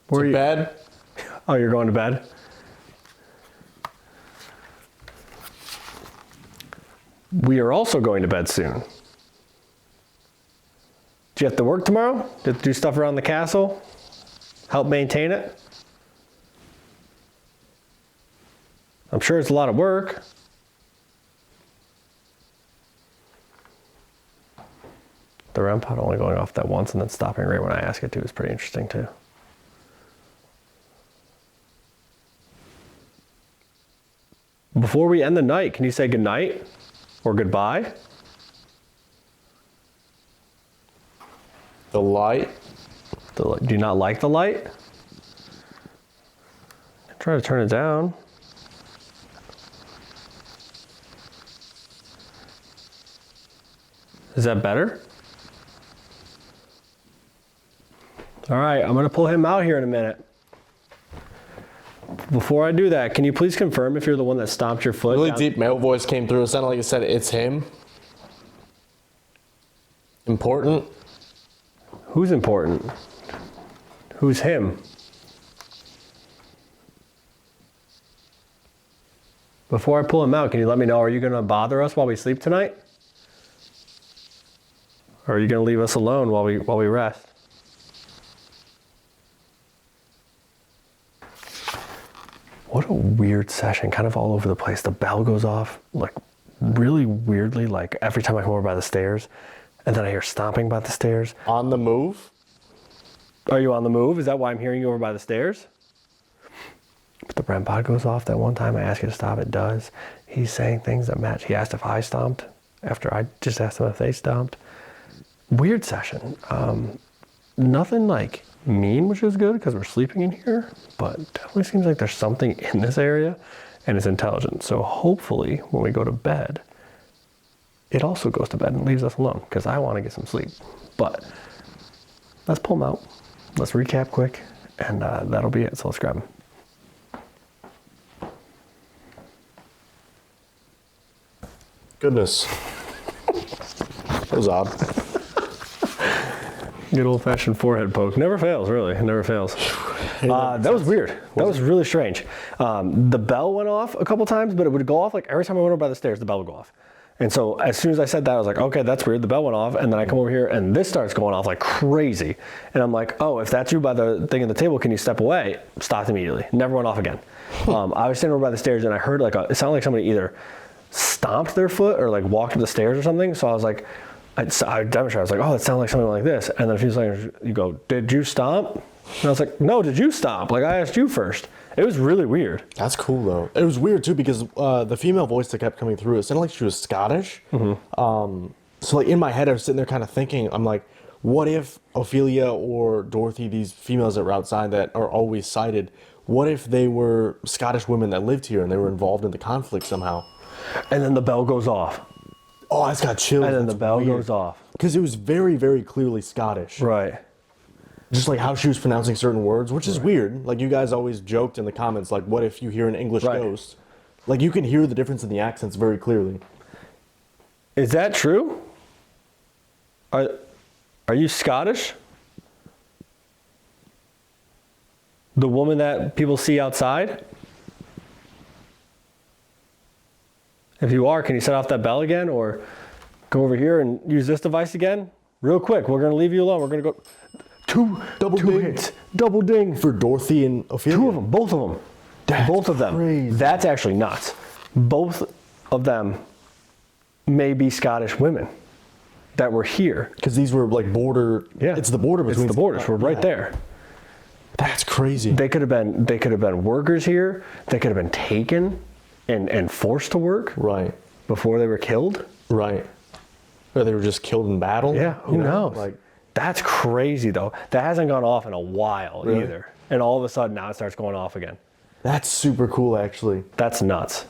Where are To you? bed. Oh, you're going to bed? We are also going to bed soon. you have to work tomorrow? Do you have to do stuff around the castle? Help maintain it? I'm sure it's a lot of work. The REM pod only going off that once and then stopping right when I ask it to is pretty interesting too. Before we end the night, can you say good night or goodbye? The light. Do you not like the light? Try to turn it down. Is that better? All right, I'm gonna pull him out here in a minute. Before I do that, can you please confirm if you're the one that stomped your foot? Really down? deep male voice came through. It sounded like it said it's him. Important. Who's important? Who's him? Before I pull him out, can you let me know, are you gonna bother us while we sleep tonight? Or are you gonna leave us alone while we rest? What a weird session, kind of all over the place. The bell goes off, like really weirdly, like every time I come over by the stairs, and then I hear stomping by the stairs. On the move? Are you on the move? Is that why I'm hearing you over by the stairs? But the REM pod goes off that one time I ask you to stop, it does. He's saying things that match. He asked if I stomped after I just asked him if they stomped. Weird session. Nothing like mean, which is good because we're sleeping in here, but definitely seems like there's something in this area and it's intelligent. So hopefully when we go to bed, it also goes to bed and leaves us alone because I want to get some sleep. But let's pull them out. Let's recap quick and that'll be it. So let's grab them. Goodness. That was odd. Good old-fashioned forehead poke. Never fails, really. It never fails. That was weird. That was really strange. The bell went off a couple times, but it would go off like every time I went over by the stairs, the bell would go off. And so as soon as I said that, I was like, okay, that's weird. The bell went off, and then I come over here, and this starts going off like crazy. And I'm like, oh, if that's you by the thing on the table, can you step away? Stopped immediately. Never went off again. I was standing over by the stairs, and I heard like it sounded like somebody either stomped their foot or like walked up the stairs or something. So I was like, I demonstrated. I was like, oh, it sounded like something like this. And then a few seconds, you go, did you stomp? And I was like, no, did you stomp? Like I asked you first. It was really weird. That's cool though. It was weird too because the female voice that kept coming through, it sounded like she was Scottish. Mm-hmm. So like in my head, I was sitting there kind of thinking, I'm like, what if Ophelia or Dorothy, these females that were outside that are always sighted, what if they were Scottish women that lived here and they were involved in the conflict somehow? And then the bell goes off. Oh, I just got chills. And then the bell goes off. Because it was very, very clearly Scottish. Right. Just like how she was pronouncing certain words, which is weird. Like you guys always joked in the comments, like, what if you hear an English ghost? Like you can hear the difference in the accents very clearly. Is that true? Are you Scottish? The woman that people see outside? If you are, can you set off that bell again or go over here and use this device again? Real quick, we're gonna leave you alone. We're gonna go two hits, double ding. For Dorothy and Ophelia? Two of them, both of them. Both of them. Crazy. That's actually nuts. Both of them may be Scottish women that were here. Because these were like border. Yeah. It's the border between. It's the borders. We're right there. That's crazy. They could have been workers here. They could have been taken and forced to work. Right. Before they were killed. Right. Or they were just killed in battle. Yeah, who knows? Like, that's crazy though. That hasn't gone off in a while either. And all of a sudden now it starts going off again. that's super cool, actually. That's nuts.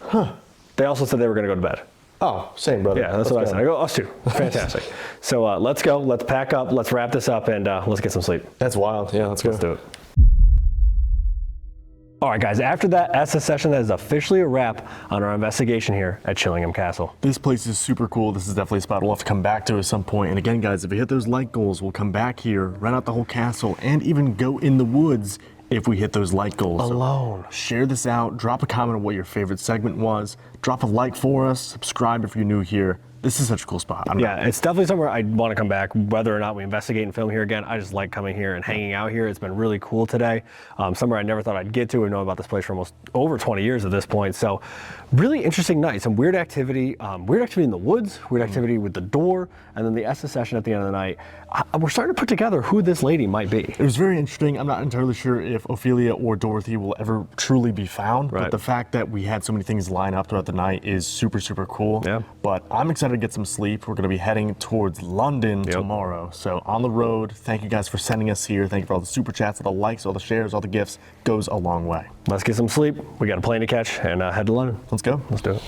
Huh. They also said they were gonna go to bed. Oh, same, brother. Yeah, that's what I said. I go, us too. Fantastic. So let's go. Let's pack up. Let's wrap this up and let's get some sleep. That's wild. Yeah, let's go. Let's do it. All right, guys, after that SS session, that is officially a wrap on our investigation here at Chillingham Castle. This place is super cool. This is definitely a spot we'll have to come back to at some point. And again, guys, if we hit those like goals, we'll come back here, rent out the whole castle, and even go in the woods if we hit those like goals. Alone. So share this out. Drop a comment on what your favorite segment was. Drop a like for us. Subscribe if you're new here. This is such a cool spot. Yeah, it's definitely somewhere I'd want to come back, whether or not we investigate and film here again. I just like coming here and hanging out here. It's been really cool today. Somewhere I never thought I'd get to. We've known about this place for almost over 20 years at this point. So really interesting night. Some weird activity in the woods, weird activity with the door, and then the SS session at the end of the night. We're starting to put together who this lady might be. It was very interesting. I'm not entirely sure if Ophelia or Dorothy will ever truly be found, but the fact that we had so many things line up throughout the night is super, super cool. Yeah. But I'm excited to get some sleep. We're going to be heading towards London tomorrow. So on the road, thank you guys for sending us here. Thank you for all the super chats, all the likes, all the shares, all the gifts. Goes a long way. Let's get some sleep. We got a plane to catch and head to London. Let's go. Let's do it.